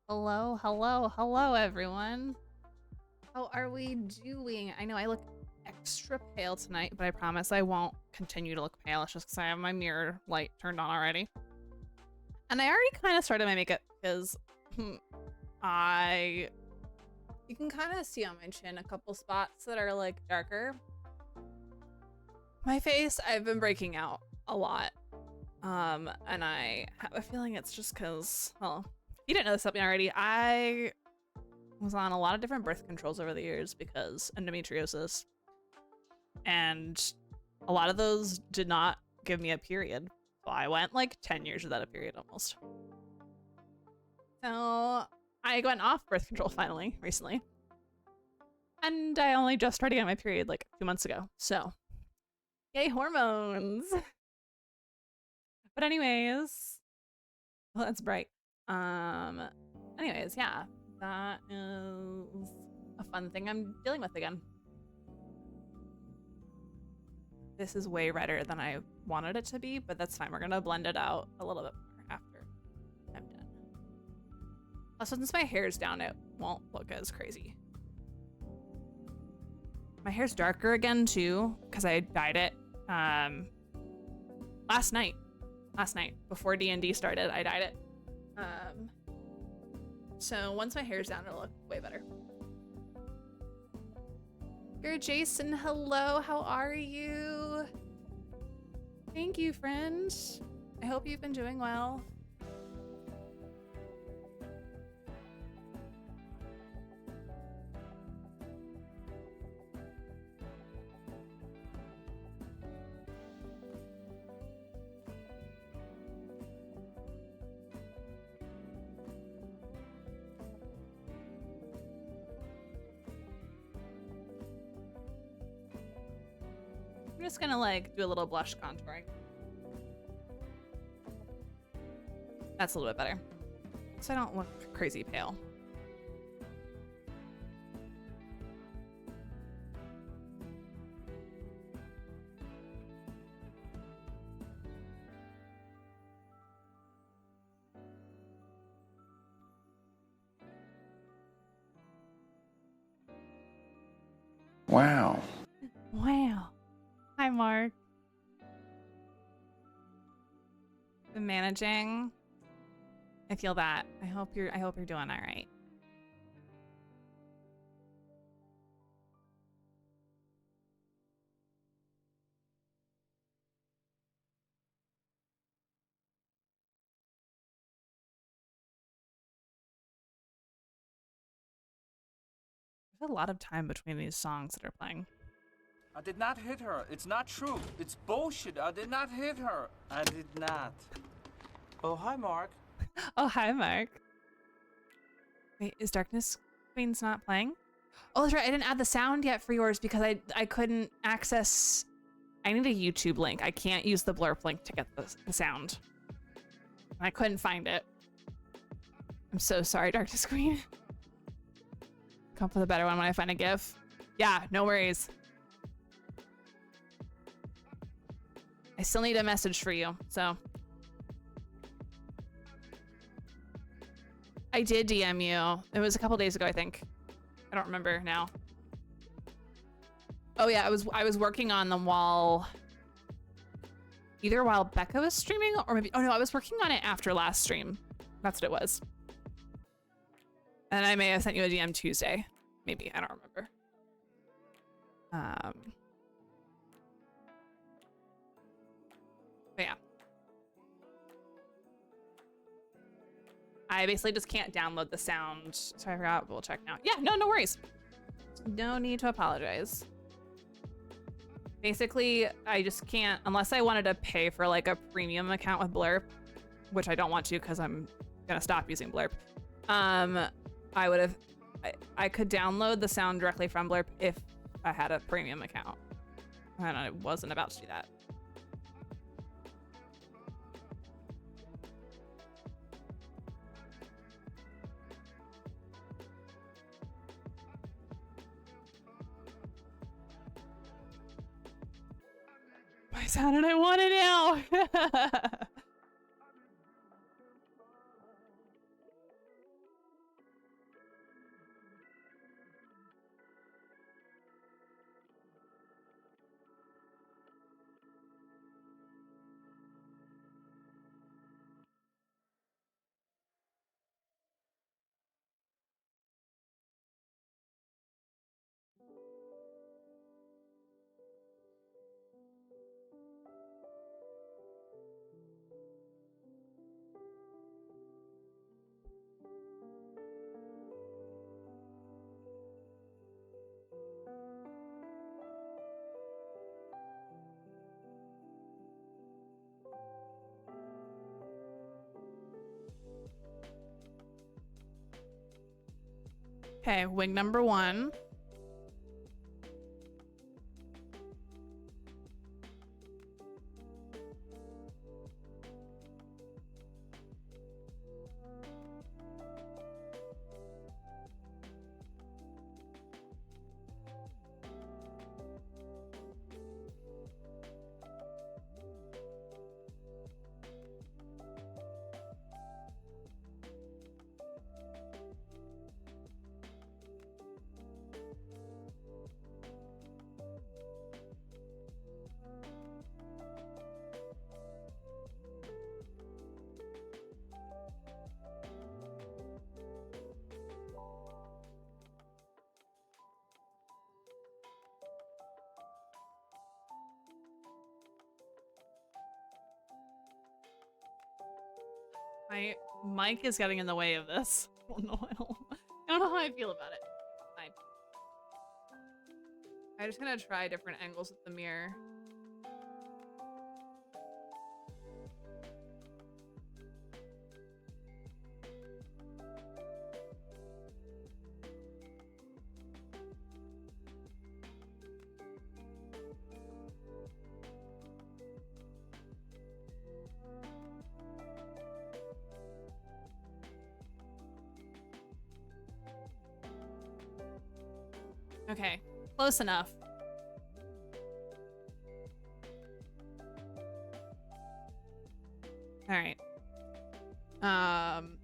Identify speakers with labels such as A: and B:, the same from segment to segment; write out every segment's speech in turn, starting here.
A: Hello, hello, hello, everyone. How are we doing? I know I look extra pale tonight, but I promise I won't continue to look pale. It's just because I have my mirror light turned on already. And I already kind of started my makeup because you can kind of see on my chin a couple spots that are like darker. My face, I've been breaking out a lot. And I have a feeling it's just because, well, you didn't know this about me already. I was on a lot of different birth controls over the years because endometriosis, and a lot of those did not give me a period. So I went like 10 years without a period almost. So I went off birth control finally recently, and I only just started getting my period like 2 months ago. So yay, hormones. But anyways, well, that's bright. Anyways, yeah, that is a fun thing I'm dealing with again. This is way redder than I wanted it to be, but that's fine. We're gonna blend it out a little bit more after I'm done. Also, since my hair's down, it won't look as crazy. My hair's darker again too, because I dyed it last night. Before D&D started, I dyed it. So once my hair's down, it'll look way better. You're Jason, hello, how are you? Thank you, friend. I hope you've been doing well. I'm just gonna like do a little blush contouring. That's a little bit better. So I don't look crazy pale.
B: Wow.
A: Wow. Hi, Mark. Been managing. I feel that. I hope you're doing all right. There's a lot of time between these songs that are playing.
C: I did not hit her. It's not true. It's bullshit. I did not hit her. I did not. Oh, hi, Mark.
A: Oh, hi, Mark. Wait, is Darkness Queen's not playing? Oh, that's right. I didn't add the sound yet for yours because I couldn't access. I need a YouTube link. I can't use the blurb link to get the sound. I couldn't find it. I'm so sorry, Darkness Queen. Come up with a better one when I find a GIF. Yeah, no worries. I still need a message for you, so. I did DM you. It was a couple days ago, I think. I don't remember now. Oh yeah, I was working on them while either while Becca was streaming or maybe, oh no, I was working on it after last stream. That's what it was. And I may have sent you a DM Tuesday. Maybe, I don't remember. But yeah. I basically just can't download the sound. So I forgot, we'll check now. Yeah, no worries. No need to apologize. Basically, I just can't, unless I wanted to pay for like a premium account with Blurp, which I don't want to because I'm gonna stop using Blurp. I could download the sound directly from Blurp if I had a premium account. And I wasn't about to do that. My sound and I want it now. Okay, wing number 1. My mic is getting in the way of this. I don't know how I feel about it. Fine. I'm just gonna try different angles with the mirror. Okay, close enough. All right.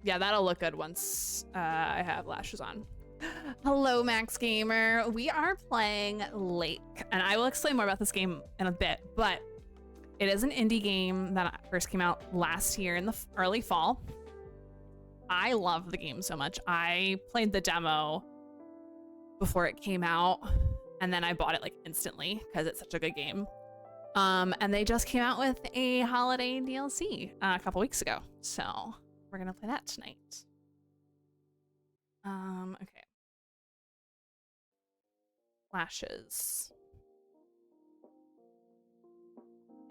A: Yeah, that'll look good once I have lashes on. Hello, Max Gamer. We are playing Lake, and I will explain more about this game in a bit, but it is an indie game that first came out last year in the early fall. I love the game so much. I played the demo before it came out, and then I bought it like instantly because it's such a good game. And they just came out with a holiday DLC a couple weeks ago, so we're gonna play that tonight. Okay. Lashes.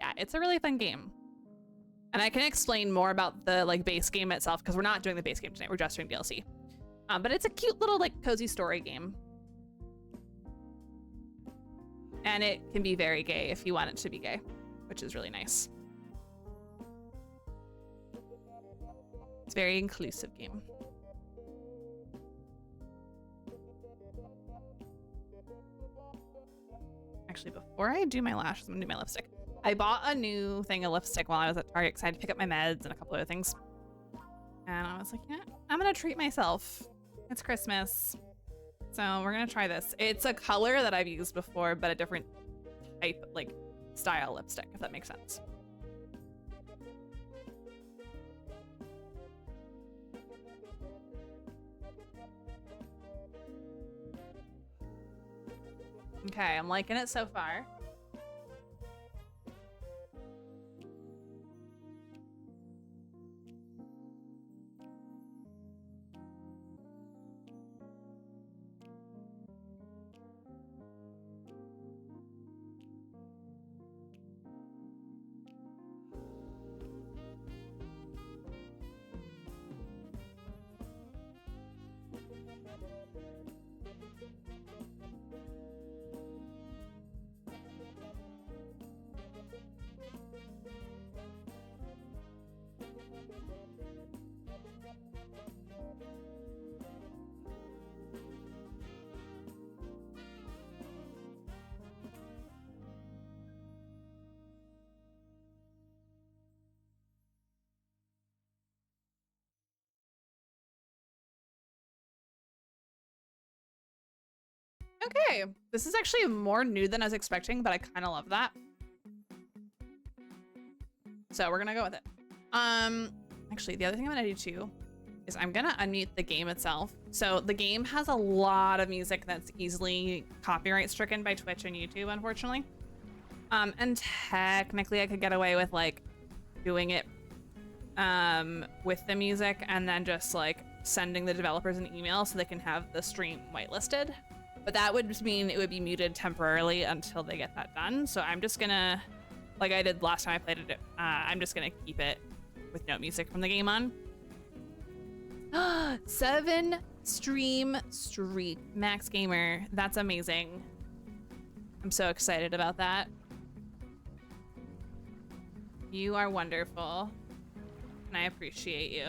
A: Yeah, it's a really fun game. And I can explain more about the like base game itself because we're not doing the base game tonight, we're just doing DLC. But it's a cute little like cozy story game. And it can be very gay if you want it to be gay, which is really nice. It's a very inclusive game. Actually, before I do my lashes, I'm gonna do my lipstick. I bought a new thing of lipstick while I was at Target because I had to pick up my meds and a couple other things. And I was like, yeah, I'm gonna treat myself. It's Christmas. So we're gonna try this. It's a color that I've used before, but a different type, like style lipstick, if that makes sense. Okay, I'm liking it so far. Okay, this is actually more nude than I was expecting, but I kind of love that. So we're gonna go with it. Actually, the other thing I'm gonna do too is I'm gonna unmute the game itself. So the game has a lot of music that's easily copyright stricken by Twitch and YouTube, unfortunately. And technically I could get away with like doing it with the music and then just like sending the developers an email so they can have the stream whitelisted. But that would just mean it would be muted temporarily until they get that done. So I'm just gonna, like I did last time I played it, I'm just gonna keep it with no music from the game on. 7 Stream Streak. Max Gamer. That's amazing. I'm so excited about that. You are wonderful. And I appreciate you.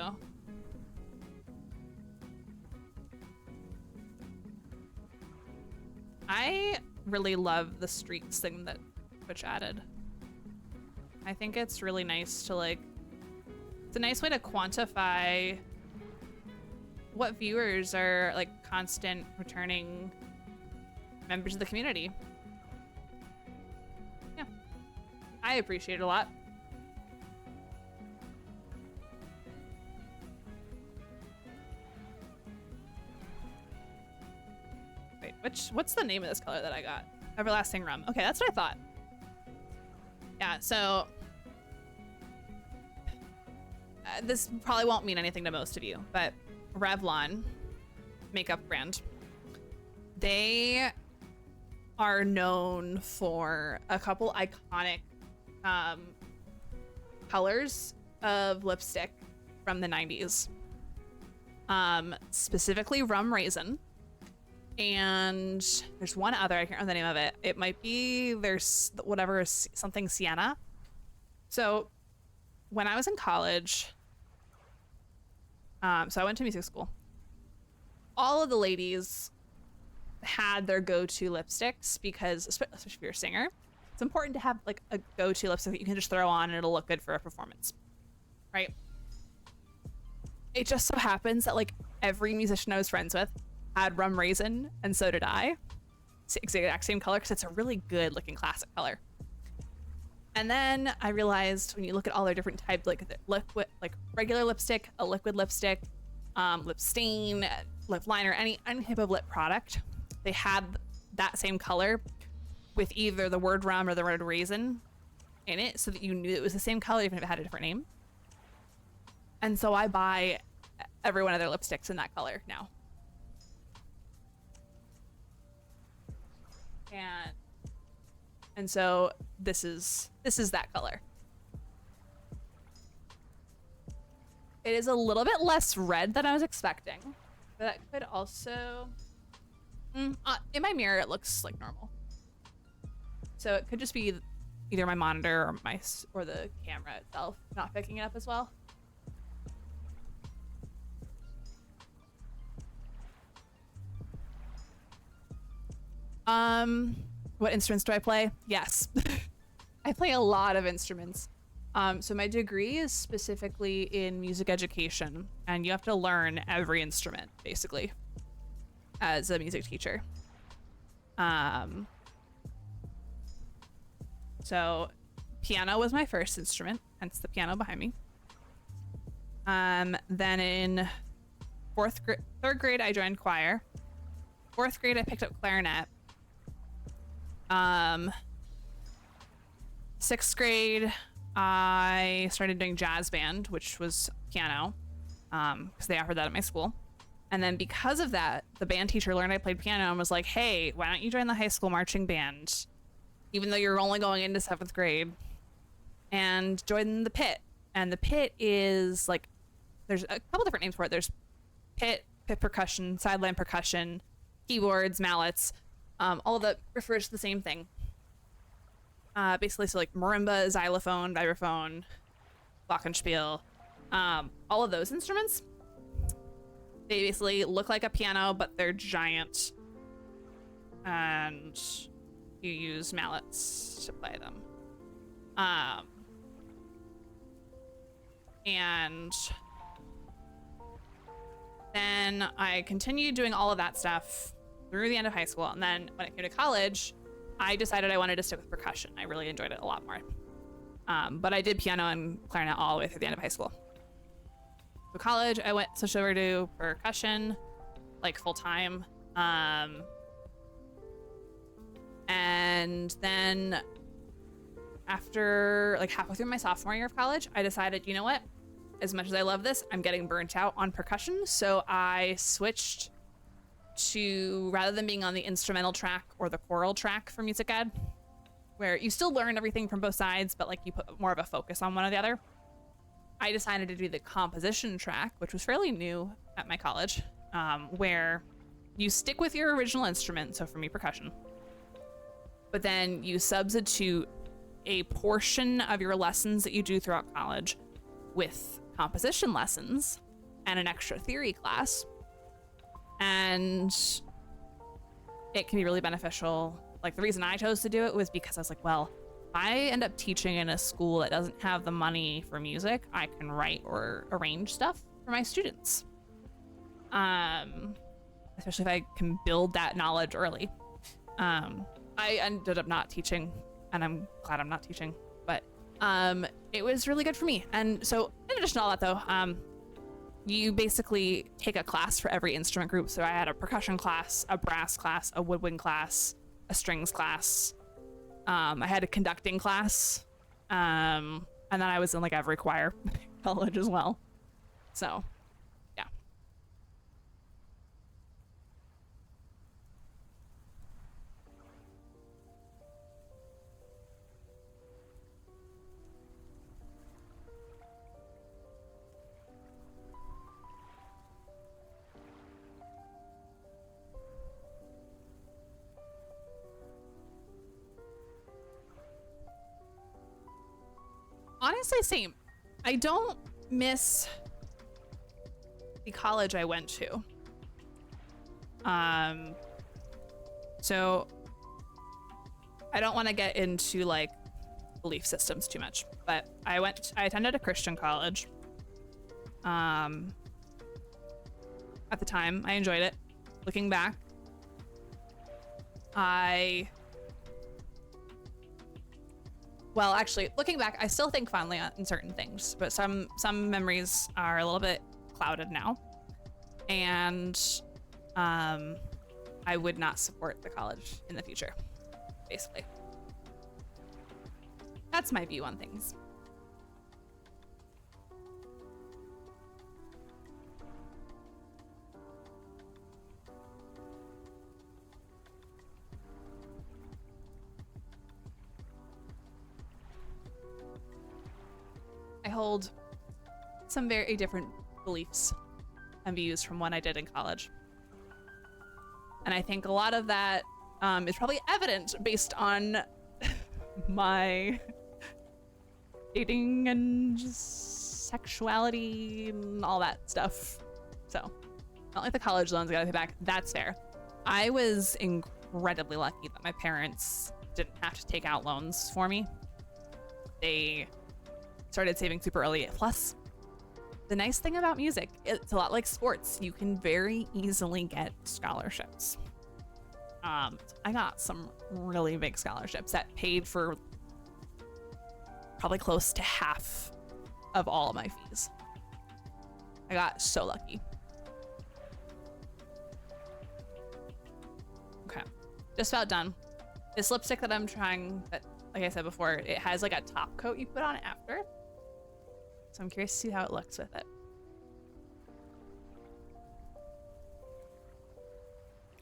A: I really love the streaks thing that Twitch added. I think it's really nice to like, it's a nice way to quantify what viewers are like constant returning members of the community. Yeah, I appreciate it a lot. Wait, what's the name of this color that I got? Everlasting Rum. Okay, that's what I thought. Yeah, so this probably won't mean anything to most of you, but Revlon makeup brand, they are known for a couple iconic colors of lipstick from the 90s. Specifically Rum Raisin. And there's one other, I can't remember the name of it. It might be, there's whatever, something Sienna. So when I was in college, so I went to music school. All of the ladies had their go-to lipsticks because, especially if you're a singer, it's important to have like a go-to lipstick that you can just throw on and it'll look good for a performance, right? It just so happens that like every musician I was friends with had Rum Raisin, and so did I. It's the exact same color because it's a really good looking classic color. And then I realized when you look at all their different types, like the liquid, like regular lipstick, a liquid lipstick, lip stain, lip liner, any type of lip product, they had that same color with either the word rum or the word raisin in it, so that you knew it was the same color even if it had a different name. And so I buy every one of their lipsticks in that color now. And so this is that color. It is a little bit less red than I was expecting, but that could also in my mirror it looks like normal, so it could just be either my monitor or the camera itself not picking it up as well. What instruments do I play? Yes. I play a lot of instruments. So my degree is specifically in music education, and you have to learn every instrument basically as a music teacher. So piano was my first instrument, hence the piano behind me. Then in third grade, I joined choir. Fourth grade, I picked up clarinet. Sixth grade, I started doing jazz band, which was piano, because they offered that at my school. And then because of that, the band teacher learned I played piano and was like, hey, why don't you join the high school marching band, even though you're only going into 7th grade, and join the pit. And the pit is like, there's a couple different names for it. There's pit percussion, sideline percussion, keyboards, mallets. All of that refers to the same thing. Basically, so like marimba, xylophone, vibraphone, glockenspiel, all of those instruments, they basically look like a piano, but they're giant, and you use mallets to play them. And then I continued doing all of that stuff through the end of high school, and then when it came to college, I decided I wanted to stick with percussion. I really enjoyed it a lot more. But I did piano and clarinet all the way through the end of high school. So college, I switched over to percussion, like full time. And then after like halfway through my sophomore year of college, I decided, you know what? As much as I love this, I'm getting burnt out on percussion. So I switched to, rather than being on the instrumental track or the choral track for music ed, where you still learn everything from both sides, but like you put more of a focus on one or the other, I decided to do the composition track, which was fairly new at my college. where you stick with your original instrument, so for me, percussion, but then you substitute a portion of your lessons that you do throughout college with composition lessons and an extra theory class. And it can be really beneficial. Like, the reason I chose to do it was because I was like, well, if I end up teaching in a school that doesn't have the money for music, I can write or arrange stuff for my students. Especially if I can build that knowledge early. I ended up not teaching, and I'm glad I'm not teaching, but it was really good for me. And so in addition to all that though, you basically take a class for every instrument group. So I had a percussion class, a brass class, a woodwind class, a strings class. I had a conducting class. And then I was in like every choir in college as well. So yeah. Honestly, same. I don't miss the college I went to. So I don't want to get into like belief systems too much, but I attended a Christian college. At the time, I enjoyed it. Looking back, well, actually, looking back, I still think fondly on certain things, but some memories are a little bit clouded now. And I would not support the college in the future, basically. That's my view on things. I hold some very different beliefs and views from what I did in college. And I think a lot of that is probably evident based on my dating and sexuality and all that stuff. So, not like the college loans I gotta pay back. That's fair. I was incredibly lucky that my parents didn't have to take out loans for me. They started saving super early. Plus, the nice thing about music, it's a lot like sports. You can very easily get scholarships. I got some really big scholarships that paid for probably close to half of all of my fees. I got so lucky. Okay, just about done. This lipstick that I'm trying, that, like I said before, it has like a top coat you put on it after. So I'm curious to see how it looks with it.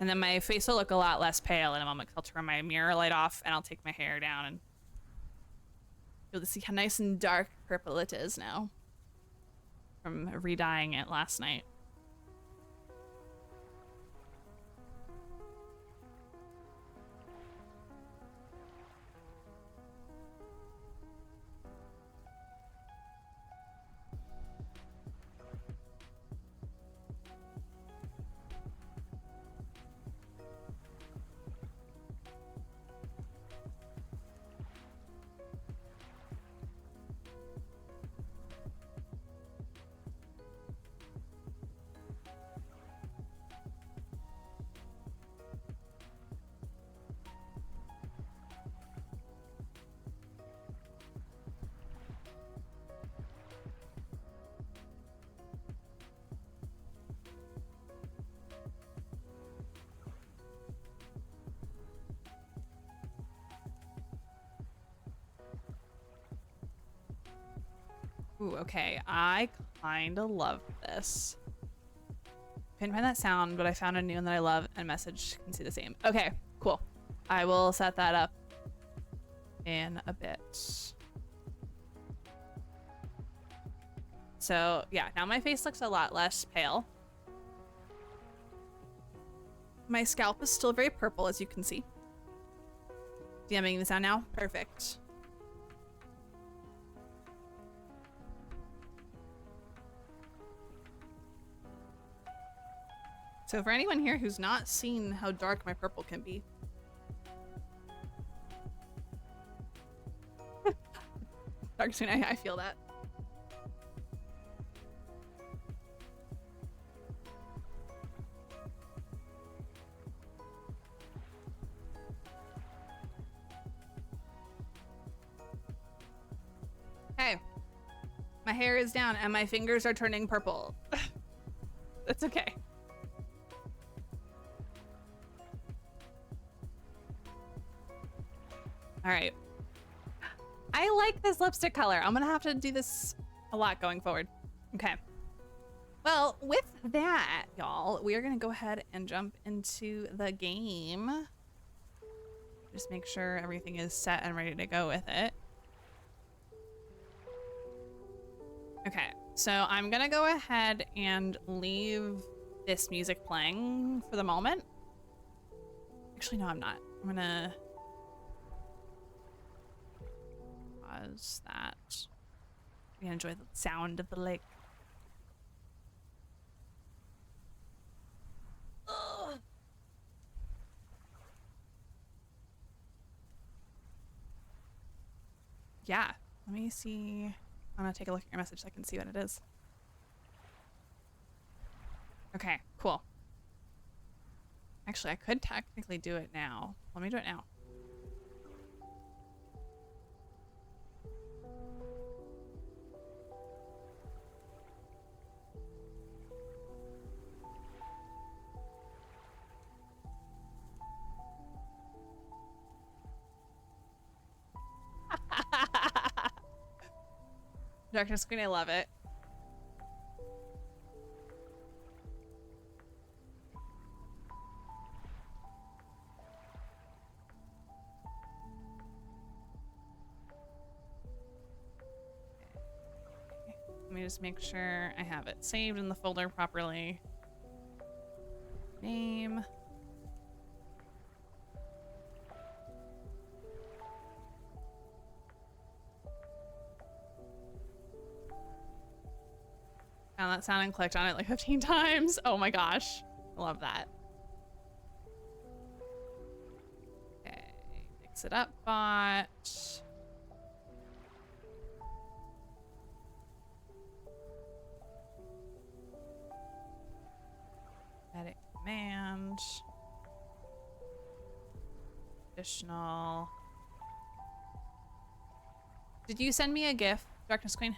A: And then my face will look a lot less pale in a moment. I'll turn my mirror light off and I'll take my hair down and you'll see how nice and dark purple it is now from re-dyeing it last night. Ooh, okay. I kind of love this. Couldn't find that sound, but I found a new one that I love and message can see the same. Okay, cool. I will set that up in a bit. So yeah, now my face looks a lot less pale. My scalp is still very purple, as you can see. DMing the sound now? Perfect. So for anyone here who's not seen how dark my purple can be. Dark screen, I feel that. Okay. My hair is down and my fingers are turning purple. That's okay. All right. I like this lipstick color. I'm gonna have to do this a lot going forward. Okay. Well, with that, y'all, we are gonna go ahead and jump into the game. Just make sure everything is set and ready to go with it. Okay, so I'm gonna go ahead and leave this music playing for the moment. Actually, no, I'm not. I'm gonna pause that. We enjoy the sound of the lake. Ugh. Yeah, let me see. I'm gonna take a look at your message so I can see what it is. Okay, cool. Actually, I could technically do it now. Let me do it now. Darkness Queen, I love it. Let me just make sure I have it saved in the folder properly. Name. Found that sound and clicked on it like 15 times. Oh my gosh. I love that. Okay. Mix it up, bot. Edit command. Additional. Did you send me a GIF, Darkness Queen?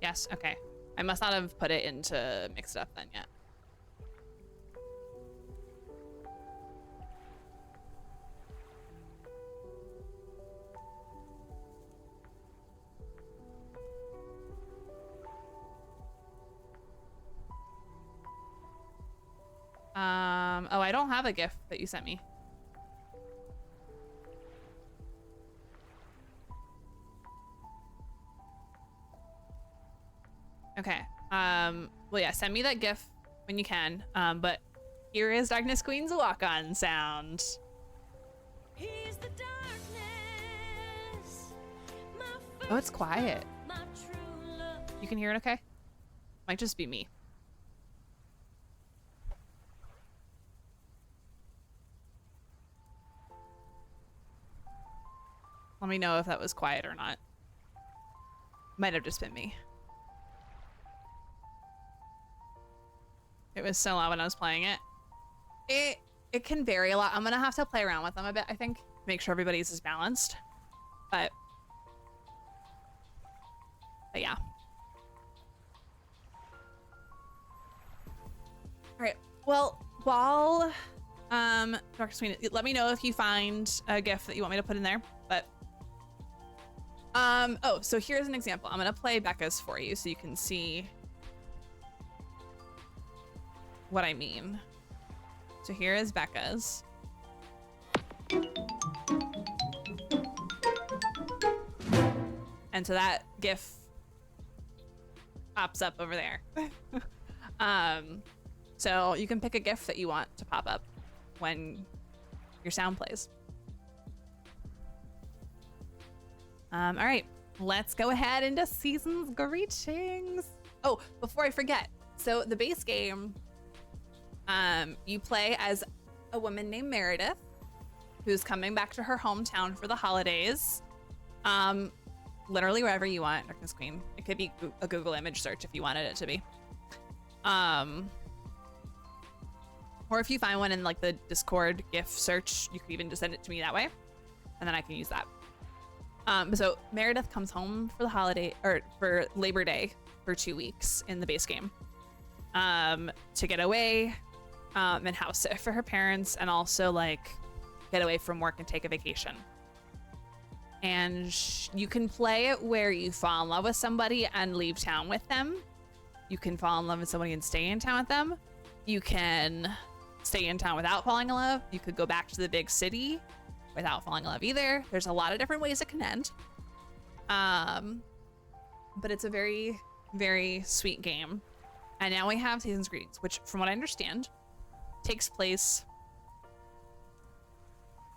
A: Yes, okay. I must not have put it into Mix It Up then yet. Oh, I don't have a GIF that you sent me. Okay. Well, yeah, send me that GIF when you can. But here is Darkness Queen's walk-on sound.
D: He's the darkness, my
A: Oh, it's quiet.
D: my true love.
A: You can hear it okay? Might just be me. Let me know if that was quiet or not. Might have just been me. It was so loud when I was playing it. It can vary a lot. I'm gonna have to play around with them a bit, I think. Make sure everybody's is balanced. But yeah. Alright. Well, while Dr. Sweeney, let me know if you find a GIF that you want me to put in there. But oh, so here's an example. I'm gonna play Becca's for you so you can see what I mean. So here is Becca's. And so that GIF pops up over there. So you can pick a GIF that you want to pop up when your sound plays. All right, let's go ahead into season's greetings. Oh, before I forget, so the base game, you play as a woman named Meredith, who's coming back to her hometown for the holidays. Literally wherever you want, Darkness Queen. It could be a Google image search if you wanted it to be. Or if you find one in like the Discord GIF search, you could even just send it to me that way, and then I can use that. So Meredith comes home for the holiday, or for Labor Day, for 2 weeks in the base game, to get away, and house sit for her parents, and also like get away from work and take a vacation. And you can play it where you fall in love with somebody and leave town with them. You can fall in love with somebody and stay in town with them. You can stay in town without falling in love. You could go back to the big city without falling in love either. There's a lot of different ways it can end. But it's a very, very sweet game. And now we have Season's Greetings, which from what I understand, takes place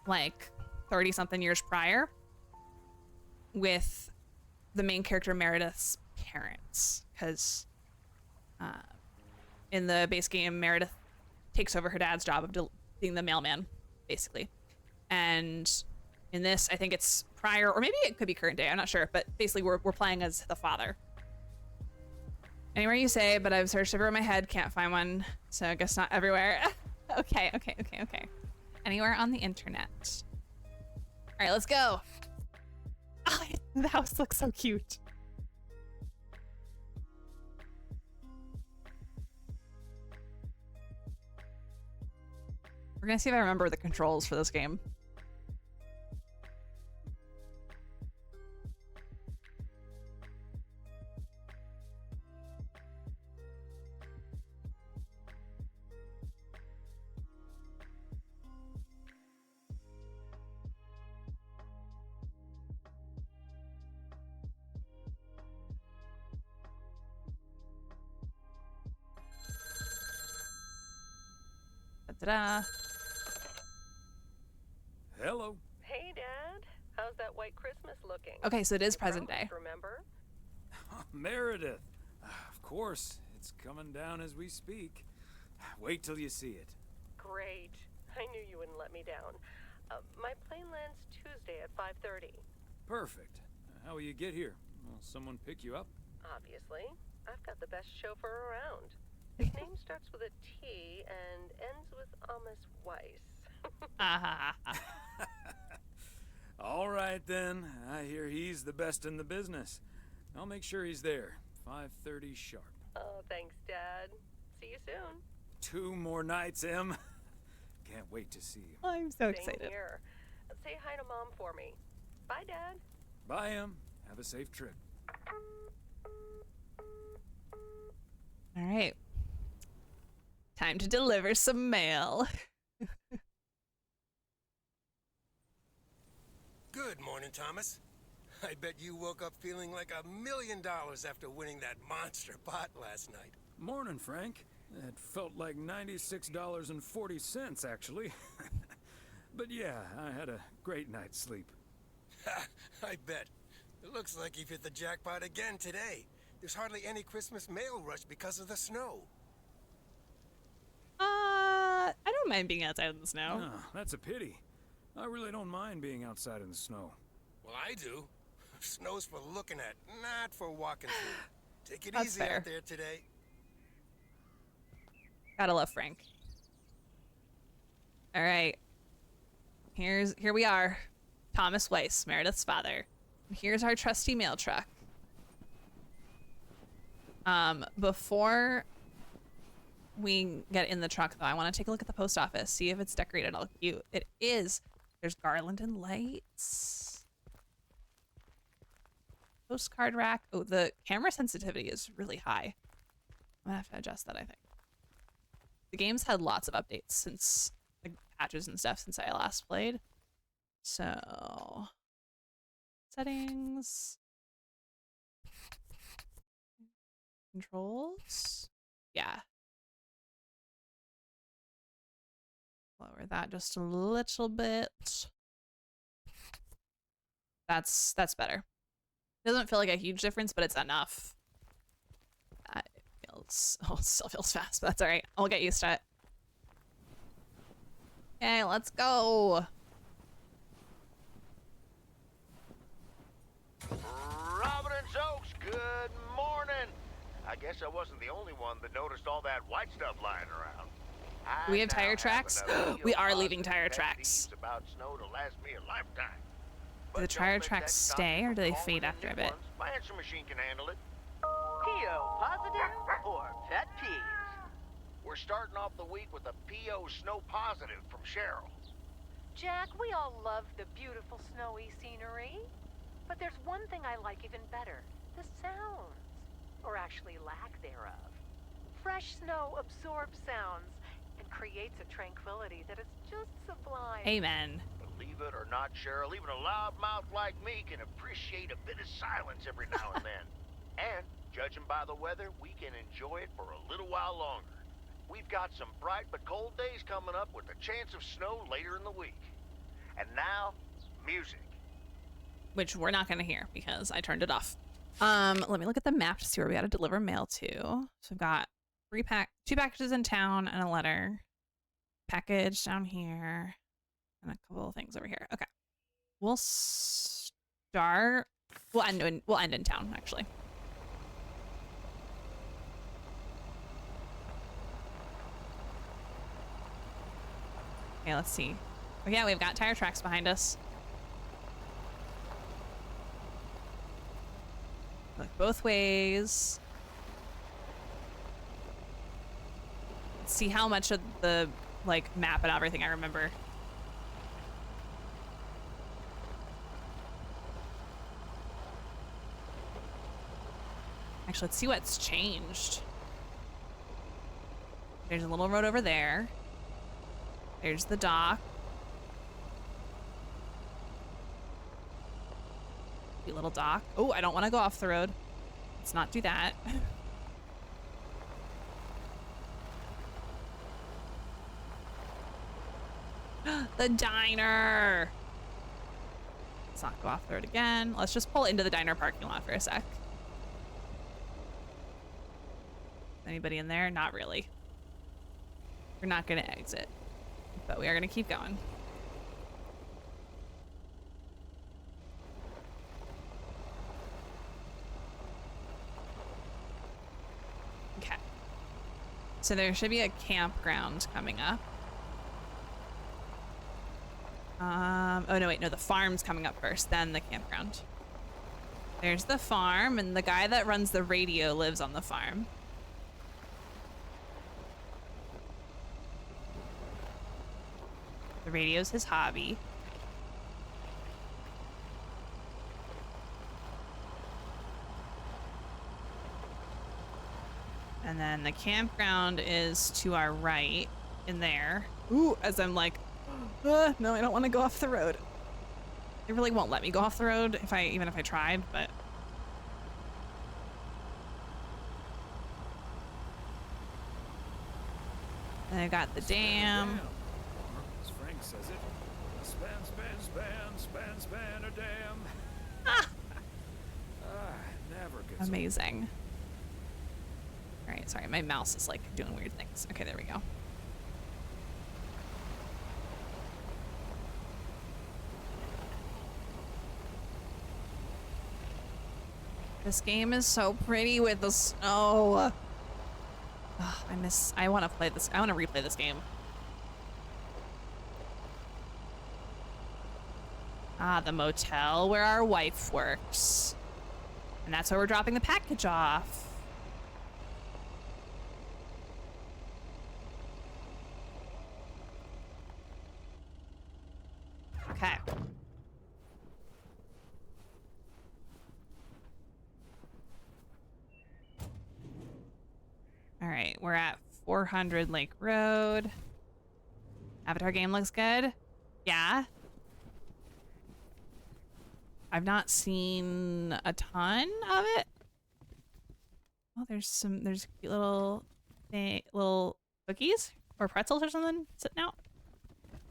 A: like 30 something years prior, with the main character Meredith's parents, because in the base game, Meredith takes over her dad's job of being the mailman, basically. And in this, I think it's prior, or maybe it could be current day, I'm not sure, but basically we're playing as the father. Anywhere you say, but I've searched everywhere in my head, can't find one, so I guess not everywhere. Okay. Anywhere on the internet. All right, let's go. Oh, the house looks so cute. We're gonna see if I remember the controls for this game. Ta-da.
E: Hello.
F: Hey, Dad. How's that white Christmas looking?
A: Okay, so it is
F: You
A: present
F: promised,
A: day.
F: Remember?
E: Meredith. Of course, it's coming down as we speak. Wait till you see it.
F: Great. I knew you wouldn't let me down. My plane lands Tuesday at 5:30.
E: Perfect. How will you get here? Will someone pick you up?
F: Obviously. I've got the best chauffeur around. His name starts with a T and ends with Amos Weiss.
E: All right, then. I hear he's the best in the business. I'll make sure he's there. 5:30 sharp.
F: Oh, thanks, Dad. See you soon.
E: 2 more nights, Em. Can't wait to see you.
A: I'm so
F: Same
A: excited.
F: here. Say hi to Mom for me. Bye, Dad.
E: Bye, Em. Have a safe trip.
A: All right. Time to deliver some mail.
G: Good morning, Thomas. I bet you woke up feeling like $1 million after winning that monster pot last night.
E: Morning, Frank. It felt like $96.40, actually. But yeah, I had a great night's sleep.
G: I bet. It looks like you've hit the jackpot again today. There's hardly any Christmas mail rush because of the snow.
A: I don't mind being outside in the snow.
E: Oh, that's a pity. I really don't mind being outside in the snow.
G: Well, I do. Snow's for looking at, not for walking through. Take it
A: That's
G: easy
A: fair.
G: out there today.
A: Gotta love Frank. All right. Here we are. Thomas Weiss, Meredith's father. Here's our trusty mail truck. Before we get in the truck, though, I want to take a look at the post office, see if it's decorated all cute. It is. There's garland and lights. Postcard rack. Oh, the camera sensitivity is really high. I'm gonna have to adjust that, I think. The game's had lots of updates since, like, patches and stuff since I last played. So, settings. controls. Yeah. Lower that just a little bit. That's better. Doesn't feel like a huge difference, but it's enough. That feels, oh, it still feels fast, but that's all right. I'll get used to it. Okay, let's go.
H: Providence Oaks, good morning. I guess I wasn't the only one that noticed all that white stuff lying around.
A: Do we have
H: I
A: tire
H: now
A: tracks?
H: enough
A: We
H: real
A: are leaving
H: positive
A: tire
H: pet
A: tracks.
H: peeves about snow to last me a lifetime.
A: Do the
H: But
A: tire
H: don't let
A: tracks
H: that stop
A: stay,
H: you
A: or do
H: from
A: they
H: calling
A: fade
H: in
A: after a
H: new
A: bit?
H: ones. My answer machine can handle it.
I: PO positive or pet peeves?
H: We're starting off the week with a PO snow positive from Cheryl.
F: Jack, we all love the beautiful snowy scenery. But there's one thing I like even better. The sounds. Or actually lack thereof. Fresh snow absorbs sounds and creates a tranquility that is just sublime.
A: Amen.
H: Believe it or not, Cheryl, even a loudmouth like me can appreciate a bit of silence every now and then. And, judging by the weather, we can enjoy it for a little while longer. We've got some bright but cold days coming up with a chance of snow later in the week. And now, music.
A: Which we're not gonna hear because I turned it off. Let me look at the map to see where we gotta deliver mail to. So we've got two packages in town and a letter. Package down here. And a couple of things over here. Okay. We'll start. We'll end in town, actually. Okay, let's see. Oh yeah, we've got tire tracks behind us. Look both ways. Let's see how much of the like map and everything I remember. Actually, let's see what's changed. There's a little road over there. There's the dock. Cute little dock. Oh, I don't want to go off the road. Let's not do that. The diner. Let's not go off the road again. Let's just pull into the diner parking lot for a sec. Anybody in there? Not really. We're not gonna exit, but we are gonna keep going. Okay. So there should be a campground coming up. Oh no, wait, no, the farm's coming up first, then the campground. There's the farm, and the guy that runs the radio lives on the farm. The radio's his hobby. And then the campground is to our right in there. Ooh, as I'm like, no, I don't want to go off the road. It really won't let me go off the road even if I tried, but. And I got the dam.
E: Or, as Frank says it, span a dam. Never gets old.
A: Amazing. All right, sorry, my mouse is like doing weird things. Okay, there we go. This game is so pretty with the snow. Ugh, I want to play this. I want to replay this game. Ah, the motel where our wife works. And that's where we're dropping the package off. Okay. All right, we're at 400 Lake Road. Avatar game looks good. Yeah. I've not seen a ton of it. Oh, there's cute little little cookies or pretzels or something sitting out.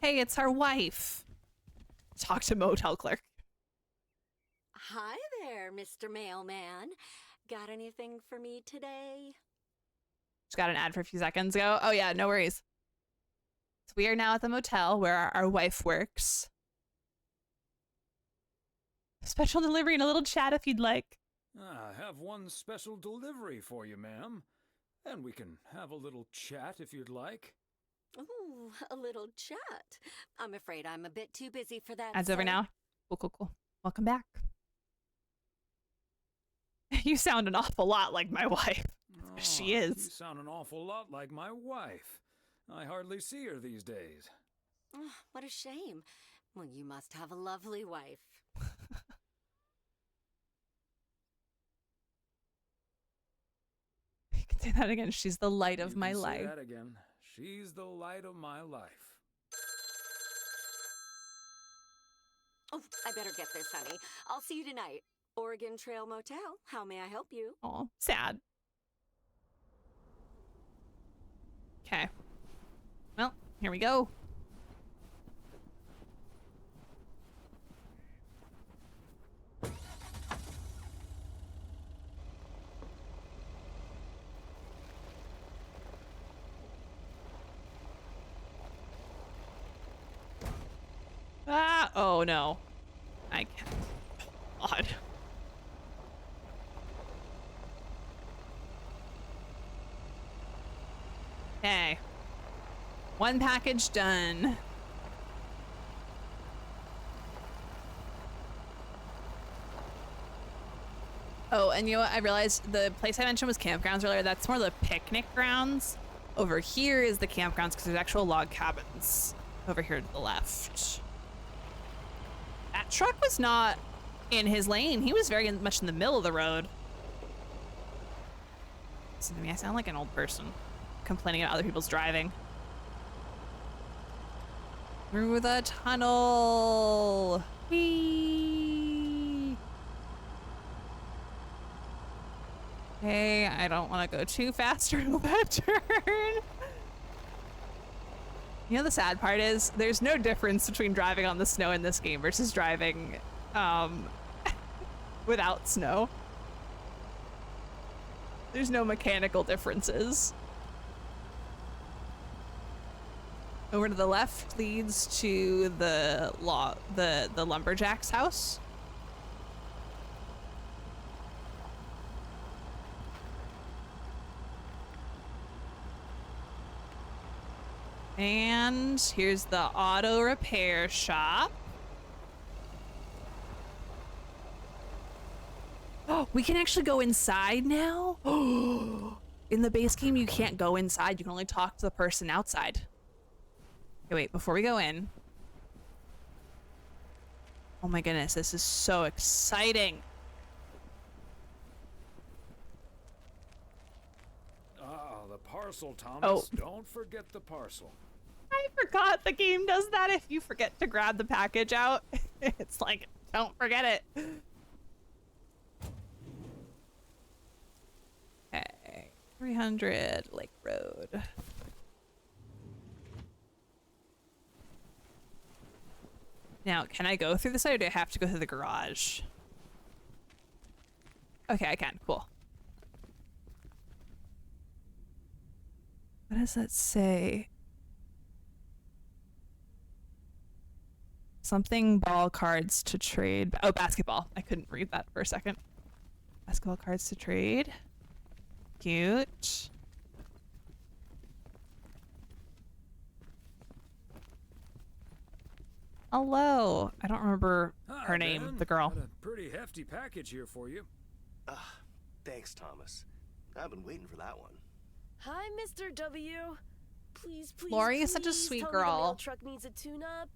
A: Hey, it's our wife. Talk to motel clerk.
J: Hi there, Mr. Mailman. Got anything for me today?
A: Just got an ad for a few seconds ago. Oh yeah, no worries. So we are now at the motel where our wife works. Special delivery and a little chat if you'd like.
E: I have one special delivery for you, ma'am. And we can have a little chat if you'd like.
J: Ooh, a little chat. I'm afraid I'm a bit too busy for that.
A: Ad's over
J: sir.
A: now. Cool. Welcome back. You sound an awful lot like my wife. She
E: You
A: is.
E: sound an awful lot like my wife. I hardly see her these days.
J: Oh, what a shame. Well, you must have a lovely wife.
A: You can say that again. She's the light of
E: You
A: my
E: can say
A: life.
E: that again. She's the light of my life.
J: Oh, I better get this, honey. I'll see you tonight. Oregon Trail Motel. How may I help you?
A: Oh, sad. Okay. Well, here we go. Ah, oh no. I can't. God. Okay. One package done. Oh, and you know what? I realized the place I mentioned was campgrounds earlier. That's more the picnic grounds. Over here is the campgrounds because there's actual log cabins over here to the left. That truck was not in his lane. He was very much in the middle of the road. Listen to me, I sound like an old person complaining about other people's driving. Through the tunnel. Whee! Hey, I don't want to go too fast or that turn. You know the sad part is there's no difference between driving on the snow in this game versus driving without snow. There's no mechanical differences. Over to the left leads to the lumberjack's house. And here's the auto repair shop. Oh, we can actually go inside now? In the base game, you can't go inside. You can only talk to the person outside. Okay, wait, before we go in. Oh my goodness, this is so exciting.
E: Ah, the parcel, Thomas.
A: Oh.
E: Don't forget the parcel.
A: I forgot the game does that. If you forget to grab the package out, it's like, don't forget it. Okay, 300 Lake Road. Now, can I go through this side or do I have to go through the garage? Okay, I can. Cool. What does that say? Something ball cards to trade. Oh, basketball. I couldn't read that for a second. Basketball cards to trade. Cute. Hello. I don't remember her
E: Hi,
A: name,
E: Ben.
A: the girl.
E: Got a pretty hefty package here for you.
G: Thanks, Thomas. I've been waiting for that one.
D: Hi, Mr. W. Please,
A: Lori is such a
D: please
A: sweet
D: tell me the
A: girl.
D: mail truck needs a tune-up.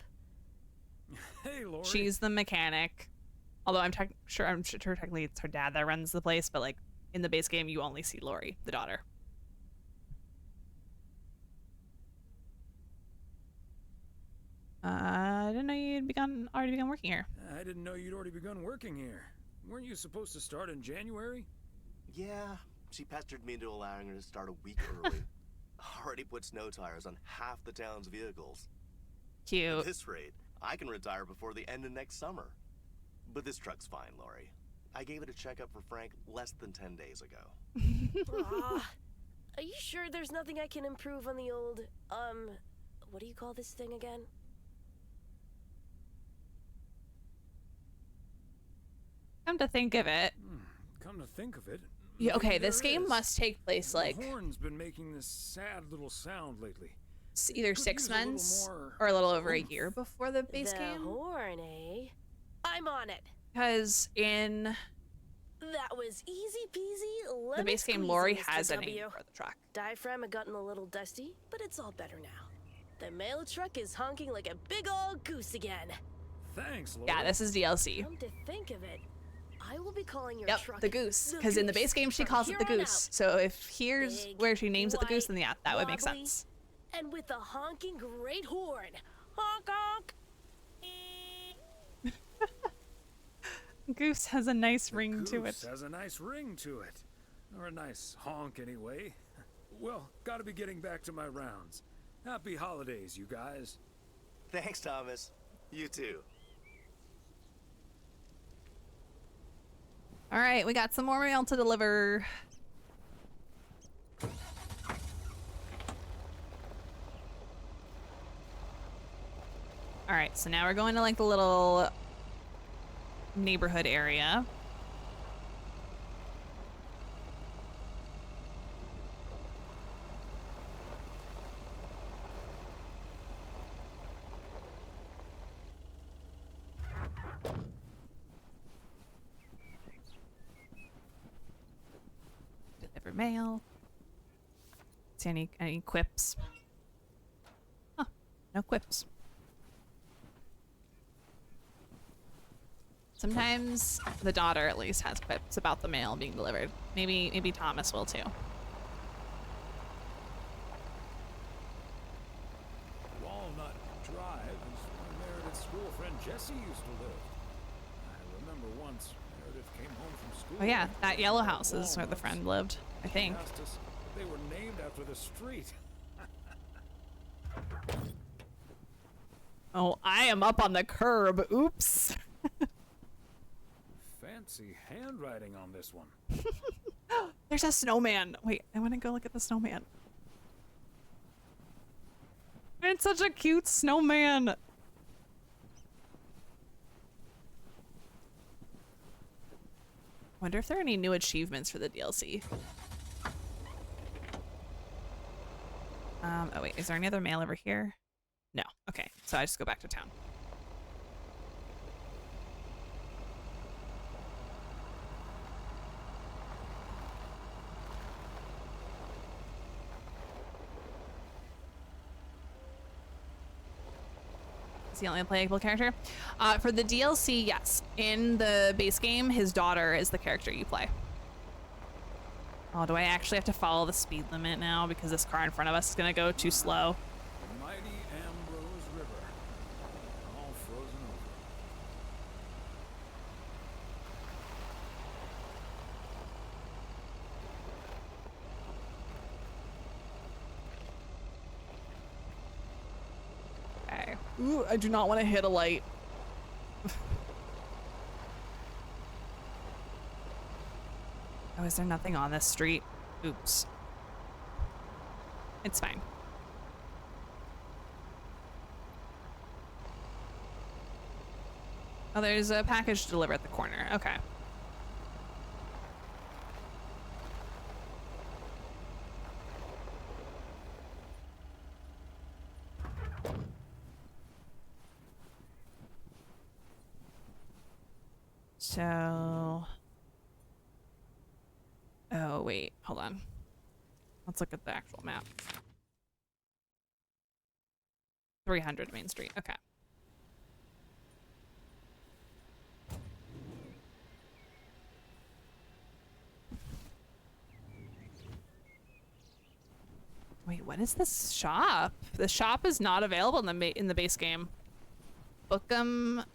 E: Hey, Lori.
A: She's the mechanic. Although I'm sure technically it's her dad that runs the place, but like in the base game you only see Lori, the daughter. I didn't know you'd already begun working here.
E: I didn't know you'd already begun working here. Weren't you supposed to start in January?
G: Yeah,
K: She pestered me into allowing her to start a week early. Already put snow tires on half the town's vehicles.
A: Cute.
K: At this rate, I can retire before the end of next summer. But this truck's fine, Lori. I gave it a checkup for Frank less than 10 days ago.
D: Are you sure there's nothing I can improve on the old, what do you call this thing again?
A: Come to think of it.
E: Come to think of it.
A: Yeah, okay,
E: maybe
A: this
E: there
A: game
E: is.
A: must take place like
E: The horn's been making this sad little sound lately.
A: either
E: Could
A: 6
E: use a little
A: months
E: more
A: or a little over a
E: oomph.
A: year before the base
D: the
A: game.
D: horn, eh? I'm on it.
A: Because in
D: That was easy peasy.
A: the base game, Lori has a name for the truck.
D: Diaphragm had gotten a little dusty, but it's all better now. The mail truck is honking like a big old goose again.
E: Thanks, Lori.
A: Yeah, this is DLC.
D: Come to think of it, I will be calling your
A: Yep,
D: truck
A: the goose. Because in the base game, she calls it the
D: from here on
A: goose.
D: out.
A: So if here's
D: Big,
A: where she names it the goose, then yeah, that would make
D: wobbly,
A: sense.
D: And with a honking great horn. Honk honk.
A: Goose has a nice ring to it.
E: Goose has a nice ring to it. Or a nice honk, anyway. Well, gotta be getting back to my rounds. Happy holidays, you guys.
K: Thanks, Thomas. You too.
A: All right, we got some more mail to deliver. All right, so now we're going to like the little neighborhood area. Deliver mail. See any quips? Huh, no quips. Sometimes the daughter at least has quips about the mail being delivered. Maybe Thomas will too.
E: Walnut Drive is where Meredith's girlfriend Jessie used to live. I remember once Meredith came home from school.
A: Oh yeah,
E: and
A: that
E: found
A: yellow house is where the
E: walnuts.
A: friend lived, I
E: She
A: think.
E: asked us if they were named after the street.
A: Oh, I am up on the curb. Oops.
E: Fancy handwriting on this one.
A: There's a snowman. Wait, I want to go look at the snowman. It's such a cute snowman. Wonder if there are any new achievements for the DLC. Oh wait, is there any other mail over here? No. Okay, so I just go back to town. Is he the only playable character? For the DLC, yes. In the base game, his daughter is the character you play. Oh, do I actually have to follow the speed limit now because this car in front of us is gonna go too slow?
E: The mighty Ambrose River. All frozen over.
A: Okay. Ooh, I do not want to hit a light. Oh, is there nothing on this street? Oops. It's fine. Oh, there's a package to deliver at the corner. Okay. So... Oh, wait. Hold on. Let's look at the actual map. 300 Main Street. Okay. Wait, what is this shop? The shop is not available in the base game. Bookham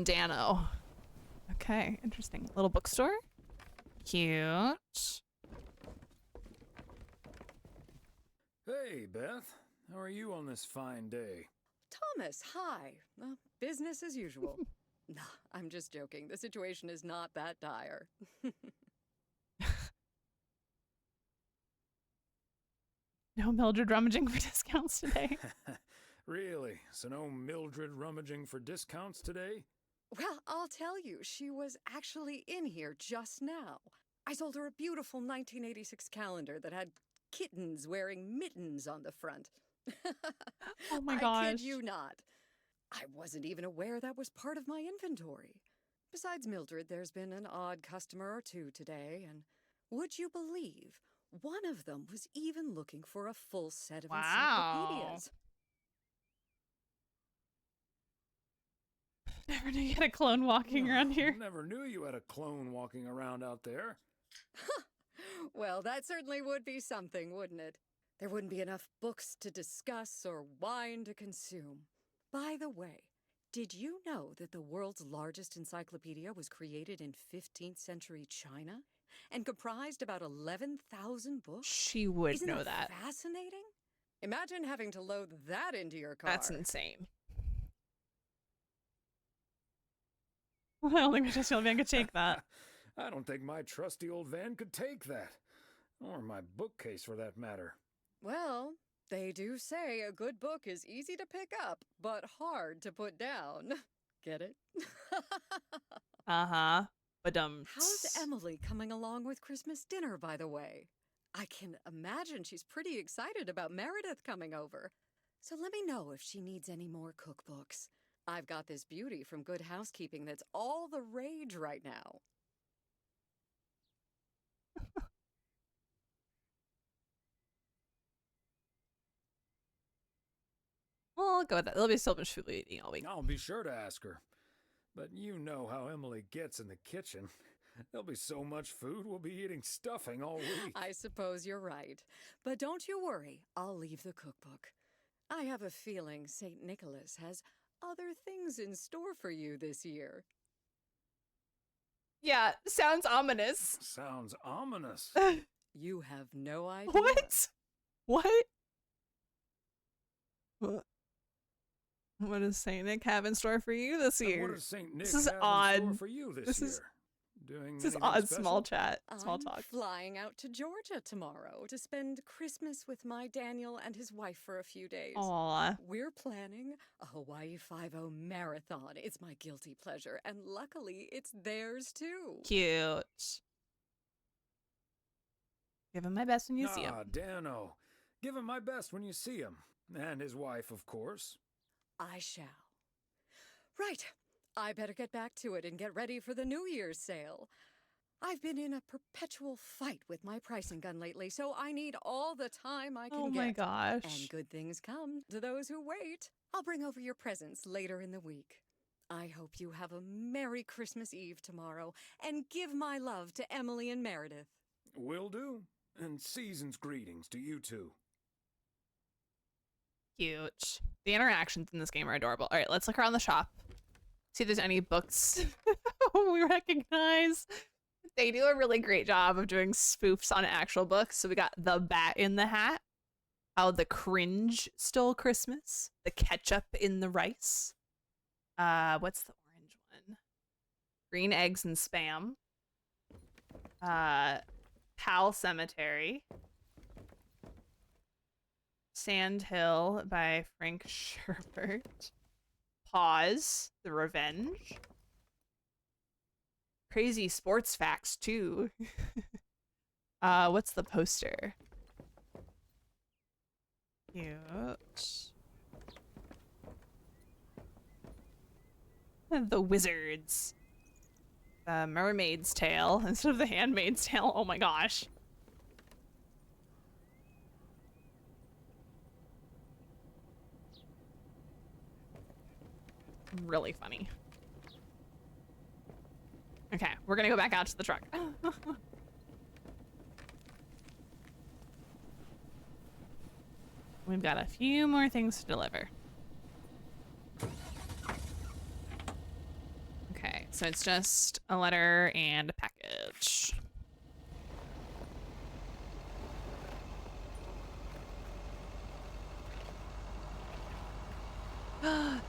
A: Dano. Okay, interesting. Little bookstore? Cute.
E: Hey, Beth. How are you on this fine day?
L: Thomas, hi. Business as usual. Nah, I'm just joking. The situation is not that dire.
A: No Mildred rummaging for discounts today.
E: Really? So no Mildred rummaging for discounts today?
L: Well, I'll tell you, she was actually in here just now. I sold her a beautiful 1986 calendar that had kittens wearing mittens on the front.
A: Oh my
L: I
A: gosh.
L: kid you not. I wasn't even aware that was part of my inventory. Besides Mildred, there's been an odd customer or two today, and would you believe, one of them was even looking for a full set of encyclopedias.
A: Never knew you had a clone walking around here.
E: Never knew you had a clone walking around out there.
L: Well, that certainly would be something, wouldn't it? There wouldn't be enough books to discuss or wine to consume. By the way, did you know that the world's largest encyclopedia was created in 15th century China and comprised about 11,000 books?
A: She would
L: Isn't
A: know
L: that
A: that.
L: fascinating? Imagine having to load that into your car.
A: That's insane. I don't think my trusty old van could take that.
E: I don't think my trusty old van could take that. Or my bookcase, for that matter.
L: Well, they do say a good book is easy to pick up, but hard to put down. Get it?
A: Uh-huh. But
L: How's Emily coming along with Christmas dinner, by the way? I can imagine she's pretty excited about Meredith coming over. So let me know if she needs any more cookbooks. I've got this beauty from Good Housekeeping that's all the rage right now.
A: Well, I'll go with that. There'll be so much food eating all week.
E: I'll be sure to ask her. But you know how Emily gets in the kitchen. There'll be so much food, we'll be eating stuffing all week.
L: I suppose you're right. But don't you worry, I'll leave the cookbook. I have a feeling St. Nicholas has other things in store for you this year.
A: Yeah, sounds ominous.
E: Sounds ominous.
L: You have no idea.
A: What? What? What does Saint Nick have in store for you this year?
E: What does Saint Nick
A: This is
E: have in
A: odd.
E: store for you this year? Doing
A: This is
E: anything
A: odd.
E: special?
A: Small chat. Small
L: I'm
A: talk.
L: flying out to Georgia tomorrow to spend Christmas with my Daniel and his wife for a few days.
A: Aw.
L: We're planning a Hawaii Five-0 marathon. It's my guilty pleasure, and luckily it's theirs too.
A: Cute. Give him my best when you see him.
E: Ah, Dano. Give him my best when you see him. And his wife, of course.
L: I shall. Right. I better get back to it and get ready for the New Year's sale. I've been in a perpetual fight with my pricing gun lately, so I need all the time I can
A: Oh
L: get.
A: my gosh.
L: And good things come to those who wait. I'll bring over your presents later in the week. I hope you have a Merry Christmas Eve tomorrow, and give my love to Emily and Meredith.
E: Will do. And season's greetings to you two.
A: Cute. The interactions in this game are adorable. All right, let's look around the shop. See if there's any books we recognize. They do a really great job of doing spoofs on actual books. So we got The Bat in the Hat, How the Cringe Stole Christmas, The Ketchup in the Rice. What's the orange one? Green Eggs and Spam. Pal Cemetery. Sand Hill by Frank Sherbert. Pause, The Revenge. Crazy Sports Facts, too. What's the poster? Cute. The Wizards. The Mermaid's Tale instead of The Handmaid's Tale. Oh my gosh. Really funny. Okay, we're gonna go back out to the truck. We've got a few more things to deliver. Okay, so it's just a letter and a package.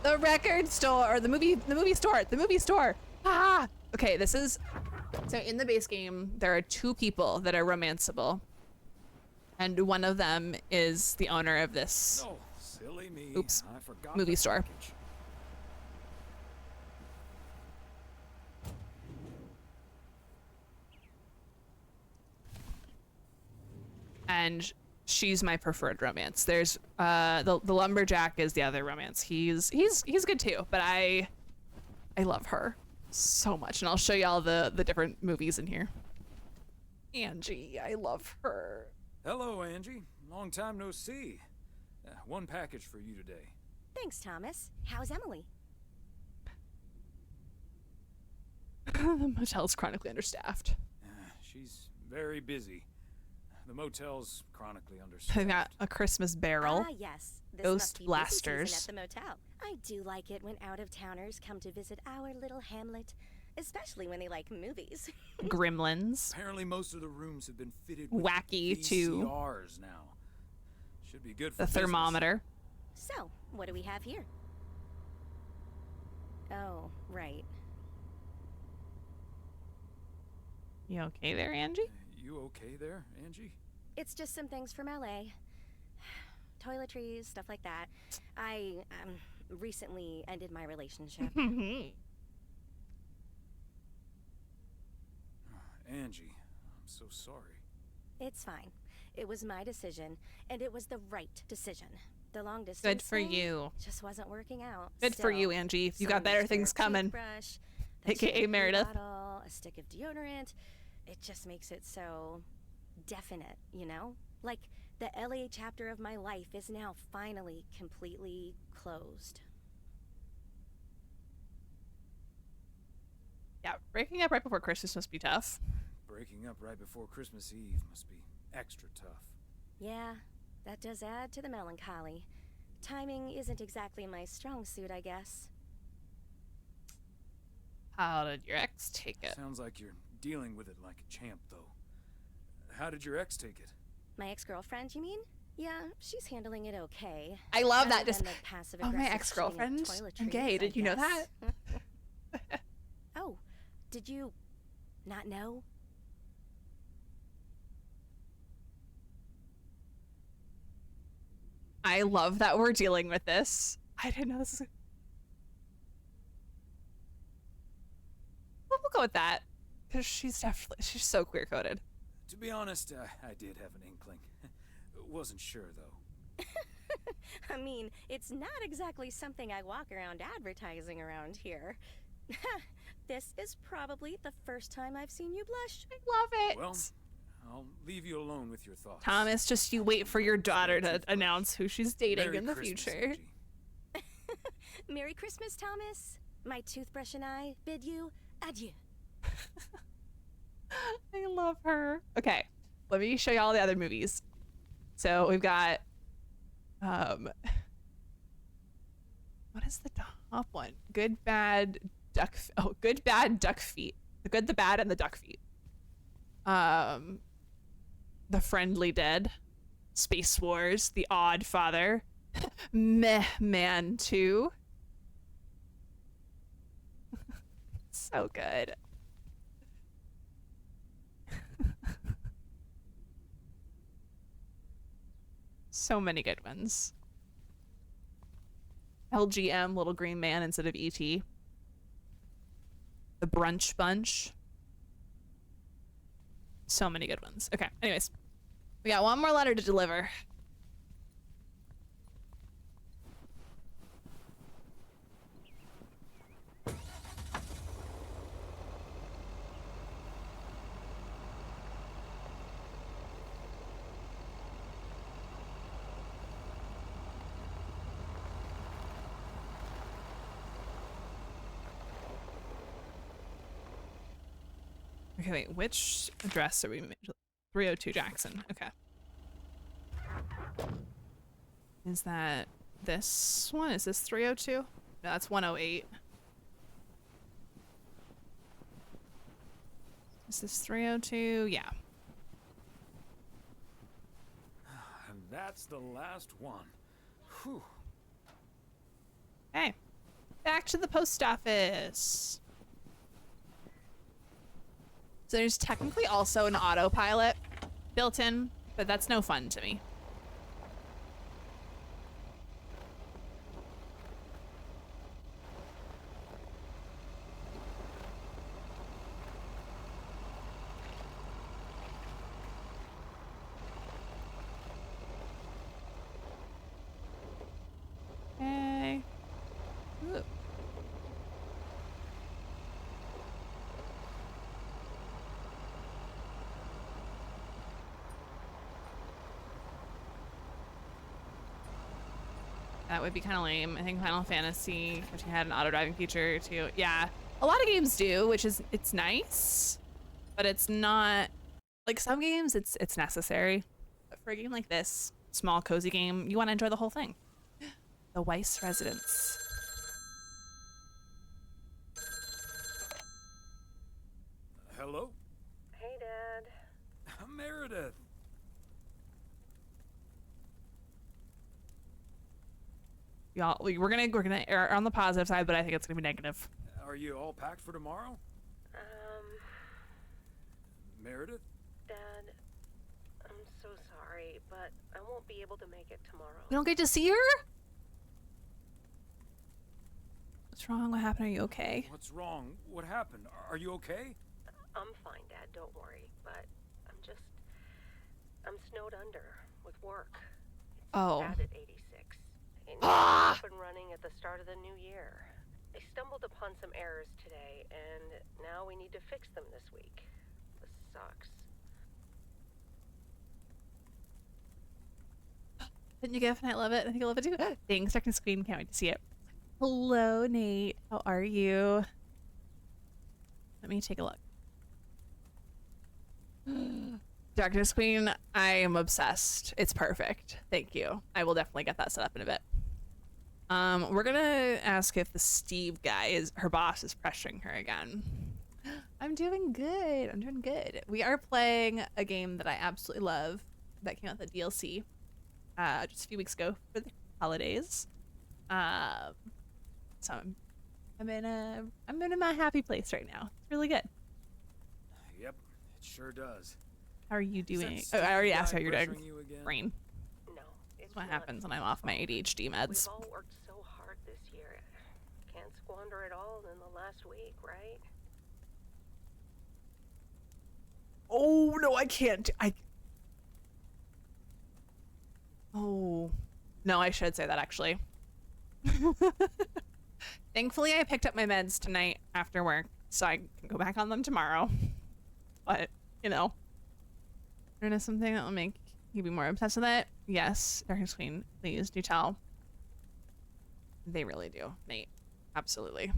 A: The record store, or the movie store. Ah! Okay, this is, so in the base game, there are 2 people that are romanceable. And one of them is the owner of this,
E: Oh, silly me.
A: oops,
E: I forgot
A: movie
E: the
A: store.
E: package.
A: And she's my preferred romance. There's the lumberjack is the other romance. He's good too, but I love her so much, and I'll show you all the different movies in here. Angie, I love her.
E: Hello, Angie. Long time no see. One package for you today.
M: Thanks, Thomas. How's Emily?
A: The motel's chronically understaffed.
E: She's very busy. The motel's chronically
A: They've
E: understaffed.
A: got a Christmas barrel.
M: Ah, yes. This
A: Ghost
M: must be busy
A: blasters.
M: season at the motel. I do like it when out-of-towners come to visit our little hamlet, especially when they like movies.
A: Gremlins.
E: Apparently, most of the rooms have been fitted with
A: Wacky too.
E: VCRs now. Should be good for
A: The
E: business.
A: thermometer.
M: So, what do we have here? Oh, right.
A: You okay there, Angie?
E: You okay there, Angie?
M: It's just some things from LA. Toiletries, stuff like that. I recently ended my relationship.
E: Angie, I'm so sorry.
M: It's fine. It was my decision, and it was the right decision. The long distance
A: Good for
M: thing
A: you.
M: just wasn't working out.
A: Good for you,
M: Still,
A: Angie. You
M: some
A: got better
M: spare
A: things coming.
M: toothbrush, the
A: AKA
M: shampoo
A: Meredith.
M: bottle, a stick of deodorant. It just makes it so definite, you know? Like the LA chapter of my life is now finally completely closed.
A: Yeah, breaking up right before Christmas must be tough.
E: Breaking up right before Christmas Eve must be extra tough.
M: Yeah, that does add to the melancholy. Timing isn't exactly my strong suit, I guess.
A: How did your ex take it?
E: Sounds like you're dealing with it like a champ, though. How did your ex take it?
M: My ex-girlfriend, you mean? Yeah, she's handling it okay.
A: I love
M: Other
A: that. Just,
M: than the passive
A: oh, my
M: aggressive
A: ex-girlfriend.
M: shitting of
A: I'm
M: toiletries,
A: gay.
M: I
A: Did you know that?
M: guess. Oh, did you not know?
A: I love that we're dealing with this. I didn't know this. We'll go with that, because she's so queer coded.
E: To be honest, I did have an inkling. Wasn't sure, though.
M: I mean, it's not exactly something I walk around advertising around here. This is probably the first time I've seen you blush.
A: I love it.
E: Well, I'll leave you alone with your thoughts.
A: Thomas, just you wait for your daughter to announce who she's dating
E: Merry
A: in the
E: Christmas,
A: future.
E: Angie.
M: Merry Christmas, Thomas. My toothbrush and I bid you adieu.
A: I love her. Okay, let me show you all the other movies. So we've got, what is the top one? Good, Bad, Duck. Oh, Good, Bad, Duck Feet. The Good, the Bad, and the Duck Feet. The Friendly Dead, Space Wars, The Odd Father, Meh Man 2. So good. So many good ones. LGM, Little Green Man instead of E.T. The Brunch Bunch. So many good ones. Okay, anyways. We got one more letter to deliver. Okay, wait, which address are we? 302 Jackson. Okay. Is that this one? Is this 302? No, that's 108. Is this 302? Yeah.
E: And that's the last one. Whew.
A: Hey, Back to the post office. So there's technically also an autopilot built in, but that's no fun to me. Okay. Ooh. That would be kind of lame. I think Final Fantasy, which had an auto-driving feature too. Yeah, a lot of games do, which is, it's nice, but it's not, like some games it's necessary. But for a game like this, small cozy game, you want to enjoy the whole thing. The Weiss residence.
E: Hello?
D: Hey, Dad.
E: Meredith.
A: Y'all, we're gonna err on the positive side, but I think it's gonna be negative.
E: Are you all packed for tomorrow? Meredith?
D: Dad, I'm so sorry, but I won't be able to make it tomorrow.
A: We don't get to see her? What's wrong? What happened? Are you okay?
E: What's wrong? What happened? Are you okay?
D: I'm fine, Dad, don't worry, but I'm snowed under with work.
A: Oh.
D: Bad at 86. And
A: Ah!
D: up and running at the start of the new year. I stumbled upon some errors today, and now we need to fix them this week. This sucks.
A: Didn't you get it? I love it. I think I love it too. Thanks, Darkness Queen. Can't wait to see it. Hello, Nate. How are you? Let me take a look. Darkness Queen, I am obsessed. It's perfect. Thank you. I will definitely get that set up in a bit. We're gonna ask if the Steve guy her boss is pressuring her again. I'm doing good. I'm doing good. We are playing a game that I absolutely love that came out with the DLC just a few weeks ago for the holidays. So I'm in my happy place right now. It's really good.
E: Yep, it sure does.
A: How are you doing?
E: Is
A: Oh,
E: that
A: I already
E: Steve
A: asked how
E: guy
A: you're doing.
E: pressuring you again?
A: Brain.
D: No, it's
A: That's what
D: not.
A: happens when I'm off my ADHD meds.
D: We've all worked so hard this year. Can't squander it all in the last week, right?
A: Oh no, I can't. Oh no, I should say that actually. Thankfully, I picked up my meds tonight after work, so I can go back on them tomorrow. But you know, there is something that will make you be more obsessed with it. Yes, Darkness Queen, please do tell. They really do, Nate. Absolutely.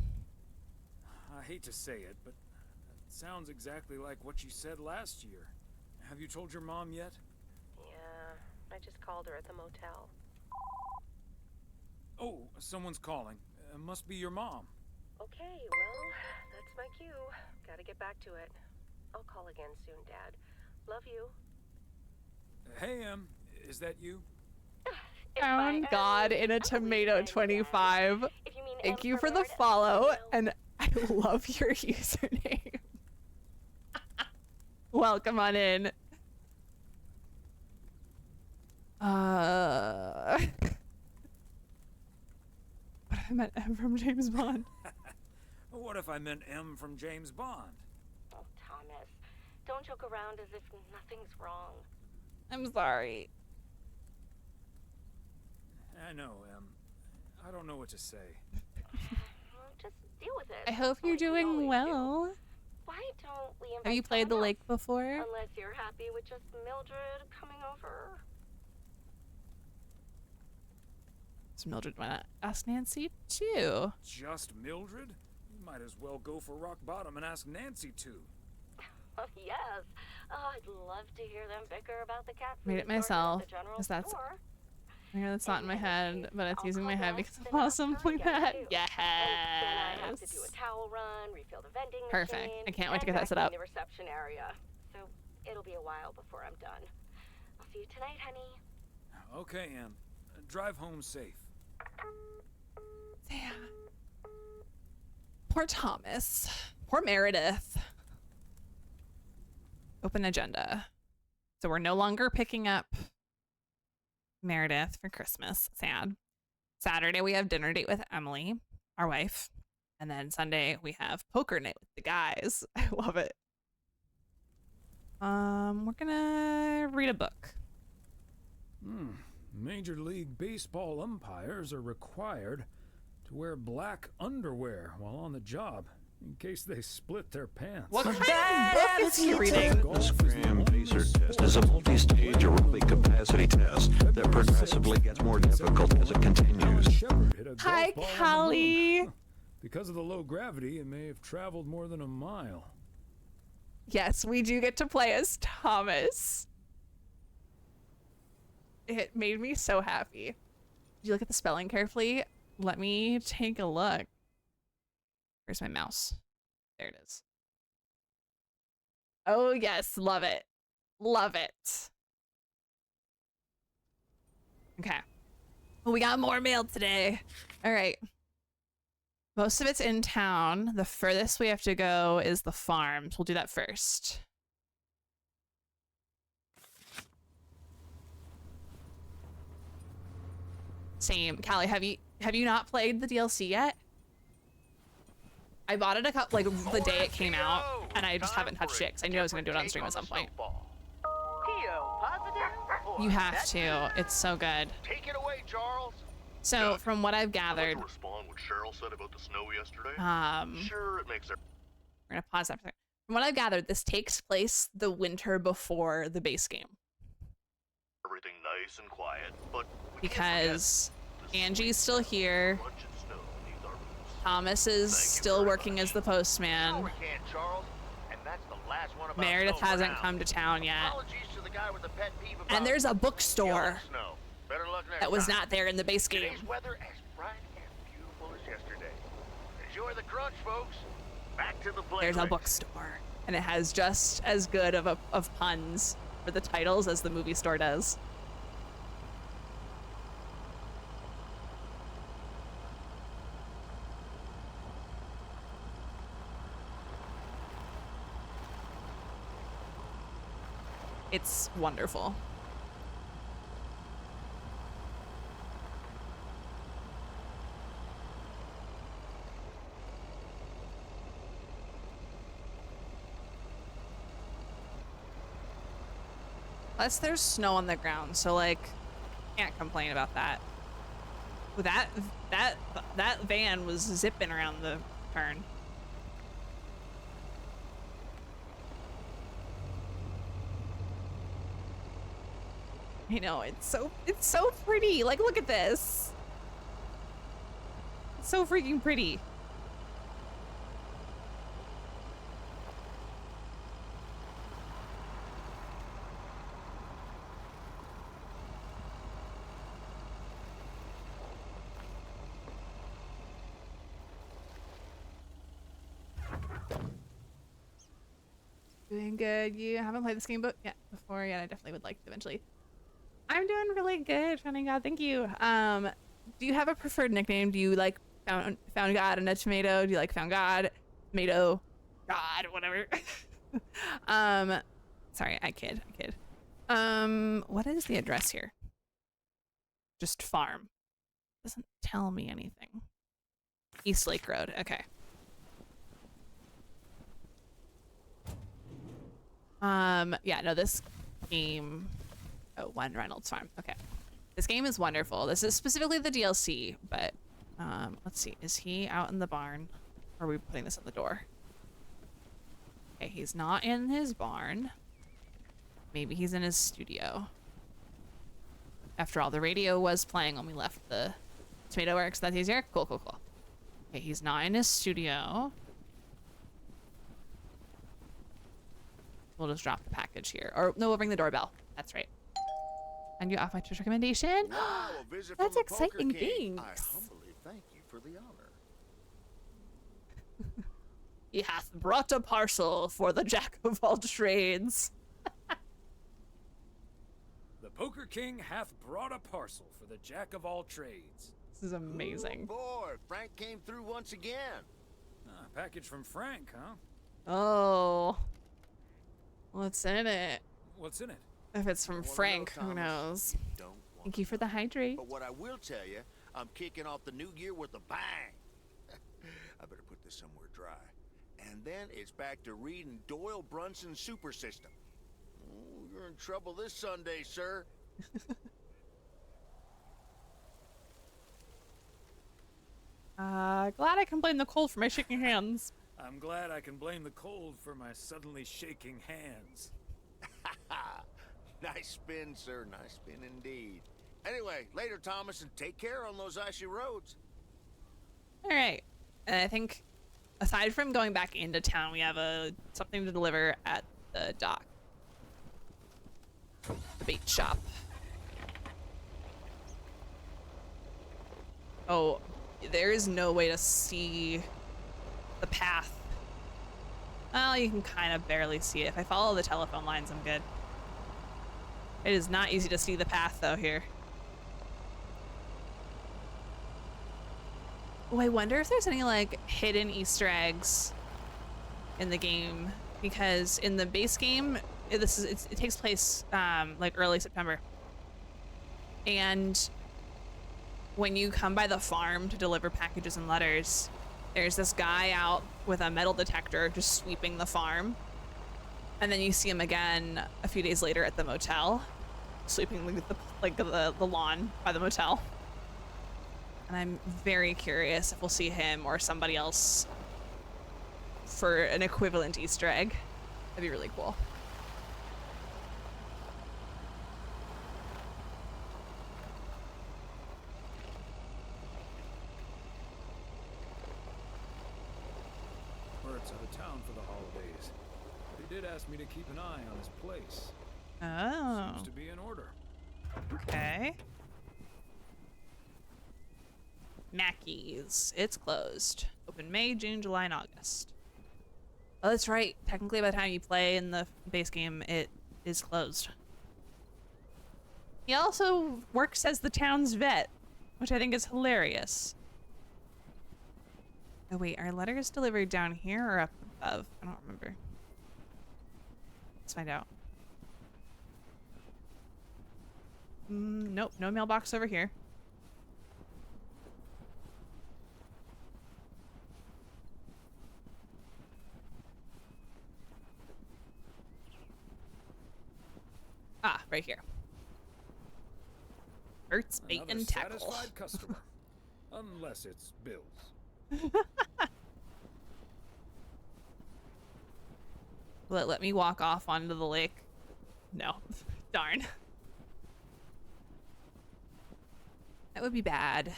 E: I hate to say it, but it sounds exactly like what you said last year. Have you told your mom yet?
D: Yeah, I just called her at the motel.
E: Oh, someone's calling. Must be your mom.
D: Okay, well, that's my cue. Gotta get back to it. I'll call again soon, Dad. Love you.
E: Hey, is that you?
A: Found God in a tomato 25. Thank you for the follow, and I love your username. Welcome on in. What if I meant M from James Bond?
E: What if I meant M from James Bond?
M: Oh, Thomas, don't joke around as if nothing's wrong.
A: I'm sorry.
E: I know, Em. I don't know what to say.
M: Just deal with it.
A: I hope you're doing well.
M: Why don't we invite
A: Have you played The
M: someone
A: Lake
M: else?
A: before?
M: Unless you're happy with just Mildred coming over.
A: It's Mildred. Why not ask Nancy too?
E: Just Mildred? You might as well go for rock bottom and ask Nancy too.
M: Oh, yes. Oh, I'd love to hear them bicker about the cat
A: Made
M: food
A: it myself.
M: Because
A: That's I know that's not in my head, but it's using my head because of awesome like that. Yes.
M: Then I have to do a towel run, refill the vending
A: Perfect.
M: machine,
A: I can't wait to
M: and
A: get that set up.
M: vacuum the reception area. So it'll be a while before I'm done. I'll see you tonight, honey.
E: Okay, Em. Drive home safe.
A: Sam. Poor Thomas. Poor Meredith. Open agenda. So we're no longer picking up Meredith for Christmas. Sad. Saturday we have dinner date with Emily, our wife. And then Sunday we have poker night with the guys. I love it. We're gonna read a book.
E: Major League Baseball umpires are required to wear black underwear while on the job in case they split their pants.
A: What kind of book is he reading?
B: The Scram Pacer test is a multi-stage aerobic capacity test that progressively gets more difficult as it continues.
A: Hi, Callie.
E: Because of the low gravity, it may have traveled more than a mile.
A: Yes, we do get to play as Thomas. It made me so happy. Did you look at the spelling carefully? Let me take a look. Where's my mouse? There it is. Oh, yes. Love it. Love it. Okay. Well, we got more mail today. All right. Most of it's in town. The furthest we have to go is the farms. We'll do that first. Same. Callie, have you not played the DLC yet? I bought it the day it came out, and I just haven't touched it because I knew I was gonna do it on stream at some point. You have to. It's so good.
H: Take it away, Charles.
A: So from what I've gathered,
H: Respond what Cheryl said about the snow yesterday.
A: Sure,
H: it makes her.
A: We're gonna pause that for a second. From what I've gathered, this takes place the winter before the base game.
H: Everything nice and quiet, but
A: because Angie's still here. Thomas is still working as the postman. Meredith hasn't come to town yet. And there's a bookstore that was not there in the base game.
H: Today's weather as bright and beautiful as yesterday. Enjoy the crunch, folks. Back to the play.
A: There's a bookstore, and it has just as good of puns for the titles as the movie store does. It's wonderful. Plus, there's snow on the ground, so like, can't complain about that. That van was zipping around the turn. I know, it's so pretty. Like, look at this. It's so freaking pretty. Doing good. You haven't played this game yet before? Yeah, I definitely would like to eventually. I'm doing really good, Founding God. Thank you. Do you have a preferred nickname? Do you like Found God and a Tomato? Do you like Found God, Tomato, God, whatever? Sorry, I kid. What is the address here? Just farm. Doesn't tell me anything. East Lake Road. Okay. Yeah, no, this game. Oh, One Reynolds Farm. Okay. This game is wonderful. This is specifically the DLC, but let's see. Is he out in the barn? Or are we putting this at the door? Okay, he's not in his barn. Maybe he's in his studio. After all, the radio was playing when we left the Tomato Works. That's easier? Cool. Okay, he's not in his studio. We'll just drop the package here. Or no, we'll ring the doorbell. That's right. And you off my Twitch recommendation?
H: Wow, a visit
A: That's
H: from the Poker
A: exciting.
H: King.
A: Thanks.
H: I humbly thank you for the honor.
A: He hath brought a parcel for the jack of all trades.
E: The Poker King hath brought a parcel for the jack of all trades.
A: This is amazing.
H: Oh boy, Frank came through once again.
E: Package from Frank, huh?
A: Oh. What's in it?
E: What's in it?
A: If it's from Frank, who knows? Thank you for the hydrate.
H: But what I will tell you, I'm kicking off the new year with a bang. I better put this somewhere dry. And then it's back to reading Doyle Brunson's Super System. Oh, you're in trouble this Sunday, sir.
A: Glad I can blame the cold for my shaking hands.
E: I'm glad I can blame the cold for my suddenly shaking hands.
H: Nice spin, sir. Nice spin indeed. Anyway, later, Thomas, and take care on those icy roads.
A: All right. And I think, aside from going back into town, we have something to deliver at the dock. The bait shop. Oh, there is no way to see the path. Well, you can kind of barely see it. If I follow the telephone lines, I'm good. It is not easy to see the path, though, here. Oh, I wonder if there's any, like, hidden Easter eggs in the game. Because in the base game, it takes place, like, early September. And when you come by the farm to deliver packages and letters, there's this guy out with a metal detector just sweeping the farm. And then you see him again a few days later at the motel, sweeping the lawn by the motel. And I'm very curious if we'll see him or somebody else for an equivalent Easter egg. That'd be really cool.
E: Bert's out of town for the holidays. But he did ask me to keep an eye on his place.
A: Oh.
E: Seems to be in order.
A: Okay. Mackey's. It's closed. Open May, June, July, and August. Oh, that's right. Technically, by the time you play in the base game, it is closed. He also works as the town's vet, which I think is hilarious. Oh, wait. Are letters delivered down here or up above? I don't remember. Let's find out. Nope. No mailbox over here. Ah, right here. Bert's Bait and Tackle.
E: Satisfied customer. Unless it's Bill's.
A: Will it let me walk off onto the lake? No. Darn. That would be bad.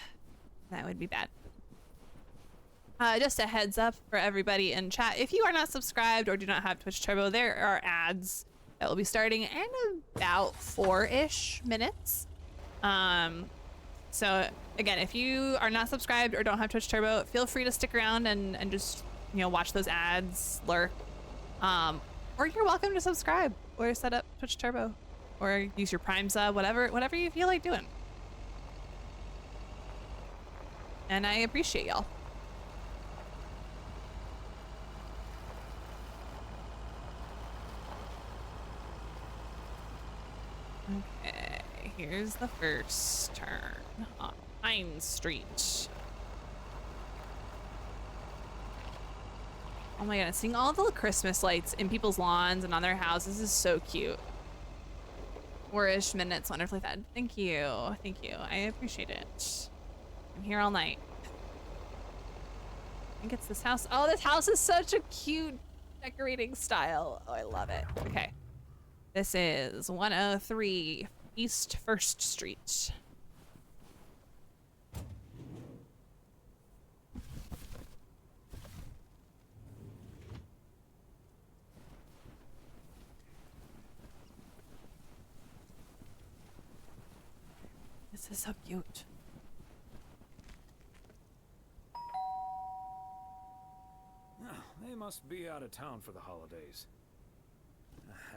A: That would be bad. Just a heads up for everybody in chat. If you are not subscribed or do not have Twitch Turbo, there are ads that will be starting in about 4-ish minutes. So again, if you are not subscribed or don't have Twitch Turbo, feel free to stick around and just, you know, watch those ads lurk. Or you're welcome to subscribe or set up Twitch Turbo or use your Prime sub, whatever you feel like doing. And I appreciate y'all. Okay, here's the first turn on Pine Street. Oh my goodness, seeing all the Christmas lights in people's lawns and on their houses is so cute. 4-ish minutes, wonderfully fed. Thank you, I appreciate it. I'm here all night. I think it's this house. Oh, this house is such a cute decorating style. Oh, I love it. Okay. This is 103 East 1st Street. This is so cute.
E: They must be out of town for the holidays.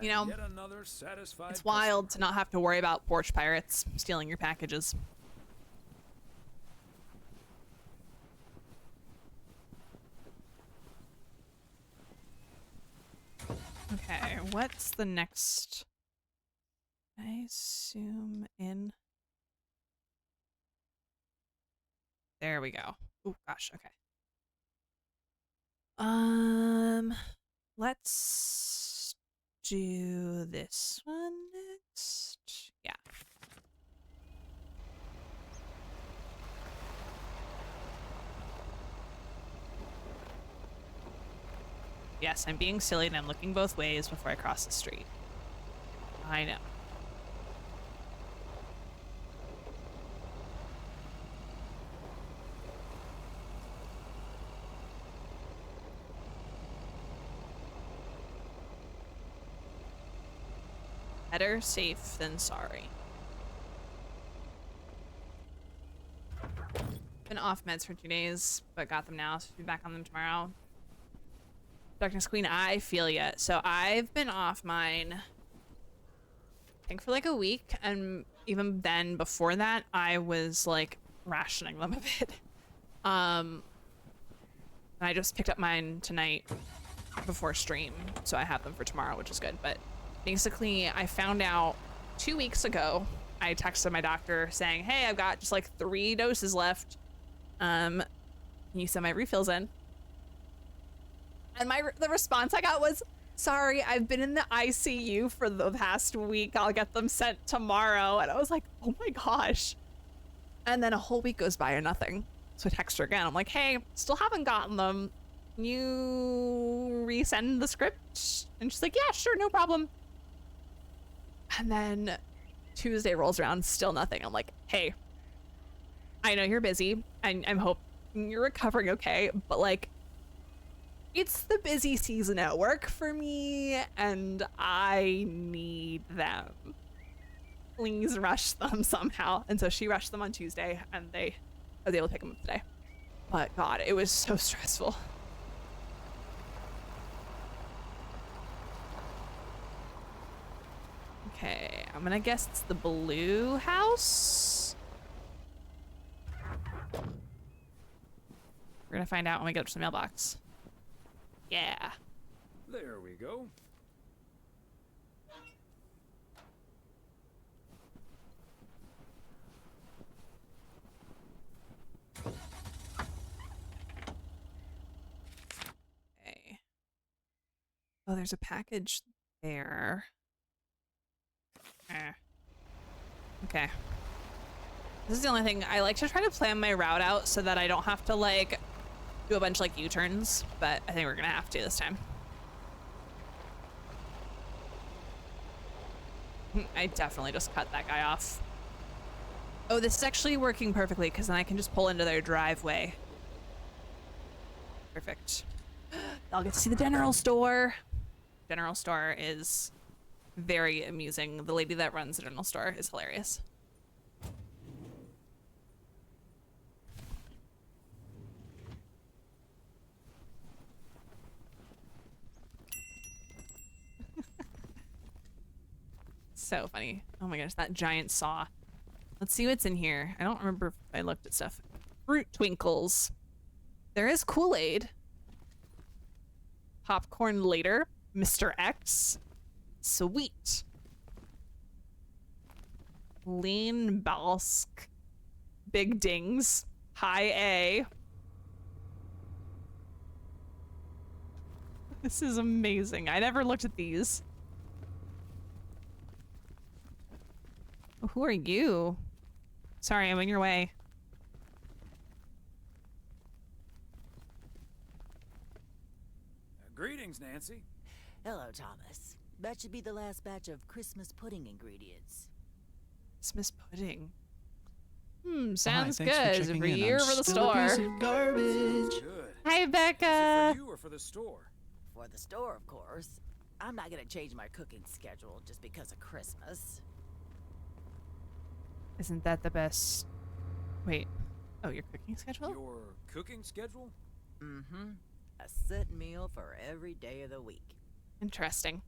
A: You know,
E: Yet another satisfied
A: it's wild to not have to worry about porch pirates stealing your packages. Okay, what's the next? I zoom in. There we go. Oh gosh, okay. Let's do this one next. Yeah. Yes, I'm being silly and I'm looking both ways before I cross the street. I know. Better safe than sorry. Been off meds for 2 days, but got them now, so I'll be back on them tomorrow. Darkness Queen, I feel ya. So I've been off mine, I think for like a week, and even then before that, I was like rationing them a bit. And I just picked up mine tonight before stream, so I have them for tomorrow, which is good. But basically, I found out 2 weeks ago, I texted my doctor saying, hey, I've got just like 3 doses left. Can you send my refills in? And the response I got was, sorry, I've been in the ICU for the past week. I'll get them sent tomorrow. And I was like, oh my gosh. And then a whole week goes by and nothing. So I text her again. I'm like, hey, still haven't gotten them. Can you resend the script? And she's like, yeah, sure, no problem. And then Tuesday rolls around, still nothing. I'm like, hey, I know you're busy and I'm hoping you're recovering okay, but like, it's the busy season at work for me and I need them. Please rush them somehow. And so she rushed them on Tuesday and I was able to pick them up today. But God, it was so stressful. Okay, I'm gonna guess it's the blue house. We're gonna find out when we get up to the mailbox. Yeah.
E: There we go.
A: Okay. Oh, there's a package there. Okay. This is the only thing. I like to try to plan my route out so that I don't have to like do a bunch of like U-turns, but I think we're gonna have to this time. I definitely just cut that guy off. Oh, this is actually working perfectly because then I can just pull into their driveway. Perfect. I'll get to see the general store. General store is very amusing. The lady that runs the general store is hilarious. So funny. Oh my gosh, that giant saw. Let's see what's in here. I don't remember if I looked at stuff. Fruit Twinkles. There is Kool-Aid. Popcorn later. Mr. X. Sweet. Lean Balsk. Big Dings. High A. This is amazing. I never looked at these. Who are you? Sorry, I'm in your way.
E: Greetings, Nancy.
N: Hello, Thomas. That should be the last batch of Christmas pudding ingredients.
A: Christmas pudding. Sounds
N: thanks for
A: good.
N: checking
A: Every
N: in.
A: year
N: I'm
A: for the
N: still a
A: store.
N: piece of garbage.
E: Good.
A: Hi, Becca.
E: Is it for you or for the store?
N: For the store, of course. I'm not gonna change my cooking schedule just because of Christmas.
A: Isn't that the best? Wait. Oh, your cooking schedule?
E: Your cooking schedule?
N: Mm-hmm. A set meal for every day of the week.
A: Interesting.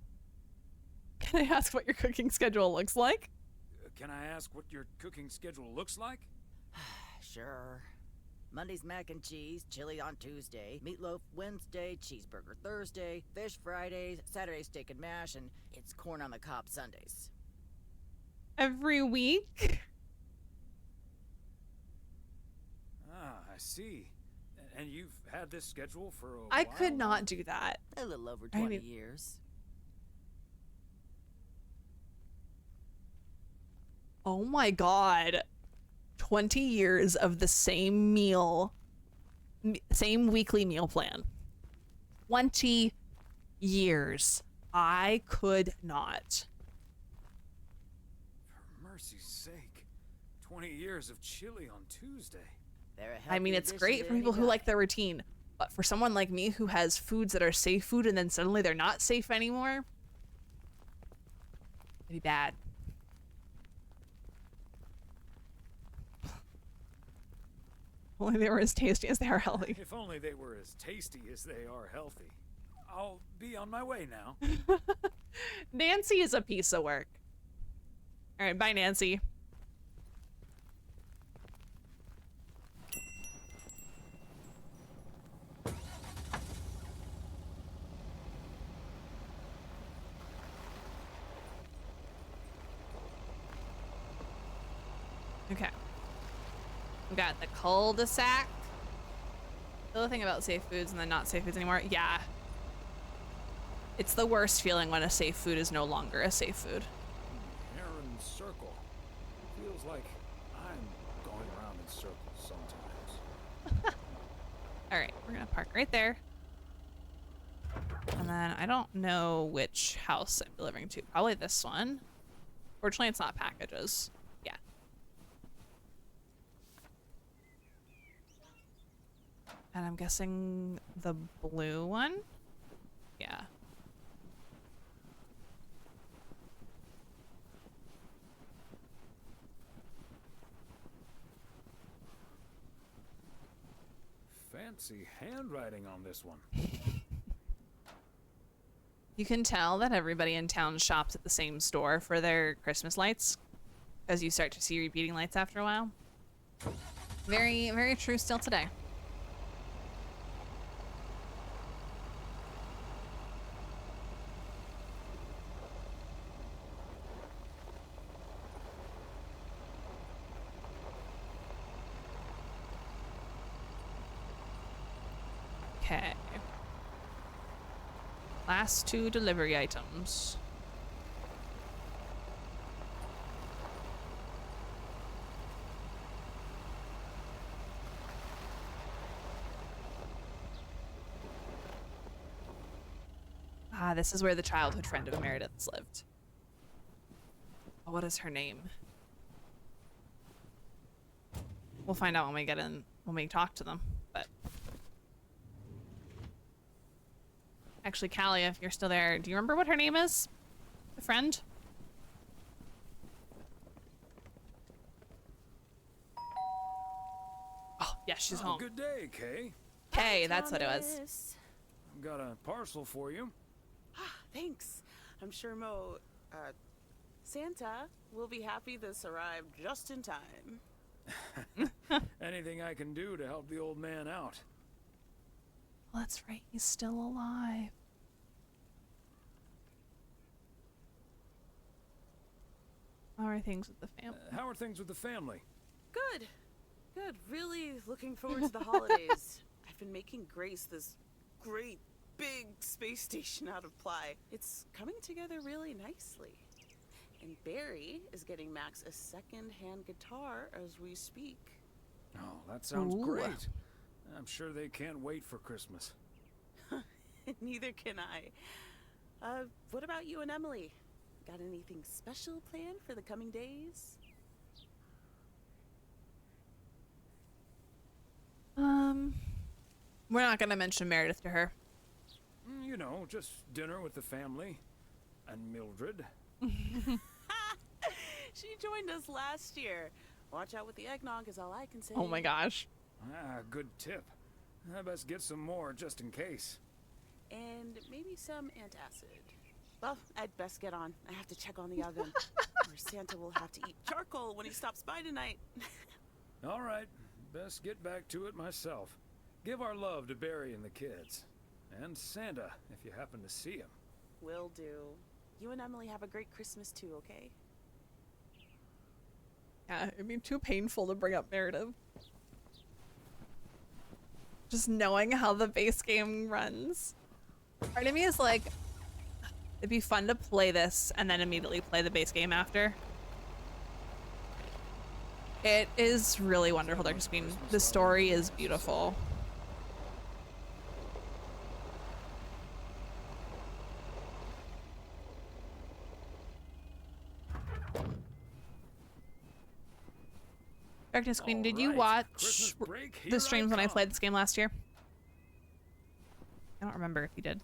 A: Can I ask what your cooking schedule looks like?
E: Can I ask what your cooking schedule looks like?
N: Sure. Monday's mac and cheese, chili on Tuesday, meatloaf Wednesday, cheeseburger Thursday, fish Fridays, Saturday steak and mash, and it's corn on the cob Sundays.
A: Every week?
E: Ah, I see. And you've had this schedule for a
A: I
E: while
A: could
E: now?
A: not do that.
N: A little over
A: I
N: 20
A: mean-
N: years.
A: Oh my god. 20 years of the same meal, same weekly meal plan. 20 years. I could not.
E: For mercy's sake. 20 years of chili on Tuesday.
A: I mean, it's great for people who like their routine, but for someone like me who has foods that are safe food and then suddenly they're not safe anymore, it'd be bad. Only they were as tasty as they are healthy.
E: If only they were as tasty as they are healthy. I'll be on my way now.
A: Nancy is a piece of work. All right, bye, Nancy. Okay. We got the cul-de-sac. The other thing about safe foods and then not safe foods anymore, yeah. It's the worst feeling when a safe food is no longer a safe food.
E: Heron Circle. Feels like I'm going around in circles sometimes.
A: All right, we're gonna park right there. And then I don't know which house I'm delivering to. Probably this one. Fortunately, it's not packages. Yeah. And I'm guessing the blue one? Yeah.
E: Fancy handwriting on this one.
A: You can tell that everybody in town shops at the same store for their Christmas lights, as you start to see repeating lights after a while. Very, very true still today. Okay. Last two delivery items. Ah, this is where the childhood friend of Meredith's lived. Oh, what is her name? We'll find out when we get in, when we talk to them, but... Actually, Callie, if you're still there, do you remember what her name is? The friend? Oh, yeah, she's home.
E: Good day, Kay.
A: Kay, that's what it was.
E: I've got a parcel for you.
O: Thanks. I'm sure Santa will be happy this arrived just in time.
E: Anything I can do to help the old man out.
A: Well, that's right, he's still alive. How are things with the family?
E: How are things with the family?
O: Good. Good. Really looking forward to the holidays. I've been making Grace this great big space station out of ply. It's coming together really nicely. And Barry is getting Max a second-hand guitar as we speak.
E: Oh, that sounds
A: Ooh.
E: great. I'm sure they can't wait for Christmas.
O: Neither can I. What about you and Emily? Got anything special planned for the coming days?
A: We're not gonna mention Meredith to her.
E: You know, just dinner with the family. And Mildred.
O: She joined us last year. Watch out with the eggnog is all I can say.
A: Oh my gosh.
E: Ah, good tip. I best get some more just in case.
O: And maybe some antacid. Well, I'd best get on. I have to check on the oven. Or Santa will have to eat charcoal when he stops by tonight.
E: All right. best get back to it myself. Give our love to Barry and the kids. And Santa, if you happen to see him.
O: Will do. You and Emily have a great Christmas too, okay?
A: Yeah, it'd be too painful to bring up narrative. Just knowing how the base game runs. Part of me is like, it'd be fun to play this and then immediately play the base game after. It is really wonderful, Darkness Queen. The story is beautiful. Darkness Queen, did you watch the streams when I played this game last year? I don't remember if you did.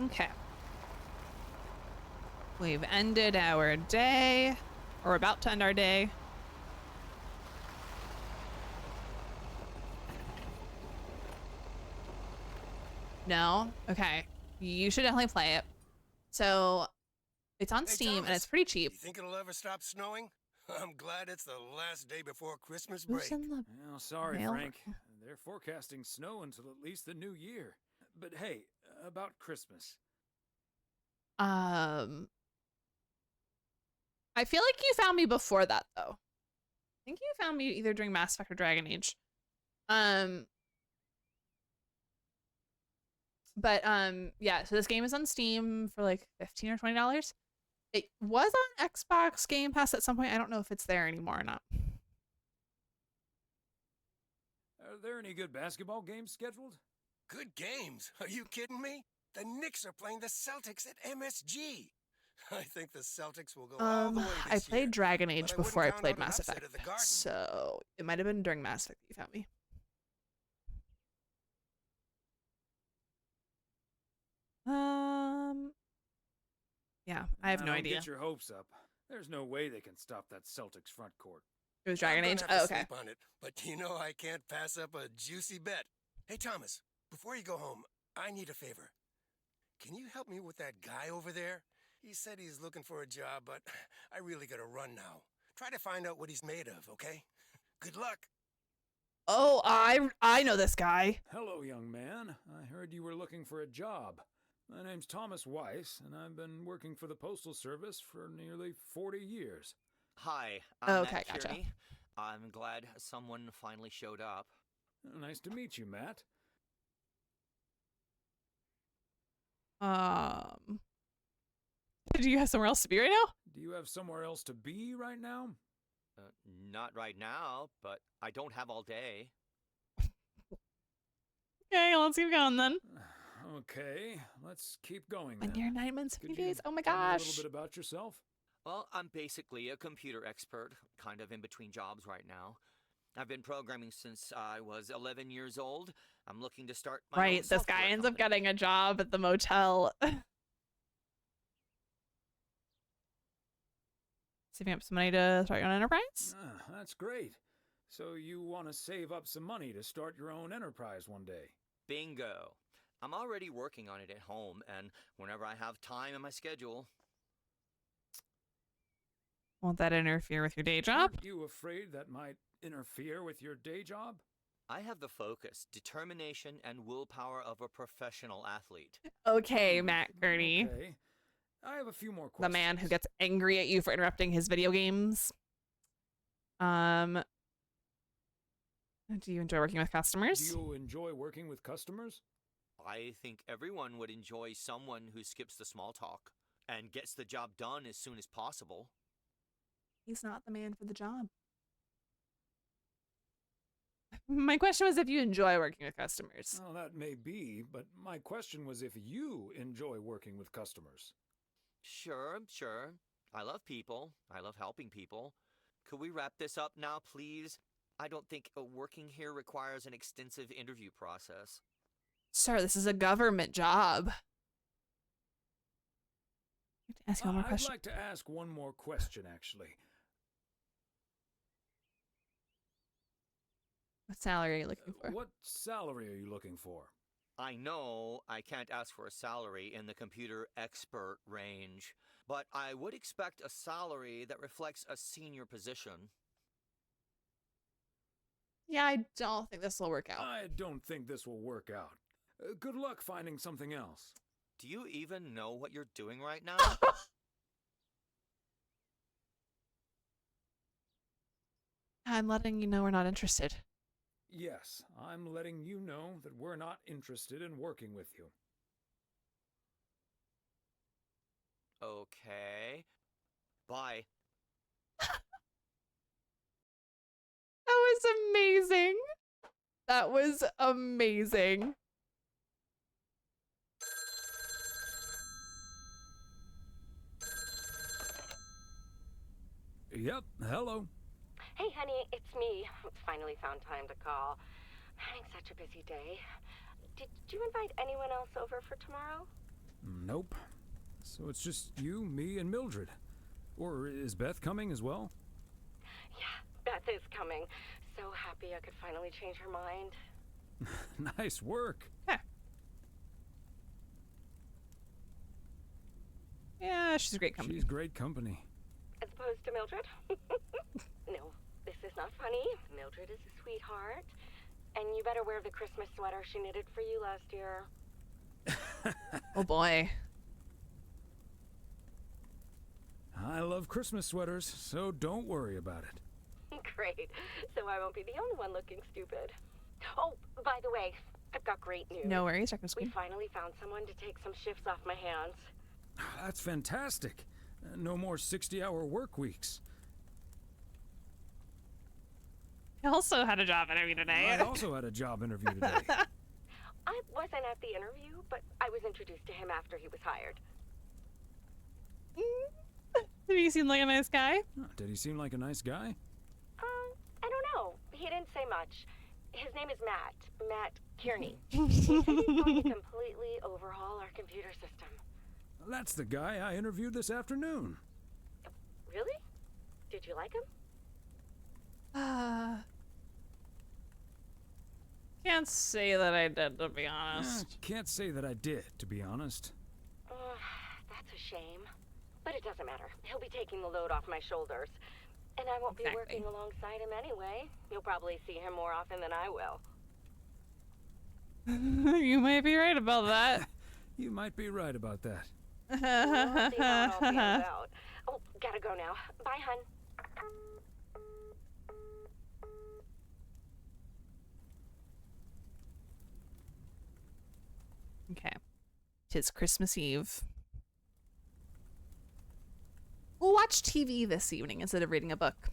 A: Okay. We've ended our day, or about to end our day. No? Okay. You should definitely play it. So, it's on Steam and it's pretty cheap.
G: You think it'll ever stop snowing? I'm glad it's the last day before Christmas break.
E: Well, sorry,
A: mail?
E: Frank. They're forecasting snow until at least the new year. But hey, about Christmas.
A: I feel like you found me before that, though. I think you found me either during Mass Effect or Dragon Age. Yeah, so this game is on Steam for like $15 or $20. It was on Xbox Game Pass at some point. I don't know if it's there anymore or not.
E: Are there any good basketball games scheduled?
G: Good games? Are you kidding me? The Knicks are playing the Celtics at MSG. I think the Celtics will go all the way
A: I
G: this
A: played
G: year,
A: Dragon Age
G: but I
A: before I
G: wouldn't count
A: played
G: on an
A: Mass
G: upset
A: Effect,
G: at the Garden.
A: so it might have been during Mass Effect that you found me. Yeah, I have no idea.
E: Get your hopes up. There's no way they can stop that Celtics front court.
A: It was Dragon
G: I'm
A: Age?
G: gonna have
A: Oh,
G: to
A: okay.
G: sleep on it, but you know I can't pass up a juicy bet. Hey, Thomas, before you go home, I need a favor. Can you help me with that guy over there? He said he's looking for a job, but I really gotta run now. Try to find out what he's made of, okay? Good luck.
A: Oh, I know this guy.
E: Hello, young man. I heard you were looking for a job. My name's Thomas Weiss, and I've been working for the Postal Service for nearly 40 years.
P: Hi, I'm
A: Okay,
P: Matt
A: gotcha.
P: Kearney. I'm glad someone finally showed up.
E: Nice to meet you, Matt.
A: Do you have somewhere else to be right now?
E: Do you have somewhere else to be right now?
P: Not right now, but I don't have all day.
A: Okay, let's keep going then.
E: Okay, let's keep going
A: 1
E: then.
A: year, 9 months, 50
E: Could you
A: days. Oh my
E: tell me a
A: gosh.
E: little bit about yourself?
P: Well, I'm basically a computer expert, kind of in between jobs right now. I've been programming since I was 11 years old. I'm looking to start my own
A: Right, this guy
P: software
A: ends up
P: company.
A: getting a job at the motel. Saving up some money to start your own enterprise?
E: Ah, that's great. So you want to save up some money to start your own enterprise one day?
P: Bingo. I'm already working on it at home, and whenever I have time in my schedule.
A: Won't that interfere with your day job?
E: Aren't you afraid that might interfere with your day job?
P: I have the focus, determination, and willpower of a professional athlete.
A: Okay, Matt Gurney.
E: Okay. I have a few more questions.
A: The man who gets angry at you for interrupting his video games. Do you enjoy working with customers?
E: Do you enjoy working with customers?
P: I think everyone would enjoy someone who skips the small talk and gets the job done as soon as possible.
A: He's not the man for the job. My question was if you enjoy working with customers.
E: Well, that may be, but my question was if you enjoy working with customers.
P: Sure. I love people. I love helping people. Could we wrap this up now, please? I don't think working here requires an extensive interview process.
A: Sir, this is a government job. Ask you one more
E: I'd
A: question.
E: like to ask one more question, actually.
A: What salary are you looking for?
E: What salary are you looking for?
P: I know I can't ask for a salary in the computer expert range, but I would expect a salary that reflects a senior position.
A: Yeah, I don't think this will work out.
E: I don't think this will work out. Good luck finding something else.
P: Do you even know what you're doing right now?
A: I'm letting you know we're not interested.
E: Yes, I'm letting you know that we're not interested in working with you.
P: Okay. Bye.
A: That was amazing. That was amazing.
E: Yep, hello.
D: Hey, honey, it's me. Finally found time to call. Having such a busy day. Did you invite anyone else over for tomorrow?
E: Nope. So it's just you, me, and Mildred. Or is Beth coming as well?
D: Yeah, Beth is coming. So happy I could finally change her mind.
E: Nice work.
A: Yeah, she's great company.
E: She's great company.
D: As opposed to Mildred? No, this is not funny. Mildred is a sweetheart. And you better wear the Christmas sweater she knitted for you last year.
A: Oh boy.
E: I love Christmas sweaters, so don't worry about it.
D: Great. So I won't be the only one looking stupid. Oh, by the way, I've got great news.
A: No worries, Dr.
D: We
A: Squeak.
D: finally found someone to take some shifts off my hands.
E: That's fantastic. No more 60-hour work weeks.
A: I also had a job interview today.
E: I also had a job interview today.
D: I wasn't at the interview, but I was introduced to him after he was hired.
A: Did he seem like a nice guy?
E: Did he seem like a nice guy?
D: I don't know. He didn't say much. His name is Matt Kearney. He said he's going to completely overhaul our computer system.
E: That's the guy I interviewed this afternoon.
D: Really? Did you like him?
A: Can't say that I did, to be honest.
E: Can't say that I did, to be honest.
D: That's a shame. But it doesn't matter. He'll be taking the load off my shoulders. And I won't be working alongside him anyway. You'll probably see him more often than I will.
A: You might be right about that.
E: You might be right about that.
D: We'll see how it all pans out. Oh, gotta go now. Bye, hun.
A: Okay. 'Tis Christmas Eve. We'll watch TV this evening instead of reading a book.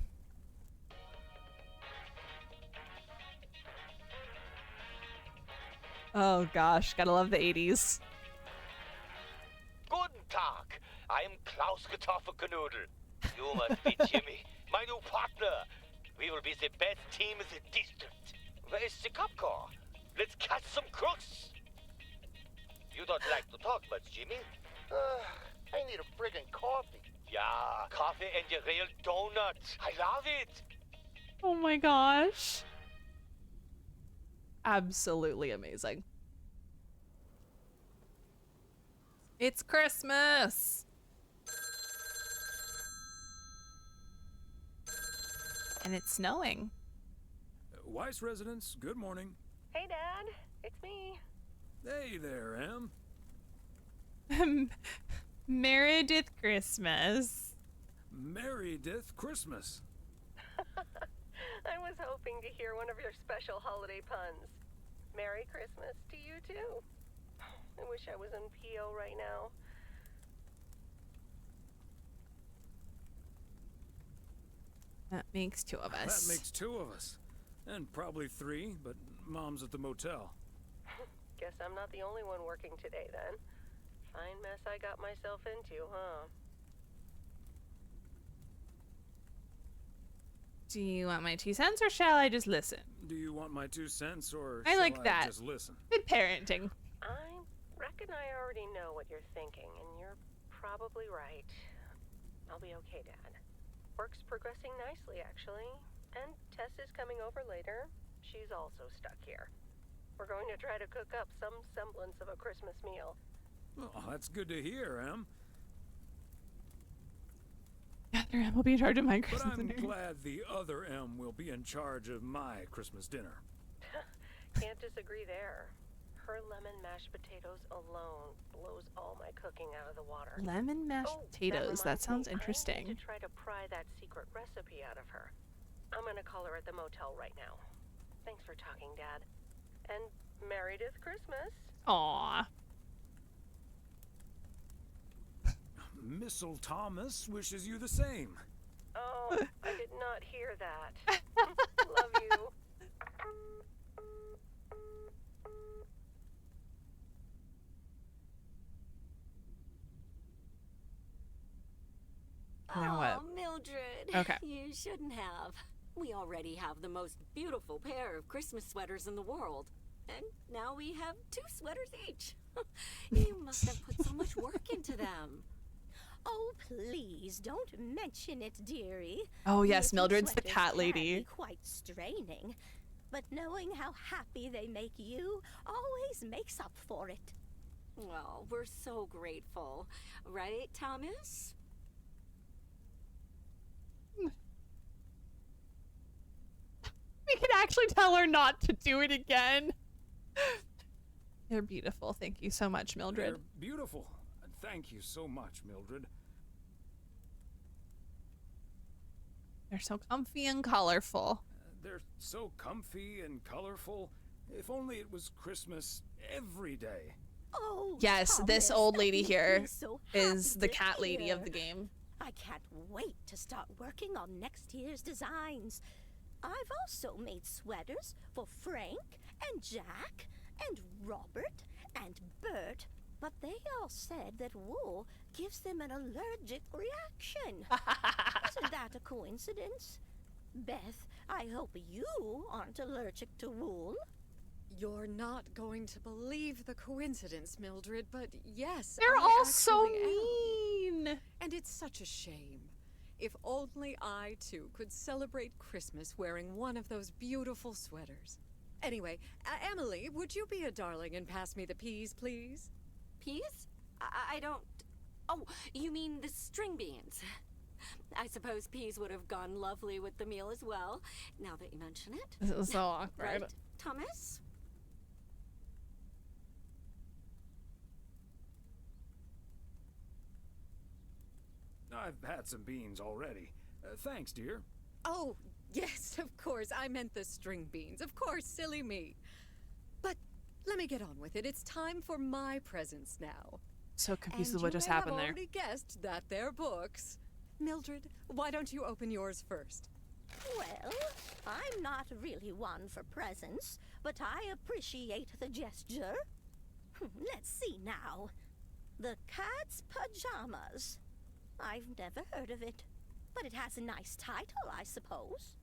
A: Oh gosh, gotta love the 80s.
Q: Guten Tag. I'm Klaus Kartoffelknödel. You must be Jimmy, my new partner. We will be the best team in the district. Where is the cop car? Let's catch some crooks. You don't like to talk much, Jimmy?
H: I need a friggin' coffee.
Q: Yeah, coffee and a real donut. I love it.
A: Oh my gosh. Absolutely amazing. It's Christmas. And it's snowing.
E: Weiss residents, good morning.
D: Hey, Dad. It's me.
E: Hey there, Em.
A: Meredith Christmas.
E: Meredith Christmas.
D: I was hoping to hear one of your special holiday puns. Merry Christmas to you, too. I wish I was in PO right now.
A: That makes two of us.
E: That makes two of us. And probably three, but Mom's at the motel.
D: Guess I'm not the only one working today, then. Fine mess I got myself into, huh?
A: Do you want my 2 cents or shall I just listen?
E: Do you want my 2 cents or
A: I
E: shall
A: like that.
E: just listen?
A: Good parenting.
D: I reckon I already know what you're thinking, and you're
F: probably right. I'll be okay, Dad. Work's progressing nicely, actually. And Tess is coming over later. She's also stuck here. We're going to try to cook up some semblance of a Christmas meal.
E: Oh, that's good to hear, Em.
A: The other M will be in charge of my
E: But
A: Christmas
E: I'm
A: dinner.
E: glad the other M will be in charge of my Christmas dinner.
F: Can't disagree there. Her lemon mashed potatoes alone blows all my cooking out of the water.
A: Lemon mashed potatoes. That sounds interesting.
F: I need to try to pry that secret recipe out of her. I'm gonna call her at the motel right now. Thanks for talking, Dad. And Meredith Christmas.
A: Aww.
E: Missile Thomas wishes you the same.
F: Oh, I did not hear that. Love you.
A: Now what?
J: Oh, Mildred.
A: Okay.
J: You shouldn't have. We already have the most beautiful pair of Christmas sweaters in the world. And now we have 2 sweaters each. You must have put so much work into them.
M: Oh, please don't mention it, dearie.
A: Oh, yes,
M: Knitting
A: Mildred's the
M: sweaters
A: cat
M: can
A: lady.
M: be quite straining, but knowing how happy they make you always makes up for it.
J: Well, we're so grateful. Right, Thomas?
A: We can actually tell her not to do it again. They're beautiful. Thank you so much, Mildred.
E: They're beautiful. Thank you so much, Mildred.
A: They're so comfy and colorful.
E: They're so comfy and colorful. If only it was Christmas every day.
M: Oh,
A: Yes, this
M: Thomas,
A: old lady
M: that
A: here
M: makes me so
A: is
M: happy
A: the
M: to
A: cat lady of
M: hear.
A: the game.
M: I can't wait to start working on next year's designs. I've also made sweaters for Frank and Jack and Robert and Bert, but they all said that wool gives them an allergic reaction. Isn't that a coincidence? Beth, I hope you aren't allergic to wool.
L: You're not going to believe the coincidence, Mildred, but yes,
A: They're
L: I
A: all so
L: actually am.
A: mean.
L: And it's such a shame. If only I, too, could celebrate Christmas wearing one of those beautiful sweaters. Anyway, Emily, would you be a darling and pass me the peas, please?
J: Peas? I don't... Oh, you mean the string beans. I suppose peas would have gone lovely with the meal as well, now that you mention it.
A: This is so awkward.
J: Right, Thomas?
E: I've had some beans already. Thanks, dear.
L: Oh, yes, of course. I meant the string beans. Of course, silly me. But let me get on with it. It's time for my presents now.
A: So confused
L: And
A: with what just
L: you may
A: happened
L: have
A: there.
L: already guessed that they're books. Mildred, why don't you open yours first?
M: Well, I'm not really one for presents, but I appreciate the gesture. Let's see now. The Cat's Pajamas. I've never heard of it, but it has a nice title, I suppose.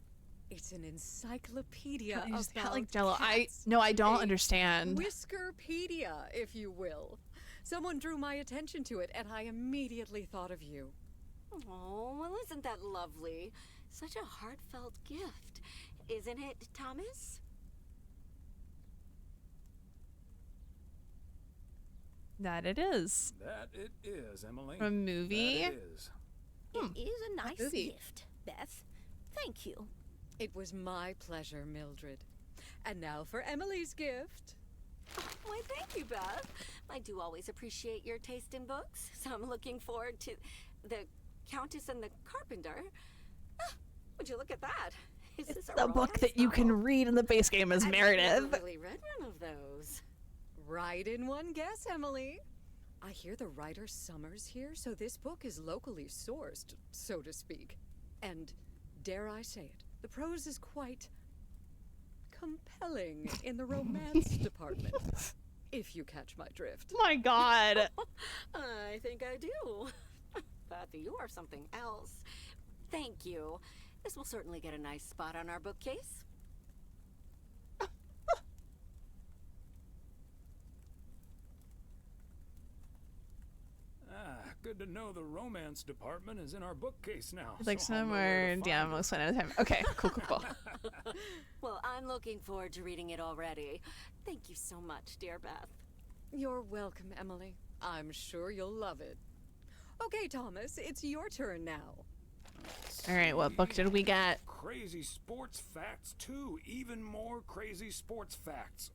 L: It's an encyclopedia
A: Can't you just
L: about
A: cat like Jello?
L: cats.
A: No, I don't
L: A
A: understand.
L: Whiskerpedia, if you will. Someone drew my attention to it, and I immediately thought of you.
J: Oh, well, isn't that lovely? Such a heartfelt gift. Isn't it, Thomas?
A: That it is.
E: That it is, Emily.
A: A movie?
E: That it is.
M: It is a nice
L: movie.
M: gift, Beth. Thank you.
L: It was my pleasure, Mildred. And now for Emily's gift.
J: Why, thank you, Beth. I do always appreciate your taste in books, so I'm looking forward to the Countess and the Carpenter. Ah, would you look at that? Is this a
A: The book
J: romance
A: that you can
J: novel?
A: read in the base game is
J: I've
A: Meredith.
J: never really read one of those.
L: Right in one guess, Emily. I hear the writer Summers here, so this book is locally sourced, so to speak. And, dare I say it, the prose is quite compelling in the romance department, if you catch my drift.
A: My God.
J: I think I do. Beth, you are something else. Thank you. This will certainly get a nice spot on our bookcase.
E: Good to know the romance department is in our bookcase now.
A: I'd like
E: so
A: to know
E: I'll know where
A: more.
E: to
A: Yeah,
E: find
A: most one at a time. Okay, cool.
J: Well, I'm looking forward to reading it already. Thank you so much, dear Beth.
L: You're welcome, Emily. I'm sure you'll love it. Okay, Thomas, it's your turn now.
A: All right, what book did we get?
E: Crazy sports facts, too. Even more crazy sports facts.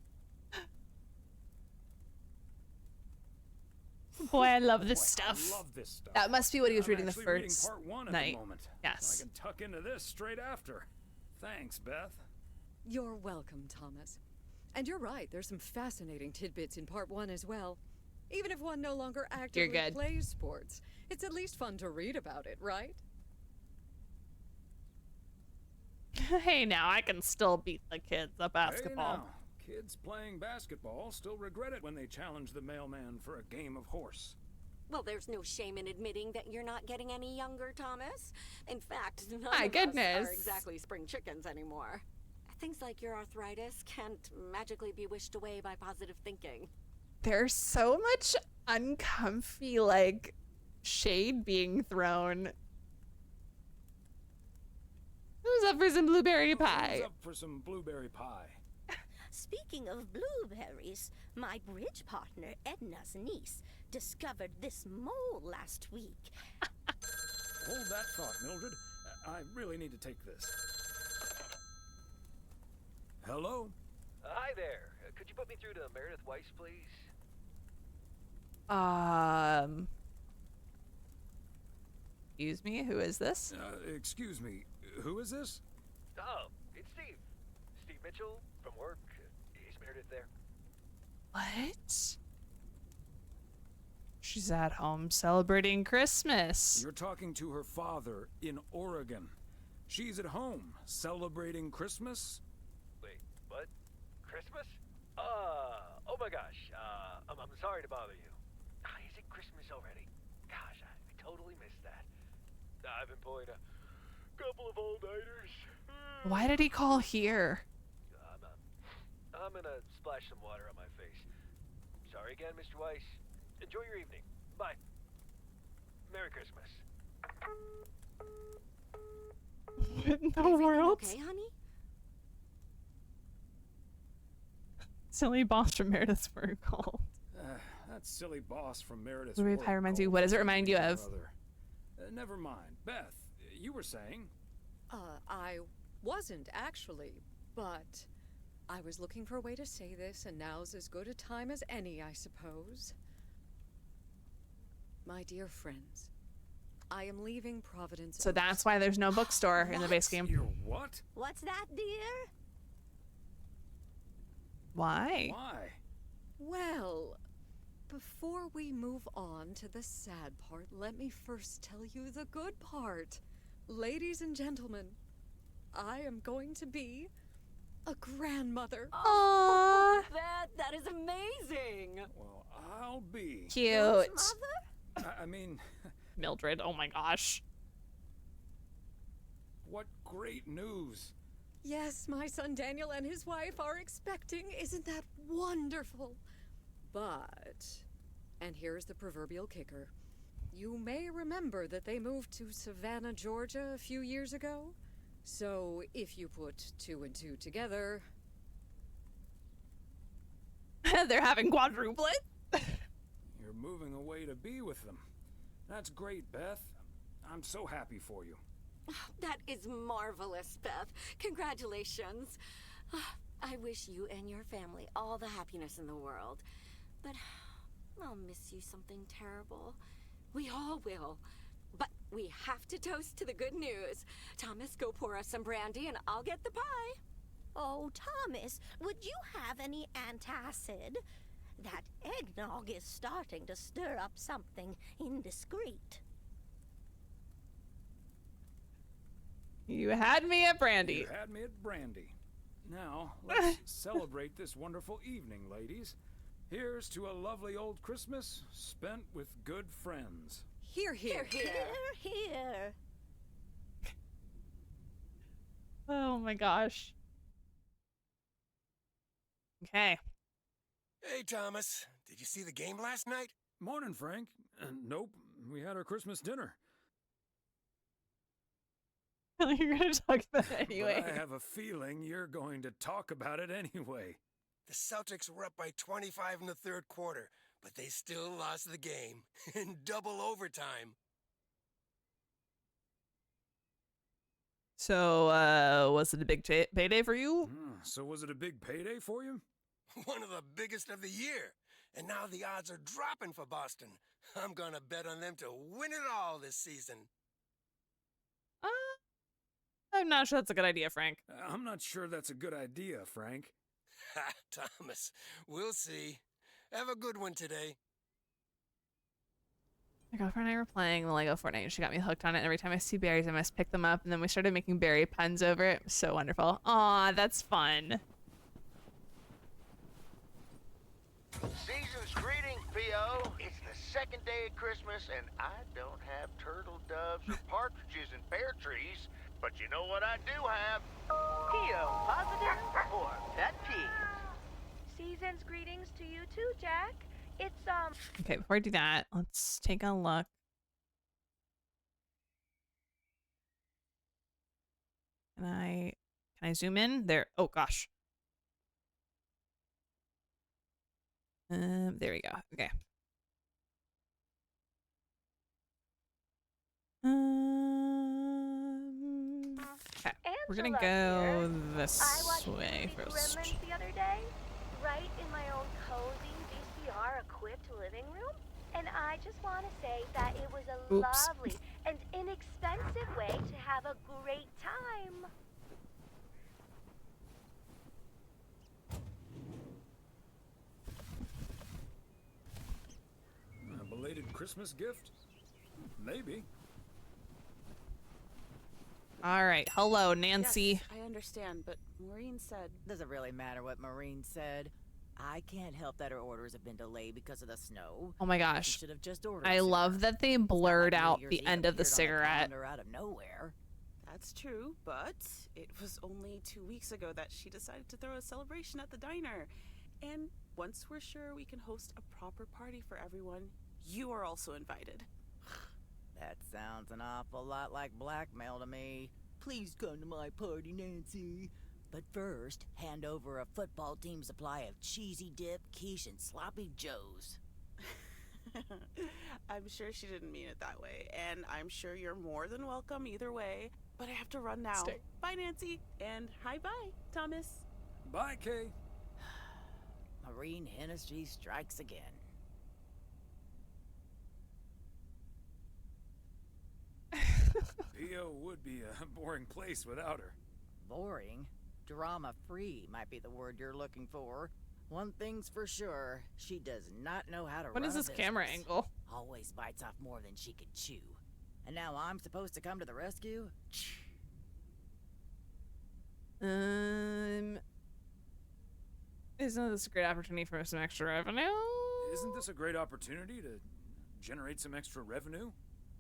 A: Boy, I love this stuff.
E: I love this stuff.
A: That must be what he was
E: I'm
A: reading the
E: actually reading
A: first
E: part 1 at
A: night.
E: the moment.
A: Yes.
E: So I can tuck into this straight after. Thanks, Beth.
L: You're welcome, Thomas. And you're right, there's some fascinating tidbits in part 1 as well. Even if one no longer actively
A: good.
L: plays sports, it's at least fun to read about it, right?
A: Hey, now I can still beat the kids at basketball.
E: Hey now, kids playing basketball still regret it when they challenge the mailman for a game of horse.
J: Well, there's no shame in admitting that you're not getting any younger, Thomas. In fact, none
A: My
J: of us
A: goodness.
J: are exactly spring chickens anymore. Things like your arthritis can't magically be wished away by positive thinking.
A: There's so much uncomfy, like, shade being thrown. Who's up for some blueberry pie?
E: Who's up for some blueberry pie?
M: Speaking of blueberries, my bridge partner Edna's niece discovered this mole last week.
E: Hold that thought, Mildred. I really need to take this. Hello?
R: Hi there. Could you put me through to Meredith Weiss, please?
A: Excuse me, who is this?
E: Excuse me, who is this?
R: Oh, it's Steve. Steve Mitchell from work. Is Meredith there?
A: What? She's at home celebrating Christmas.
E: You're talking to her father in Oregon. She's at home celebrating Christmas?
R: Wait, what? Christmas? Oh my gosh. I'm sorry to bother you. Is it Christmas already? Gosh, I totally missed that. I've been pulling a couple of all-nighters.
A: Why did he call here?
R: I'm gonna splash some water on my face. Sorry again, Mr. Weiss. Enjoy your evening. Bye. Merry Christmas.
A: What in the world?
J: Okay, honey?
A: Silly boss from Meredith's work called.
E: That silly boss from Meredith's
A: Blueberry
E: work
A: pie reminds you.
E: called
A: What does it
E: for
A: remind you
E: something or
A: of?
E: other. Never mind. Beth, you were saying?
L: I wasn't actually, but I was looking for a way to say this, and now's as good a time as any, I suppose. My dear friends, I am leaving Providence.
A: So that's why there's no bookstore in the base game.
E: You're what?
M: What's that, dear?
A: Why?
E: Why?
L: Well, before we move on to the sad part, let me first tell you the good part. Ladies and gentlemen, I am going to be a grandmother.
J: Oh, that is amazing.
E: Well, I'll be.
A: Cute.
E: I mean,
A: Mildred, oh my gosh.
E: what great news.
L: Yes, my son Daniel and his wife are expecting. Isn't that wonderful? But, and here's the proverbial kicker. You may remember that they moved to Savannah, Georgia a few years ago. So if you put 2 and 2 together...
A: They're having quadruplet?
E: You're moving away to be with them. That's great, Beth. I'm so happy for you.
J: That is marvelous, Beth. Congratulations. I wish you and your family all the happiness in the world. But I'll miss you something terrible. We all will. But we have to toast to the good news. Thomas, go pour us some brandy and I'll get the pie.
M: Oh, Thomas, would you have any antacid? That eggnog is starting to stir up something indiscreet.
A: You had me at brandy.
E: You had me at brandy. Now, let's celebrate this wonderful evening, ladies. Here's to a lovely old Christmas spent with good friends.
L: Hear, hear.
M: Hear, hear.
A: Oh my gosh. Okay.
G: Hey, Thomas. Did you see the game last night?
E: Morning, Frank. Nope, we Christmas dinner.
A: You're gonna talk about it anyway.
E: But I have a feeling you're going to talk about it anyway.
G: The Celtics were up by 25 in the third quarter, but they still lost the game in double overtime.
A: So, was it a big payday for you?
E: So was it a big payday for you?
G: One of the biggest of the year. And now the odds are dropping for Boston. I'm gonna bet on them to win it all this season.
A: I'm not sure that's a good idea, Frank.
E: I'm not sure that's a good idea, Frank.
G: Ha, Thomas. We'll see. Have a good one today.
A: My girlfriend and I were playing the Lego Fortnite, and she got me hooked on it. And every time I see berries, I must pick them up. And then we started making berry puns over it. It was so wonderful. Aw, that's fun.
H: Season's greetings, P.O. It's the second day of Christmas, and I don't have turtle doves or partridges in pear trees. But you know what I do have?
I: P.O. positive or pet peeves?
S: Season's greetings to you too, Jack. It's,
A: Okay, before I do that, let's take a look. Can I zoom in? There. Oh, gosh. There we go. Okay. Okay. We're gonna go this way first.
S: The other day, right in my own cozy VCR-equipped living room, and I just want to say that it was a lovely and inexpensive way to have a great time.
E: A belated Christmas gift? Maybe.
A: All right. Hello, Nancy.
O: Yes, I understand, but Maureen said...
N: Doesn't really matter what Maureen said. I can't help that her orders have been delayed because of the snow.
A: Oh my gosh.
N: She should have just ordered
A: I
N: sooner.
A: love that they blurred out
N: New
A: the
N: Year's
A: end
N: Eve
A: of the
N: appeared on
A: cigarette.
N: calendar out of nowhere.
O: That's true, but it was only 2 weeks ago that she decided to throw a celebration at the diner. And once we're sure we can host a proper party for everyone, you are also invited.
N: That sounds an awful lot like blackmail to me. Please come to my party, Nancy. But first, hand over a football team supply of cheesy dip, quiche, and sloppy joes.
O: I'm sure she didn't mean it that way, and I'm sure you're more than welcome either way. But I have to run now.
A: Stay.
O: Bye, Nancy, and hi-bye, Thomas.
E: Bye, Kay.
N: Maureen Hennessy strikes again.
E: P.O. would be a boring place without her.
N: Boring? Drama-free might be the word you're looking for. One thing's for sure, she does not know how to run
A: What is
N: a
A: this camera
N: business.
A: angle?
N: Always bites off more than she can chew. And now I'm supposed to come to the rescue?
A: Isn't this a great opportunity for some extra revenue?
E: Isn't this a great opportunity to generate some extra revenue?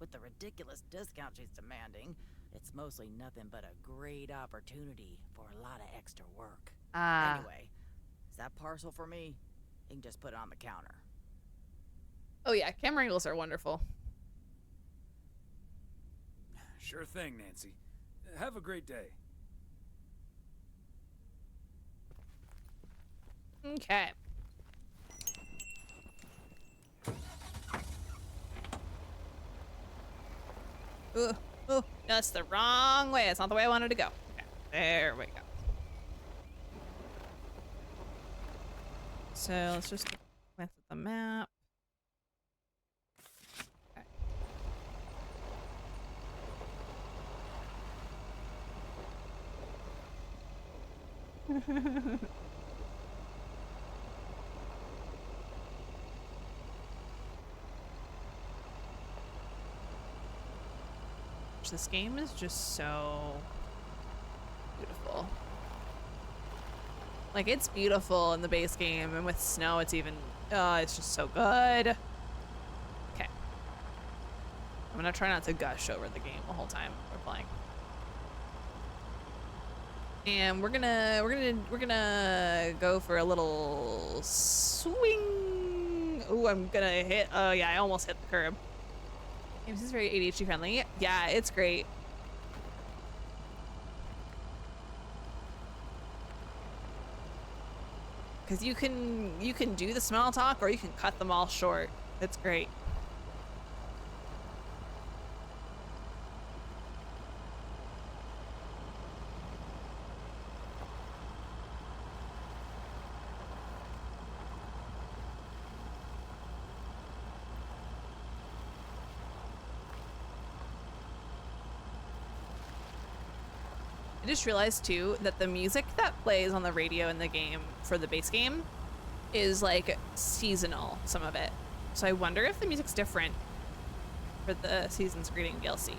N: With the ridiculous discount she's demanding, it's mostly nothing but a great opportunity for a lot of extra work. Anyway, is that parcel for me? You can just put it on the counter.
A: Oh yeah, camera angles are wonderful.
E: Sure thing, Nancy. Have a great day.
A: Okay. Ooh, that's the wrong way. It's not the way I wanted to go. Okay, there we go. So let's just glance at the map. Okay. This game is just so beautiful. Like, it's beautiful in the base game, and with snow, it's even, it's just so good. Okay. I'm gonna try not to gush over the game the whole time we're playing. And we're gonna go for a little swing. Ooh, I'm gonna hit, oh yeah, I almost hit the curb. This is very ADHD friendly. Yeah, it's great. Because you can do the small talk or you can cut them all short. It's great. I just realized too that the music that plays on the radio in the game for the base game is like seasonal, some of it. So I wonder if the music's different for the Season's Greeting DLC.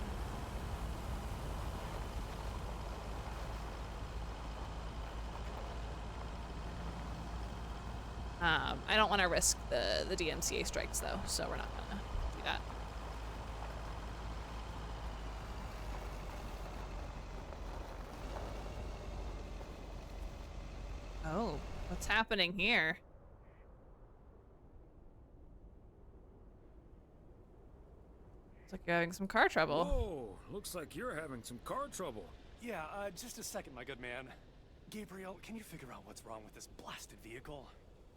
A: I don't want to risk the DMCA strikes though, so we're not gonna do that. Oh, what's happening here? Looks like you're having some car trouble.
E: Whoa, looks like you're having some car trouble.
T: Yeah, just a second, my good man. Gabriel, can you figure out what's wrong with this blasted vehicle?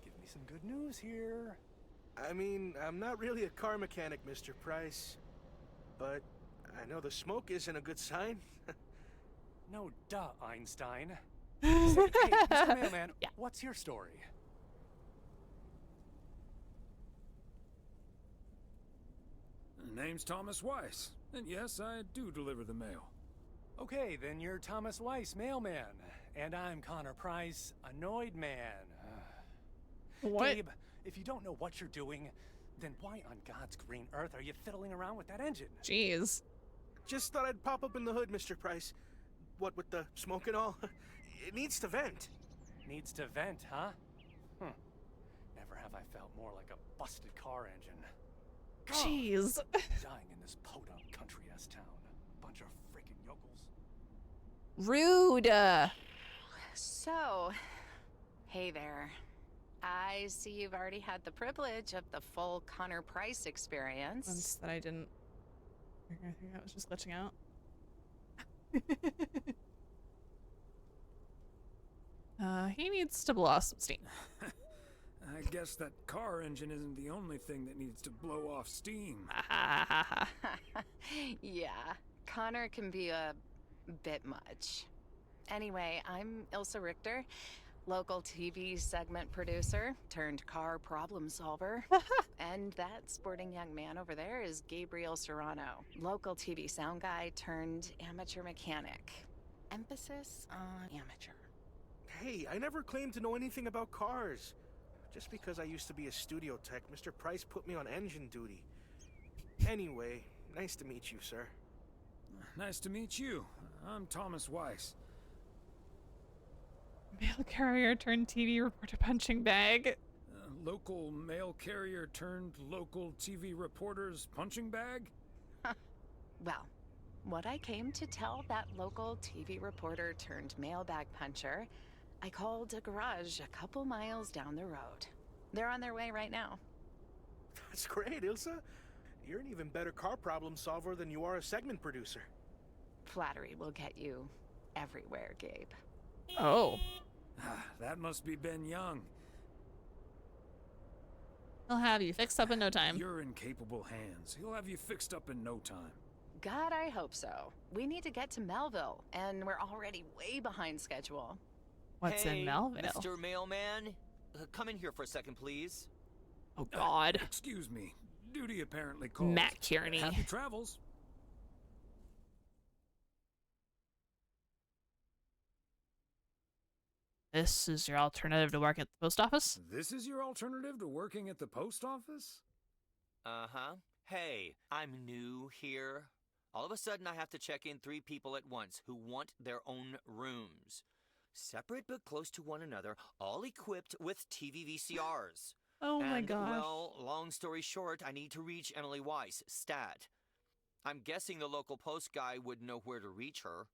T: Give me some good news here.
U: I mean, I'm not really a car mechanic, Mr. Price. But I know the smoke isn't a good sign.
T: No, duh, Einstein. Hey, Mr. Mailman, what's your story?
E: Name's Thomas Weiss, and yes, I do deliver the mail.
T: Okay, then you're Thomas Weiss, mailman. And I'm Connor Price, annoyed man.
A: What?
T: Gabe, if you don't know what you're doing, then why on God's green earth are you fiddling around with that engine?
A: Jeez.
U: Just thought I'd pop up in the hood, Mr. Price. What with the smoke and all? It needs to vent.
T: Needs to vent, huh? Never have I felt more like a busted car engine.
A: Jeez.
T: Dying in this podunk country-ass town. Bunch of freaking yokels.
A: Rude.
V: So, hey there. I see you've already had the privilege of the full Connor Price experience.
A: Once that I didn't. I think I was just glitching out. He needs to blow off some steam.
E: I guess that car engine isn't the only thing that needs to blow off steam.
V: Yeah, Connor can be a bit much. Anyway, I'm Ilsa Richter, local TV segment producer turned car problem solver. And that sporting young man over there is Gabriel Serrano, local TV sound guy turned amateur mechanic. Emphasis on amateur.
U: Hey, I never claimed to know anything about cars. Just because I used to be a studio tech, Mr. Price put me on engine duty. Anyway, nice to meet you, sir.
E: Nice to meet you. I'm Thomas Weiss.
A: Mail carrier turned TV reporter punching bag.
E: Local mail carrier turned local TV reporter's punching bag?
V: Well, what I came to tell that local TV reporter turned mailbag puncher, I called a garage a couple miles down the road. They're on their way right now.
U: That's great, Ilsa. You're an even better car problem solver than you are a segment producer.
V: Flattery will get you everywhere, Gabe.
A: Oh.
E: That must be Ben Young.
A: He'll have you fixed up in no time.
E: You're in capable hands. He'll have you fixed up in no time.
V: God, I hope so. We need to get to Melville, and we're already way behind schedule.
A: What's
P: hey,
A: in Melville?
P: Mr. Mailman, come in here for a second, please.
A: Oh, God.
E: Excuse me. Duty apparently called.
A: Matt Kearney.
E: Happy travels.
A: This is your alternative to work at the post office?
E: This is your alternative to working at the post office?
P: Uh-huh. Hey, I'm new here. All of a sudden, I have to check in 3 people at once who want their own rooms. Separate but close to one another, all equipped with TV VCRs.
A: Oh my gosh.
P: Well, long story short, I need to reach Emily Weiss, stat. I'm guessing the local post guy would know where to reach her.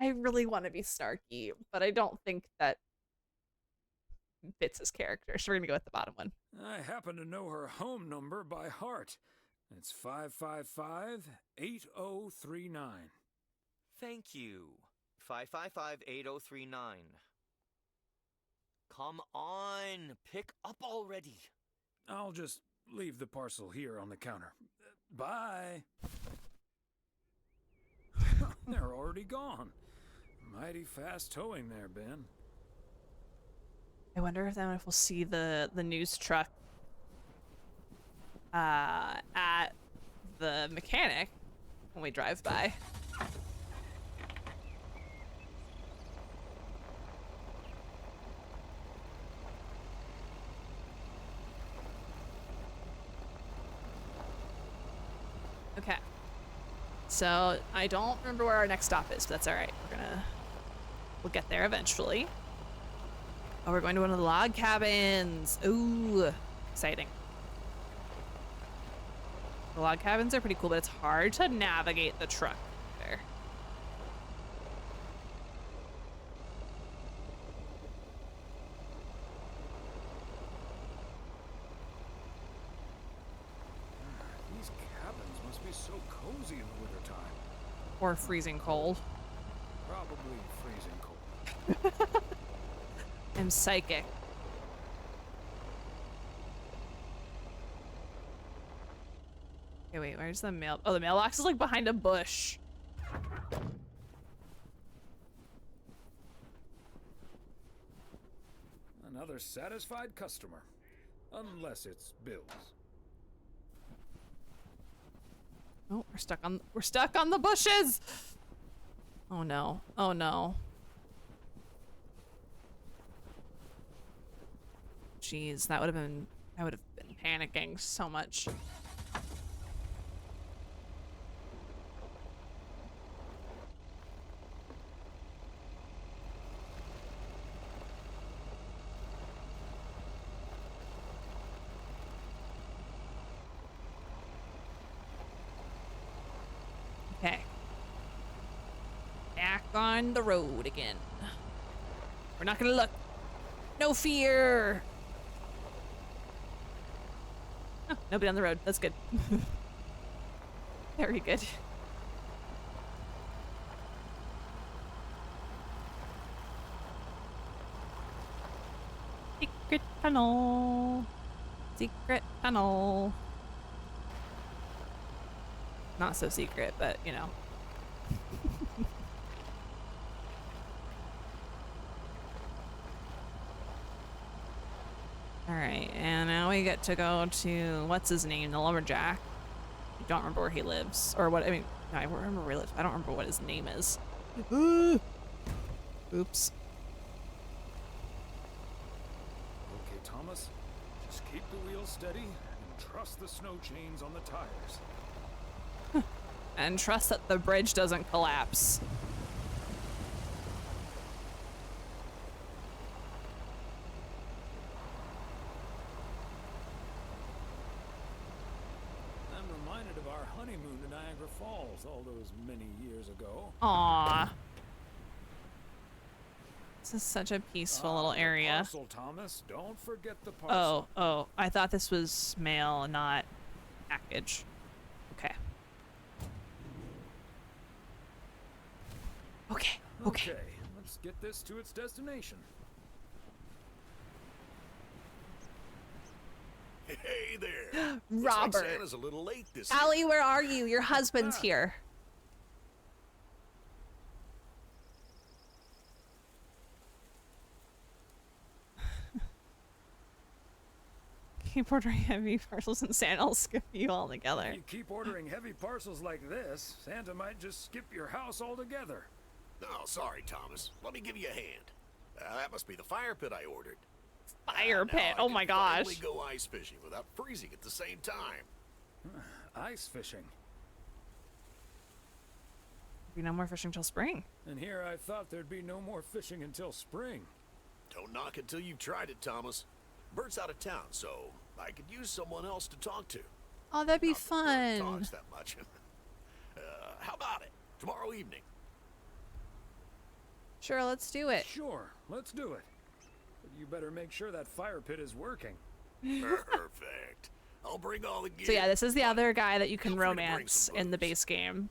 A: I really want to be snarky, but I don't think that fits his character. So we're gonna go with the bottom one.
E: I happen to know her home number by heart. It's 555-8039.
P: Thank you. 555-8039. Come on, pick up already.
E: I'll just leave the parcel here on the counter. Bye. They're already gone. Mighty fast towing there, Ben.
A: I wonder if we'll see the news truck at the mechanic when we drive by. Okay. So I don't remember where our next stop is, but that's all right. We'll get there eventually. Oh, we're going to one of the log cabins. Ooh, exciting. The log cabins are pretty cool, but it's hard to navigate the truck there.
E: These cabins must be so cozy in the wintertime.
A: Or freezing cold.
E: Probably freezing cold.
A: I'm psychic. Okay, wait, where's the mail? Oh, the mailbox is like behind a bush.
E: Another satisfied customer. Unless it's Bill's.
A: Oh, we're stuck on the bushes. Oh no. Oh no. Jeez, I would have been panicking so much. Okay. Back on the road again. We're not gonna look. No fear. Oh, nobody on the road. That's good. Very good. Secret tunnel. Secret tunnel. Not so secret, but you know. Alright, and now we get to go to, what's his name, the lumberjack. I don't remember where he lives, or what, I mean, I remember where he lives, I don't remember what his name is. Oops.
E: Okay, Thomas, just keep the wheels steady and trust the snow chains on the tires.
A: And trust that the bridge doesn't collapse.
E: Honeymoon to Niagara Falls all those many years ago.
A: Aww. This is such a peaceful little area.
E: Parcel, Thomas. Don't forget the parcel.
A: Oh, I thought this was mail, not package. Okay. Okay.
E: Let's get this to its destination.
C: Hey there.
A: Robert.
C: Looks like Santa's a little late this year.
A: Allie, where are you? Your husband's here. Keep ordering heavy parcels and Santa will skip you all together.
E: If you keep ordering heavy parcels like this, Santa might just skip your house altogether.
C: No, sorry, Thomas. Let me give you a hand. That must be the fire pit I ordered.
A: Fire pit. Oh my gosh.
C: Finally go ice fishing without freezing at the same time.
E: Ice fishing.
A: Be no more fishing till spring.
E: And here I thought there'd be no more fishing until spring.
C: Don't knock until you've tried it, Thomas. Bert's out of town, so I could use someone else to talk to.
A: Oh, that'd be
C: Not that Bert
A: fun.
C: talks that much. How about it? Tomorrow evening.
A: Sure, let's do it.
E: Sure, let's do it. But you better make sure that fire pit is working.
C: Perfect. I'll bring all the gear.
A: So yeah, this is the other guy that you can romance in the base game.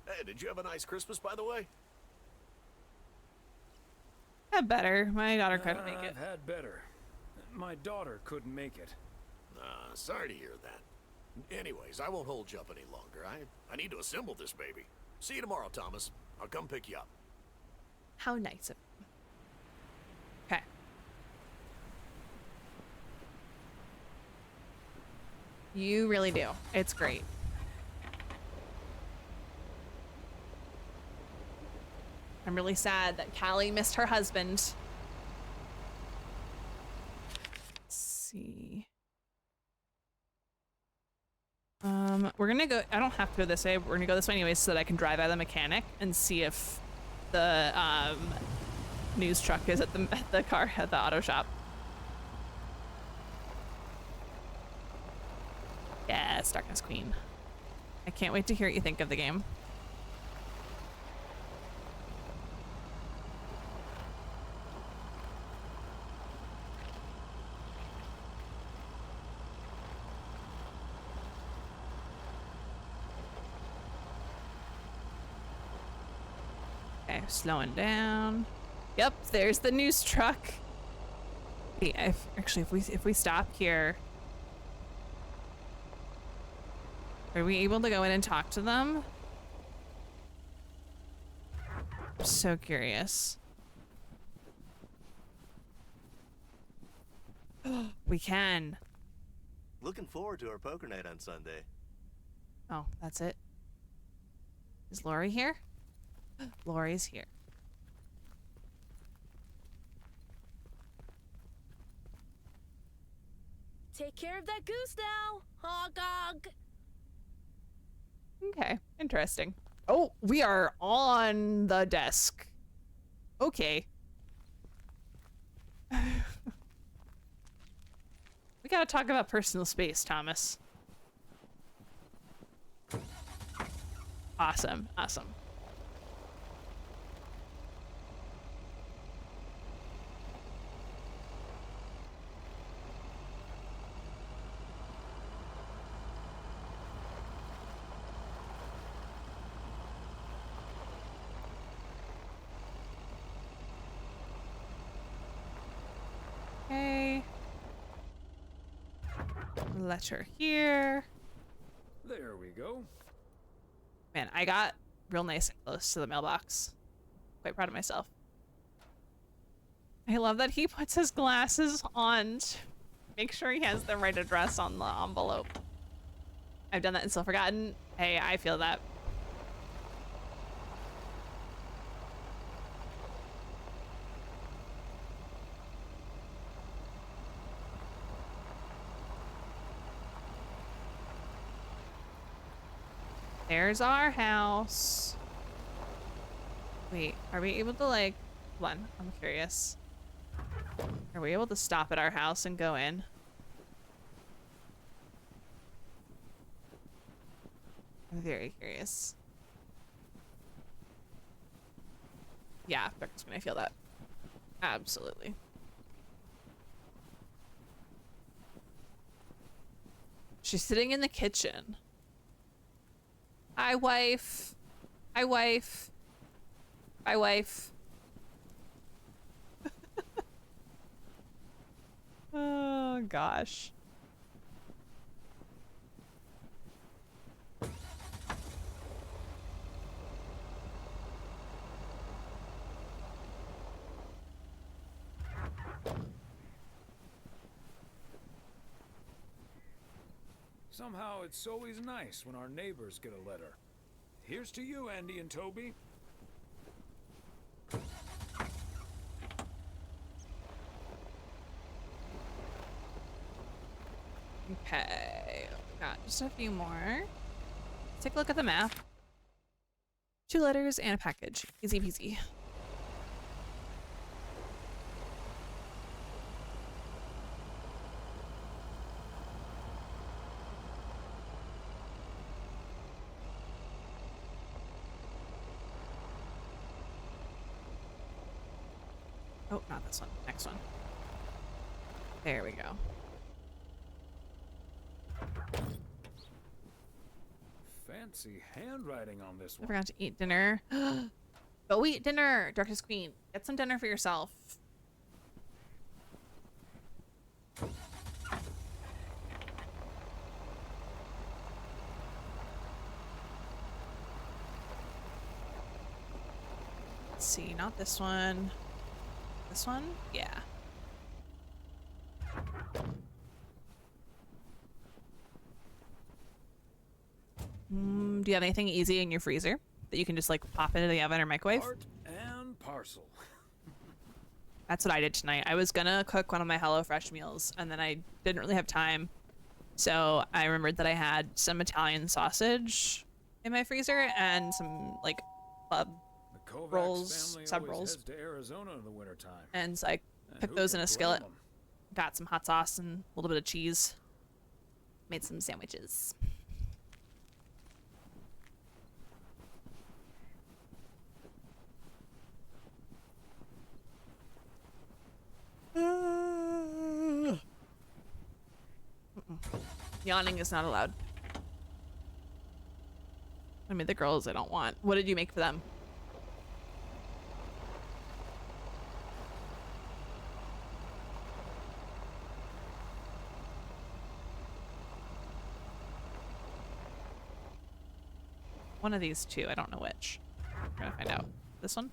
C: Hey, did you have a nice Christmas, by the way?
A: Had better. My daughter couldn't make it.
E: I've had better. My daughter couldn't make it.
C: Sorry to hear that. Anyways, I won't hold you up any longer. I need to assemble this baby. See you tomorrow, Thomas. I'll come pick you up.
A: How nice of him. Okay. You really do. It's great. I'm really sad that Callie missed her husband. Let's see. We're gonna go, I don't have to go this way, we're gonna go this way anyways so that I can drive by the mechanic and see if the news truck is at the auto shop. Yes, Darkness Queen. I can't wait to hear what you think of the game. Okay, slowing down. Yep, there's the news truck. Hey, if we stop here, are we able to go in and talk to them? I'm so curious. We can.
B: Looking forward to our poker night on Sunday.
A: Oh, that's it. Is Lori here? Lori's here.
M: Take care of that goose now, Hog.
A: Okay, interesting. Oh, we are on the desk. Okay. We gotta talk about personal space, Thomas. Awesome, awesome. Okay. Letter here.
E: There we go.
A: Man, I got real nice and close to the mailbox. Quite proud of myself. I love that he puts his glasses on to make sure he has the right address on the envelope. I've done that and still forgotten. Hey, I feel that. There's our house. Wait, are we able to like, hold on, I'm curious. Are we able to stop at our house and go in? I'm very curious. Yeah, Becca's gonna feel that. Absolutely. She's sitting in the kitchen. Hi, wife. Hi, wife. Hi, wife. Oh, gosh.
E: Somehow it's always nice when our neighbors get a letter. Here's to you, Andy and Toby.
A: Okay, got just a few more. Let's take a look at the map. 2 letters and a package. Easy peasy. Oh, not this one. Next one. There we go.
E: Fancy handwriting on this
A: I
E: one.
A: forgot to eat dinner. Go eat dinner, Darkest Queen. Get some dinner for yourself. Let's see, not this one. This one? Yeah. Do you have anything easy in your freezer that you can just like pop into the oven or microwave?
E: Part and parcel.
A: That's what I did tonight. I was gonna cook one of my HelloFresh meals and then I didn't really have time. So I remembered that I had some Italian sausage in my freezer and some like club
E: The Kovacs
A: rolls,
E: family
A: sub
E: always
A: rolls.
E: heads to Arizona in the wintertime.
A: And so I
E: And
A: cooked
E: who
A: those
E: can
A: in a
E: blame
A: skillet.
E: 'em?
A: Got some hot sauce and a little bit of cheese. Made some sandwiches. Yawning is not allowed. I mean, the girls I don't want. What did you make for them? One of these two. I don't know which. We're gonna find out. This one?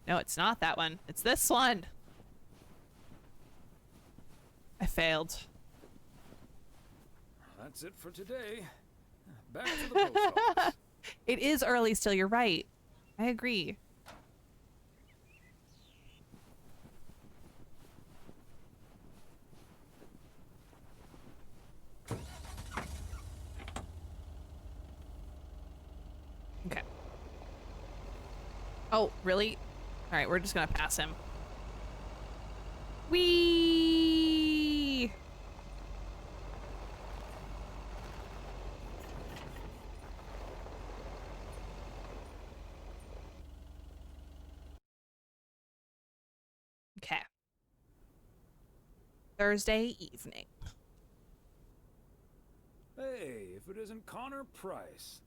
A: No, it's not that one. It's this one. I failed.
E: That's it for today. Back to the post office.
A: It is early still, you're right. I agree. Okay. Oh, really? Alright, we're just gonna pass him. Whee! Okay. Thursday evening.
E: Hey, if it isn't Connor Price.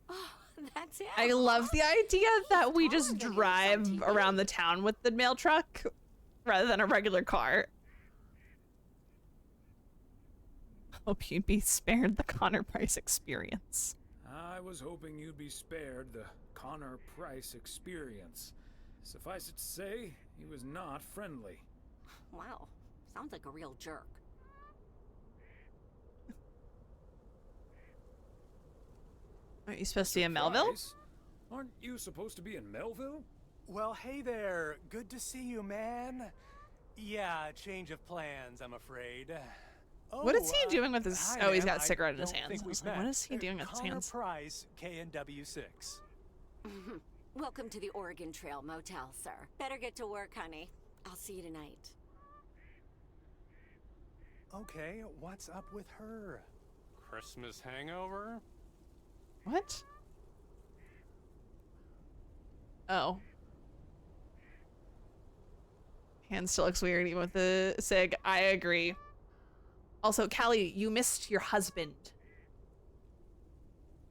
J: Oh, that's it.
A: I love the idea that we just drive around the town with the mail truck rather than a regular car. Hope you'd be spared the Connor Price experience.
E: I was hoping you'd be spared the Connor Price experience. Suffice it to say, he was not friendly.
J: Wow, sounds like a real jerk.
A: Aren't you supposed to be in Melville?
E: Price? Aren't you supposed to be in Melville?
T: Well, hey there. Good to see you, man. Yeah, change of plans, I'm afraid.
A: What is he doing with his...
T: Hi,
A: Oh, he's
T: ma'am.
A: got a cigarette in his
T: I don't
A: hands.
T: think
A: I was
T: we've
A: like, what
T: met.
A: is he doing with his
T: Connor
A: hands?
T: Price, KNW6.
J: Welcome to the Oregon Trail Motel, sir. Better get to work, honey. I'll see you tonight.
T: Okay, what's up with her? Christmas hangover?
A: What? Oh. Hand still looks weird even with the cig. I agree. Also, Callie, you missed your husband.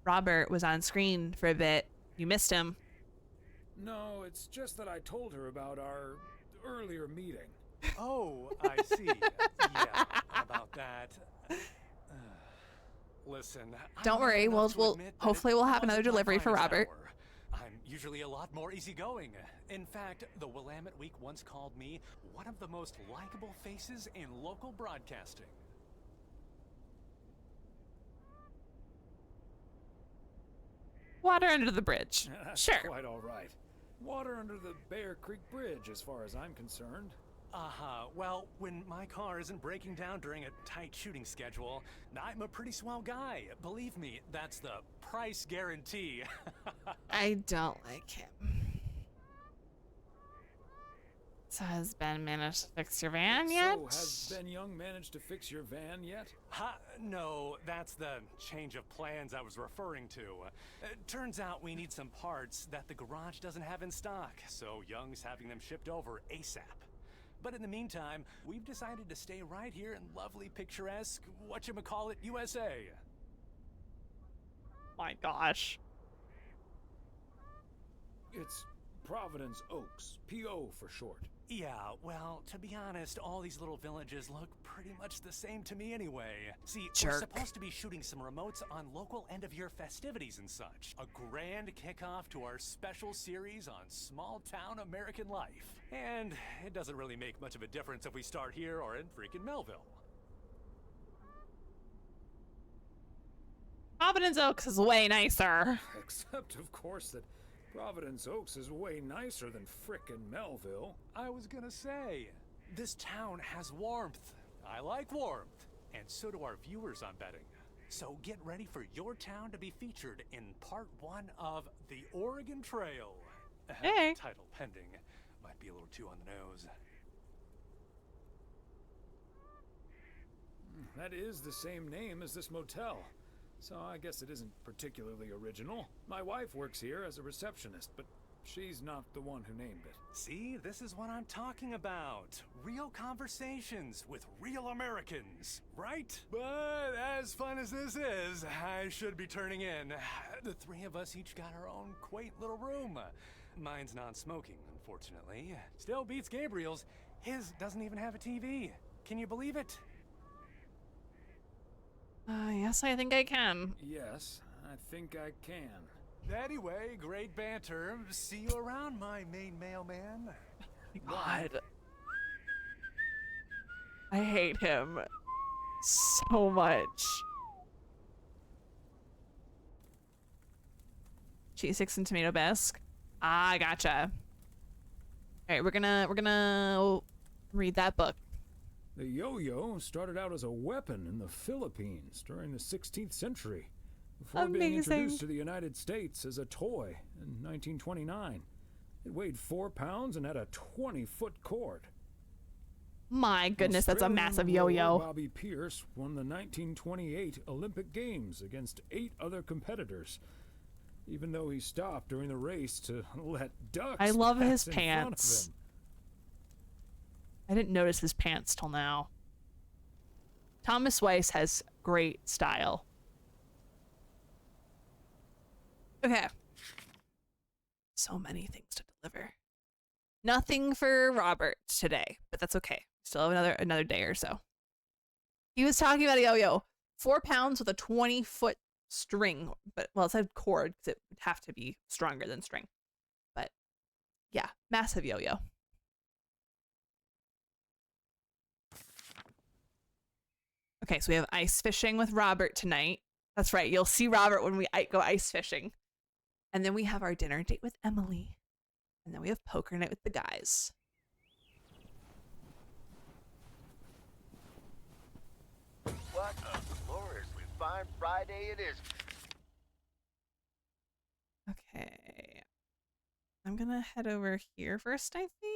A: Robert was on screen for a bit. You missed him.
E: No, it's just that I told her about our earlier meeting.
T: Oh, I see. Yeah, about that. Listen,
A: Don't worry. We'll hopefully we'll have another delivery for Robert.
T: I'm usually a lot more easygoing. In fact, the Willamette Week once called me one of the most likable faces in local broadcasting.
A: Water under the bridge.
E: That's
A: Sure.
E: quite all right. Water under the Bear Creek Bridge, as far as I'm concerned.
T: Well, when my car isn't breaking down during a tight shooting schedule, I'm a pretty swell guy. Believe me, that's the price guarantee.
A: I don't like him. So has Ben managed to fix your van yet?
E: So, has Ben Young managed to fix your van yet?
T: No, that's the change of plans I was referring to. Turns out we need some parts that the garage doesn't have in stock, so Young's having them shipped over ASAP. But in the meantime, we've decided to stay right here in lovely, picturesque, whatchamacallit, USA.
A: My gosh.
E: It's Providence Oaks, P.O. for short.
T: Yeah, well, to be honest, all these little villages look pretty much the same to me anyway. See, we're supposed to be shooting some remotes on local end-of-year festivities and such. A grand kickoff to our special series on small-town American life. And it doesn't really make much of a difference if we start here or in freaking Melville.
A: Providence Oaks is way nicer.
E: Except, of course, that Providence Oaks is way nicer than frickin' Melville.
T: I was gonna say, this town has warmth. I like warmth. And so do our viewers, I'm betting. So get ready for your town to be featured in part 1 of The Oregon Trail.
A: Hey.
T: Title pending. Might be a little too on the nose.
E: That is the same name as this motel. So I guess it isn't particularly original. My wife works here as a receptionist, but she's not the one who named it.
T: See, this is what I'm talking about. Real conversations with real Americans, right? But as fun as this is, I should be turning in. The 3 of us each got our own quaint little room. Mine's non-smoking, unfortunately. Still beats Gabriel's. His doesn't even have a TV. Can you believe it?
A: Yes, I think I can.
E: Yes, I think I can.
T: Anyway, great banter. See you around, my main mailman.
A: God. I hate him so much. Cheese sticks and tomato bisque. Ah, gotcha. All right, we're gonna read that book.
E: The yo-yo started out as a weapon in the Philippines during the 16th century, before being introduced to the United States as a toy in 1929. It weighed 4 pounds and had a 20-foot cord.
A: My goodness, that's a massive yo-yo.
E: Bobby Pierce won the 1928 Olympic Games against 8 other competitors, even though he stopped during the race to let ducks
A: I love his
E: pass in front of
A: pants.
E: him.
A: I didn't notice his pants till now. Thomas Weiss has great style. Okay. So many things to deliver. Nothing for Robert today, but that's okay. Still have another day or so. He was talking about a yo-yo. 4 pounds with a 20-foot string, but well, it said cord because it would have to be stronger than string. But yeah, massive yo-yo. Okay, so we have ice fishing with Robert tonight. That's right. You'll see Robert when we go ice fishing. And then we have our dinner date with Emily. And then we have poker night with the guys.
H: What a gloriously fine Friday it is.
A: Okay. I'm going to head over here first, I think.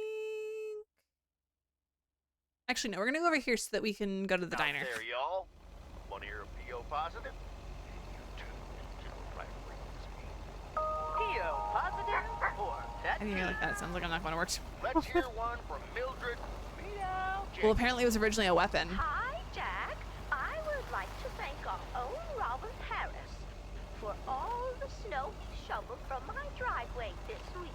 A: Actually, no, we're going to go over here so that we can go to the diner.
H: There, y'all. Want to hear a PO positive? You do. Right,
I: PO positive or pet
A: I didn't hear like that. It sounds like I'm not going to work.
H: Let's hear one from Mildred. Meow.
A: Well, apparently it was originally a weapon.
S: Hi, Jack. I would like to thank our own Robert Harris for all the snow he shoveled from my driveway this week.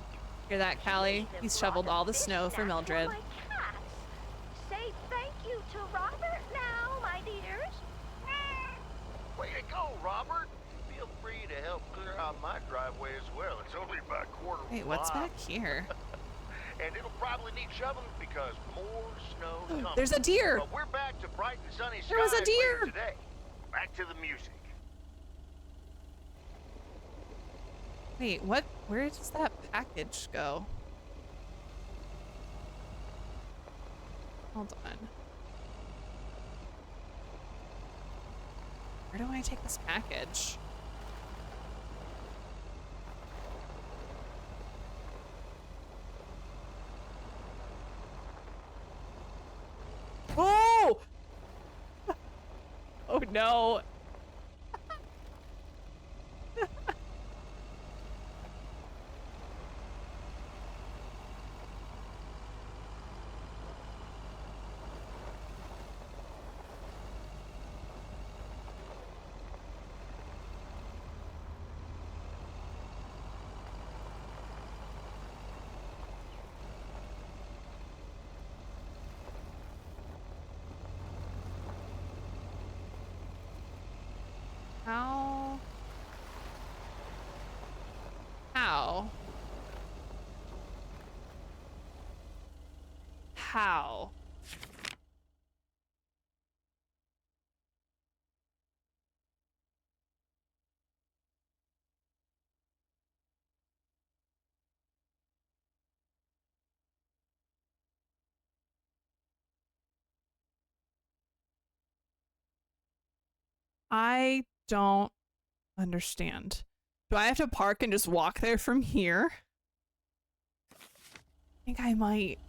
A: Hear that, Callie? He's shoveled all the snow for Mildred.
S: Say thank you to Robert now, my dears.
H: Way to go, Robert. Feel free to help clear out my driveway as well. It's only about a quarter
A: Wait, what's
H: mile.
A: back here?
H: And it'll probably need shoveling because more snow coming.
A: There's a deer.
H: But we're back to bright and sunny skies
A: There was a deer.
H: later today. Back to the music.
A: Wait, what? Where does that package go? Hold on. Where do I take this package? no. How? How? How? I don't understand. Do I have to park and just walk there from here? I think I might.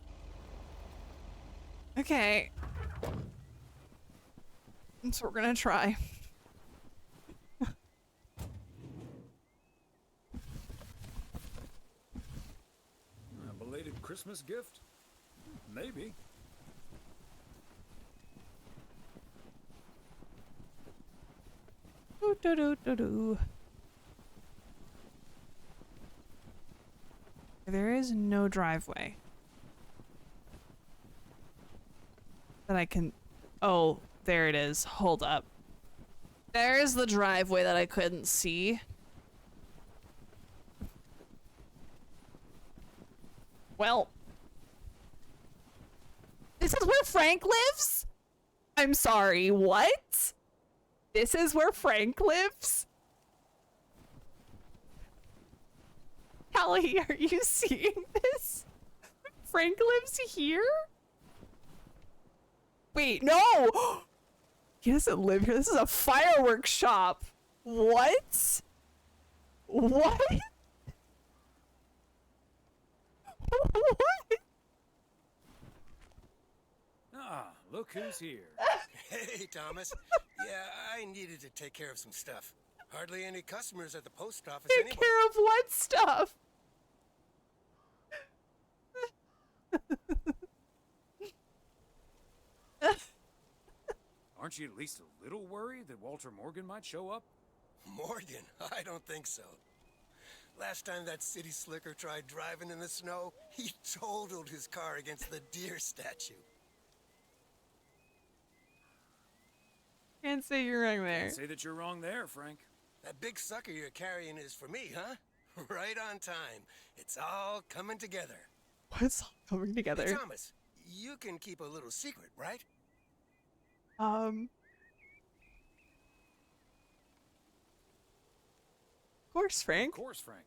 A: Okay. So we're gonna try.
E: A belated Christmas gift? Maybe.
A: Doo-doo-doo-doo-doo. There is no driveway that I can. Oh, there it is. Hold up. There's the driveway that I couldn't see. Well, this is where Frank lives? I'm sorry, what? This is where Frank lives? Callie, are you seeing this? Frank lives here? Wait, no! He doesn't live here. This is a fireworks shop. What? What? What?
E: Ah, look who's here.
G: Hey, Thomas. Yeah, I needed to take care of some stuff. Hardly any customers at the post office
A: Take
G: anyway.
A: care of what stuff?
E: Aren't you at least a little worried that Walter Morgan might show up?
G: Morgan? I don't think so. Last time that city slicker tried driving in the snow, he totaled his car against the deer statue.
A: Can't say you're wrong there.
E: Can't say that you're wrong there, Frank.
G: That big sucker you're carrying is for me, huh? Right on time. It's all coming together.
A: What's all coming together?
G: Hey, Thomas, you can keep a little secret, right?
A: Of course, Frank.
E: Of course, Frank.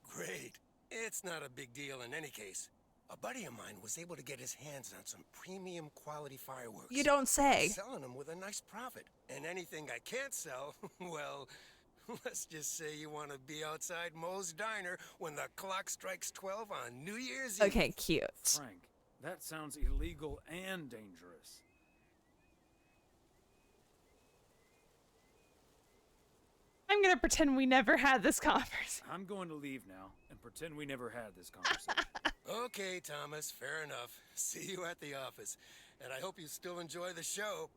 G: Great. It's not a big deal in any case. A buddy of mine was able to get his hands on some premium quality fireworks.
A: You don't say.
G: Selling them with a nice profit. And anything I can't sell, well, let's just say you want to be outside Moe's Diner when the clock strikes 12 on New Year's Eve.
A: Okay, cute.
E: Frank, that sounds illegal and dangerous.
A: I'm gonna pretend we never had this conversation.
E: I'm going to leave now and pretend we never had this conversation.
G: Okay, Thomas, fair enough. See you at the office. And I hope you still enjoy the show.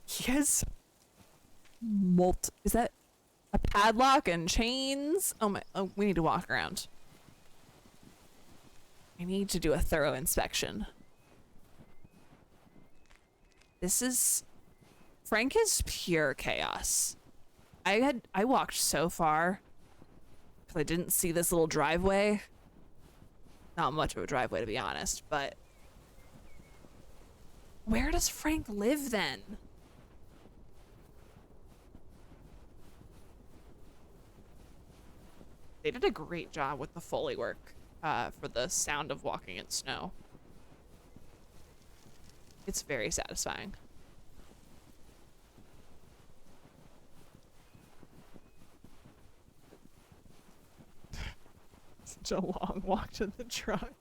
A: He has is that a padlock and chains? Oh my, oh, we need to walk around. I need to do a thorough inspection. This is, Frank is pure chaos. I walked so far because I didn't see this little driveway. Not much of a driveway, to be honest, but where does Frank live then? They did a great job with the Foley work for the sound of walking in snow. It's very satisfying. Such a long walk to the truck.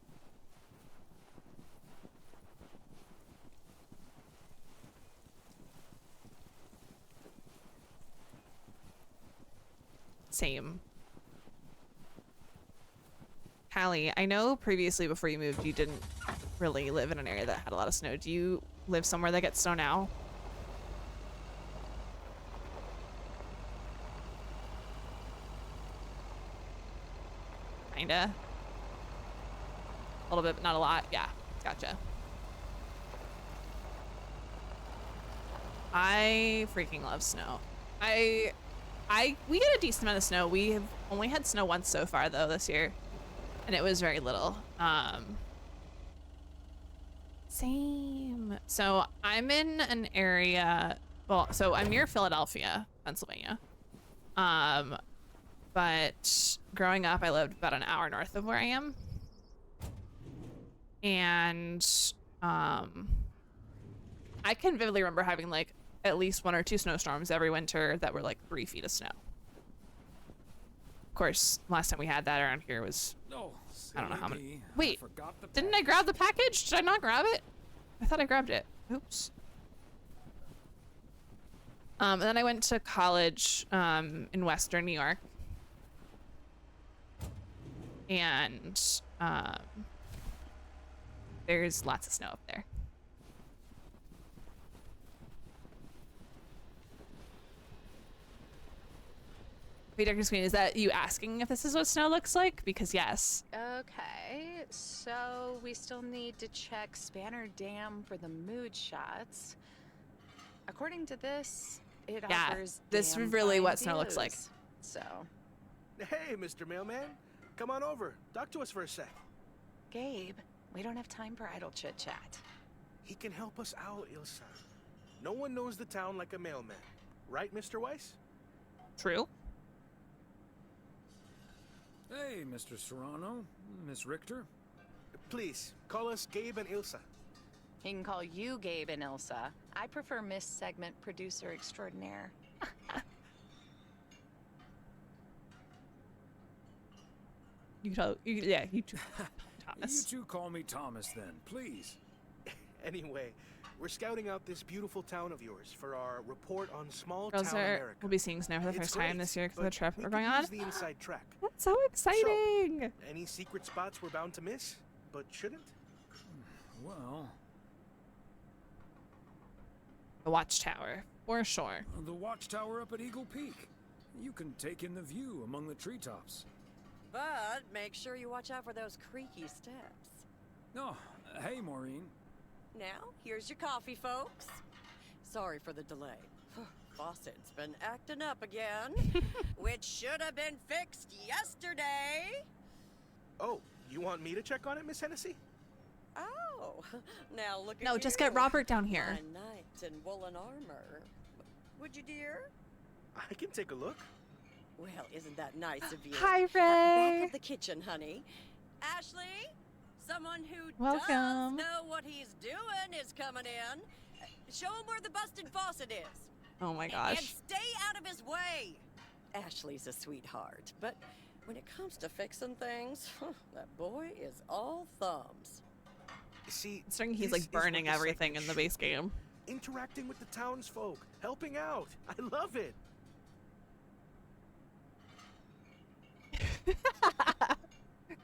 A: Callie, I know previously before you moved, you didn't really live in an area that had a lot of snow. Do you live somewhere that gets snow now? Kinda. A little bit, but not a lot. Yeah, gotcha. I freaking love snow. We get a decent amount of snow. We have only had snow once so far though this year, and it was very little. Same. So I'm in an area, well, so I'm near Philadelphia, Pennsylvania. But growing up, I lived about an hour north of where I am. And I can vividly remember having like at least 1 or 2 snowstorms every winter that were like 3 feet of snow. Of course, last time we had that around here was, I don't know how many. Wait, didn't I grab the package? Did I not grab it? I thought I grabbed it. Oops. And then I went to college in Western New York. And there's lots of snow up there. Wait, Dr. Screen, is that you asking if this is what snow looks like? Because yes.
V: Okay, so we still need to check Spanner Dam for the mood shots. According to this, it offers
A: this is really what snow looks like.
V: So.
U: Hey, Mr. Mailman. Come on over. Talk to us for a sec.
V: Gabe, we don't have time for idle chit-chat.
U: He can help us out, Ilsa. No one knows the town like a mailman. Right, Mr. Weiss?
A: True.
E: Hey, Mr. Serrano, Miss Richter.
U: Please, call us Gabe and Ilsa.
V: He can call you Gabe and Ilsa. I prefer Miss Segment Producer Extraordinaire.
A: You too, Thomas.
E: You two call me Thomas then, please.
U: Anyway, we're scouting out this beautiful town of yours for our report on small
A: Girls
U: town America.
A: We'll be seeing snow for the first time this year because of the trip we're going
U: could
A: on.
U: use the inside track.
A: That's so exciting!
U: So, any secret spots we're bound to miss, but shouldn't?
E: Well,
A: the Watchtower, for sure.
E: The Watchtower up at Eagle Peak. You can take in the view among the treetops.
K: But make sure you watch out for those creaky steps.
E: Oh, hey, Maureen.
K: Now, here's your coffee, folks. Sorry for the delay. Faucet's been acting up again, which should have been fixed yesterday.
U: Oh, you want me to check on it, Miss Hennessy?
K: Oh, now look at
A: No,
K: you.
A: just get Robert down here.
K: A knight in woolen armor. Would you, dear?
U: I can take a look.
K: Well, isn't that nice of you?
A: Hi, Ray.
K: Back at the kitchen, honey. Ashley, someone who
A: Welcome.
K: does know what he's doing is coming in. Show him where the busted faucet is.
A: Oh my
K: And
A: gosh.
K: stay out of his way. Ashley's a sweetheart, but when it comes to fixing things, that boy is all thumbs.
U: See,
A: Considering he's
U: this
A: like
U: is what
A: burning
U: the
A: everything
U: segment
A: in the
U: should
A: base
U: be.
A: game.
U: Interacting with the townsfolk, helping out. I love it.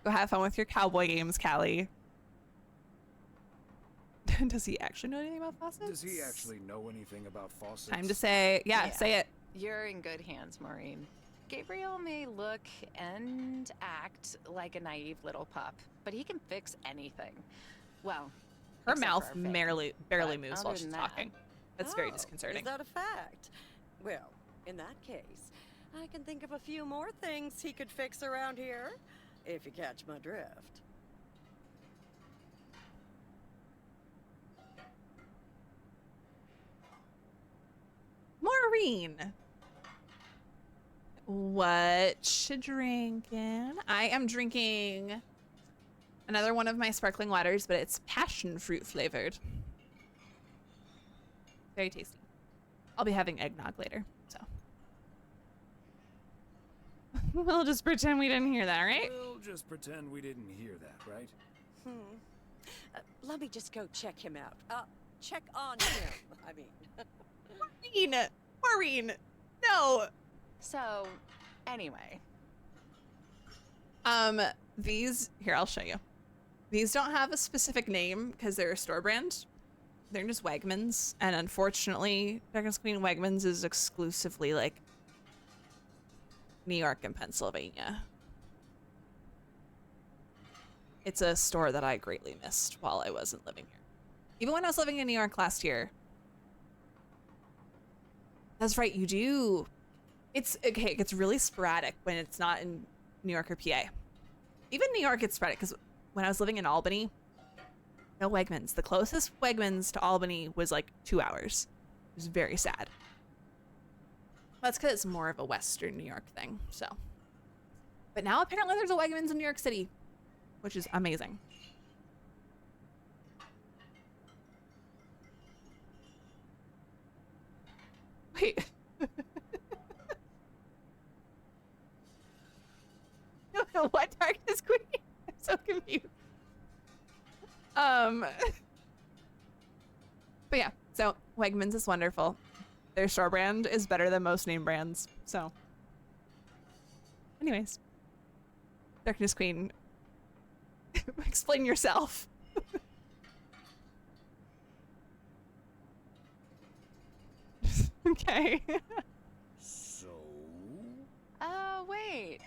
A: Go have fun with your cowboy games, Callie. Does he actually know anything about faucets?
E: Does he actually know anything about faucets?
A: Time to say, yeah, say it.
V: You're in good hands, Maureen. Gabriel may look and act like a naive little pup, but he can fix anything. Well,
A: Her
V: except
A: mouth
V: for our family.
A: barely
V: But
A: moves
V: other
A: while she's
V: than that-
A: talking. That's very
K: Oh,
A: disconcerting.
K: Is that a fact? Well, in that case, I can think of a few more things he could fix around here, if you catch my drift.
A: Maureen, what you drinking? I am drinking another one of my sparkling waters, but it's passion fruit flavored. Very tasty. I'll be having eggnog later, so. We'll just pretend we didn't hear that, right?
E: We'll just pretend we didn't hear that, right?
K: Let me just go check him out. Check on him, I mean.
A: Maureen, no.
V: So, anyway.
A: These, here, I'll show you. These don't have a specific name because they're a store brand. They're just Wegmans. And unfortunately, Darkness Queen Wegmans is exclusively like New York and Pennsylvania. It's a store that I greatly missed while I wasn't living here. Even when I was living in New York last year. That's right, you do. It's okay, it gets really sporadic when it's not in New York or PA. Even New York gets sporadic because when I was living in Albany, no Wegmans. The closest Wegmans to Albany was like 2 hours. It was very sad. That's because it's more of a Western New York thing, so. But now apparently there's a Wegmans in New York City, which is amazing. Wait. What Darkness Queen? I'm so confused. But yeah, so Wegmans is wonderful. Their store brand is better than most name brands. So, anyways, Darkness Queen, explain yourself. Okay.
N: So?
V: Oh, wait.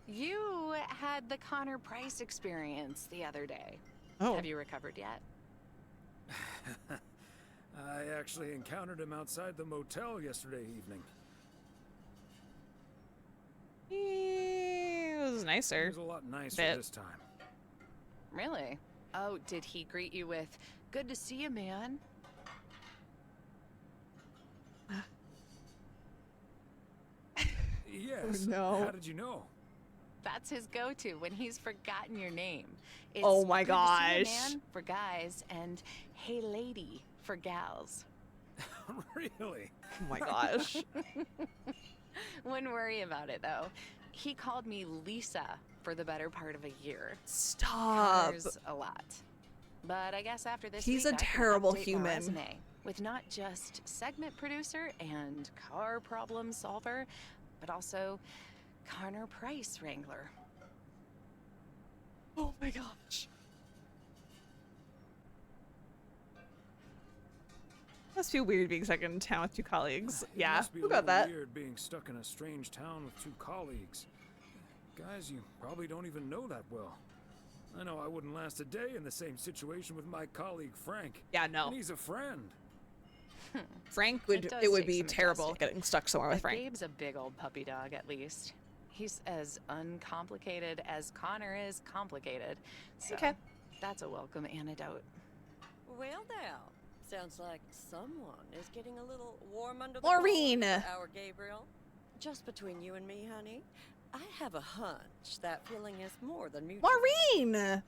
V: You had the Connor Price experience the other day.
A: Oh.
V: Have you recovered yet?
E: I actually encountered him outside the motel yesterday evening.
A: He was nicer.
E: He was a lot nicer this time.
V: Really? Oh, did he greet you with, "Good to see you, man"?
E: Yes.
A: Oh, no.
E: How did you know?
V: That's his go-to when he's forgotten your name. It's
A: Oh my
V: "Good to see you,
A: gosh.
V: man" for guys and "Hey lady" for gals.
E: Really?
A: Oh my gosh.
V: Wouldn't worry about it though. He called me Lisa for the better part of a year.
A: Stop.
V: Connor's a lot. But I guess after this
A: He's
V: week,
A: a
V: I can
A: terrible
V: update my
A: human.
V: resume with not just segment producer and car problem solver, but also Connor Price wrangler.
A: Oh my gosh. Must feel weird being stuck in town with two colleagues.
E: It
A: Yeah,
E: must be
A: who
E: a
A: got
E: little
A: that?
E: weird being stuck in a strange town with two colleagues. Guys you probably don't even know that well. I know I wouldn't last a day in the same situation with my colleague Frank.
A: Yeah, no.
E: And he's a friend.
A: Frank would,
V: does
A: it would
V: take
A: be
V: some
A: terrible
V: adjusting.
A: getting stuck somewhere with
V: But
A: Frank.
V: Gabe's a big old puppy dog, at least. He's as uncomplicated as Connor is complicated. So
A: Okay.
V: that's a welcome antidote.
K: Well, now, sounds like someone is getting a little warm under the
A: Maureen!
K: collar for our Gabriel. Just between you and me, honey, I have a hunch that feeling is more than mutual.
A: Maureen!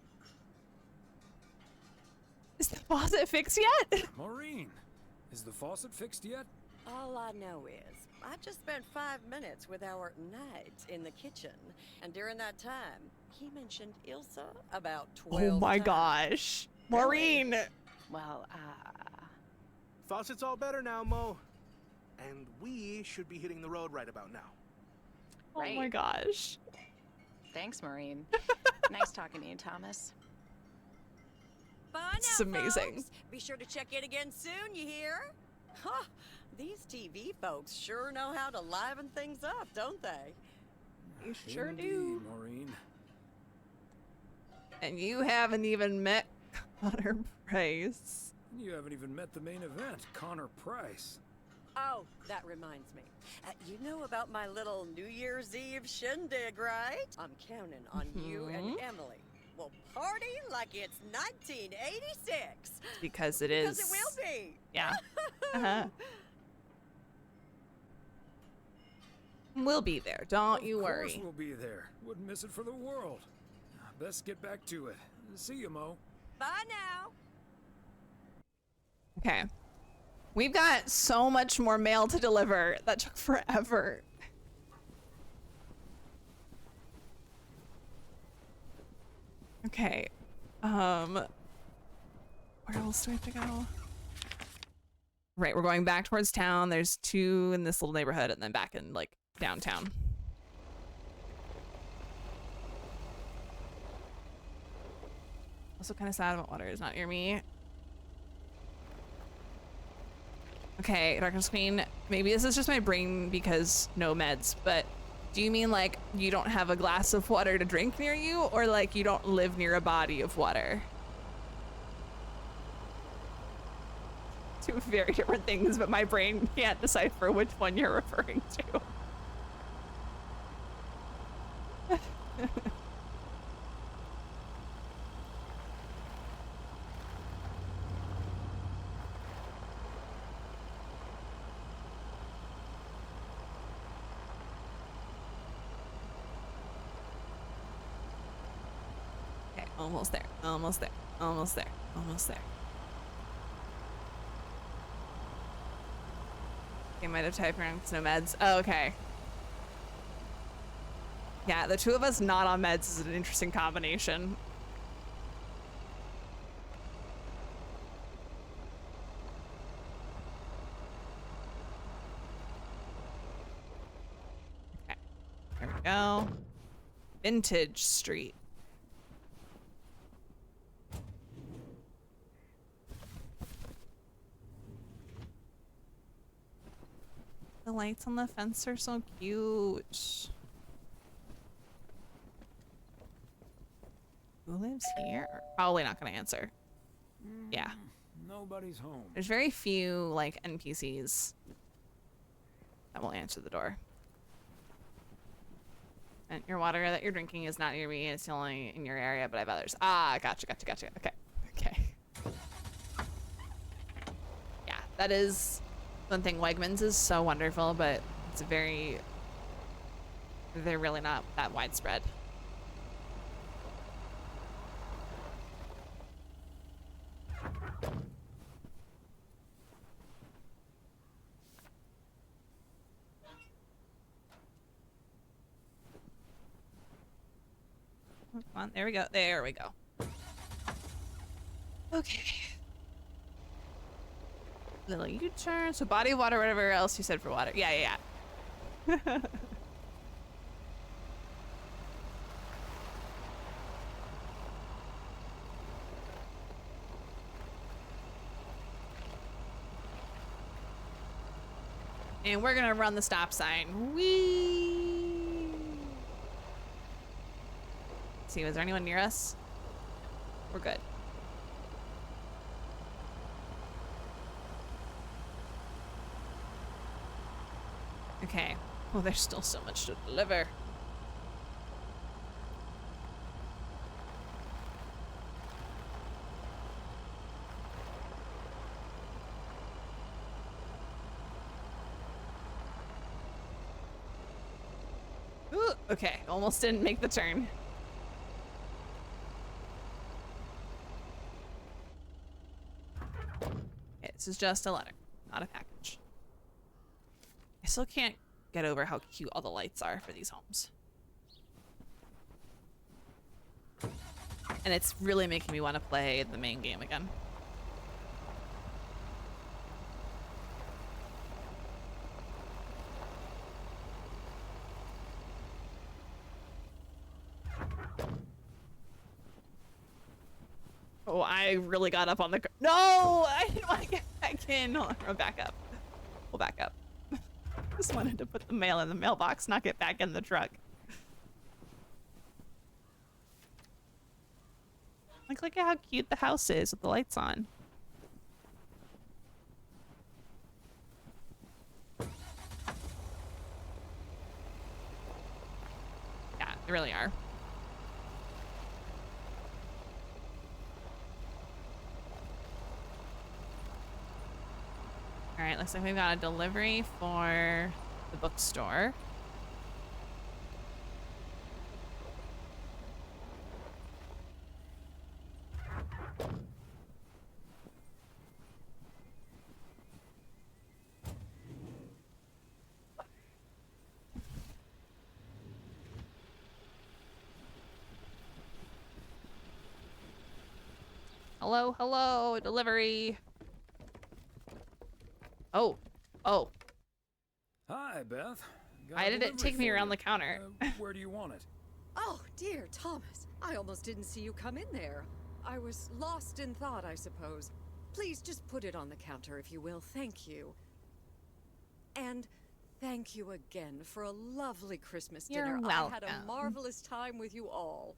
A: Is the faucet fixed yet?
E: Maureen, is the faucet fixed yet?
K: All I know is, I just spent 5 minutes with our knight in the kitchen, and during that time, he mentioned Ilsa about 12
A: Oh my
K: times.
A: gosh. Maureen!
V: Well,
U: Faucet's all better now, Mo. And we should be hitting the road right about now.
A: Oh my
V: Right.
A: gosh.
V: Thanks, Maureen. Nice talking to you, Thomas.
K: Bye
A: This
K: now,
A: is amazing.
K: folks. Be sure to check in again soon, you hear? Huh, these TV folks sure know how to liven things up, don't they?
A: You sure
E: Indeed,
A: do.
E: Maureen.
A: And you haven't even met Connor Price.
E: You haven't even met the main event, Connor Price.
K: Oh, that reminds me. You know about my little New Year's Eve shindig, right? I'm counting on you and Emily. We'll party like it's 1986.
A: Because it is.
K: Because it will be.
A: Yeah. Uh-huh. We'll be there. Don't you
E: Of
A: worry.
E: course we'll be there. Wouldn't miss it for the world. Best get back to it. See you, Mo.
K: Bye now.
A: Okay. We've got so much more mail to deliver. That took forever. Okay. Where else do I have to go? Right, we're going back towards town. There's two in this little neighborhood and then back in like downtown. Also kind of sad about water is not near me. Okay, Darkness Queen, maybe this is just my brain because no meds, but do you mean like you don't have a glass of water to drink near you, or like you don't live near a body of water? Two very different things, but my brain can't decipher which one you're referring to. Okay, almost there, almost there, almost there, almost there. Okay, might have typed around no meds. Oh, okay. Yeah, the two of us not on meds is an interesting combination. Okay, there we go. Vintage Street. The lights on the fence are so cute. Who lives here? Probably not gonna answer. Yeah.
E: Nobody's home.
A: There's very few like NPCs that will answer the door. And your water that you're drinking is not near me, it's only in your area, but I have others. Ah, gotcha, gotcha, gotcha. Okay. Okay. Yeah, that is one thing. Wegmans is so wonderful, but it's they're really not that widespread. Come on, there we go. There we go. Okay. Little U-turn. So body of water, whatever else you said for water. Yeah, yeah, yeah. And we're gonna run the stop sign. Whee! See, is there anyone near us? We're good. Okay. Oh, there's still so much to deliver. Ooh, okay, almost didn't make the turn. Okay, this is just a letter, not a package. I still can't get over how cute all the lights are for these homes. And it's really making me want to play the main game again. Oh, I really got up on the... No! I didn't want to get back in. Hold on, we'll back up. We'll back up. Just wanted to put the mail in the mailbox, not get back in the truck. Like, look at how cute the house is with the lights on. Yeah, they really are. All right, looks like we've got a delivery for the bookstore. Hello, hello, delivery. Oh, oh.
E: Hi, Beth.
A: Why did it take me around the counter?
E: Where do you want it?
L: Oh, dear, Thomas. I almost didn't see you come in there. I was lost in thought, I suppose. Please just put it on the counter, if you will. Thank you. And thank you again for a lovely Christmas dinner.
A: You're
L: I had a
A: welcome.
L: marvelous time with you all.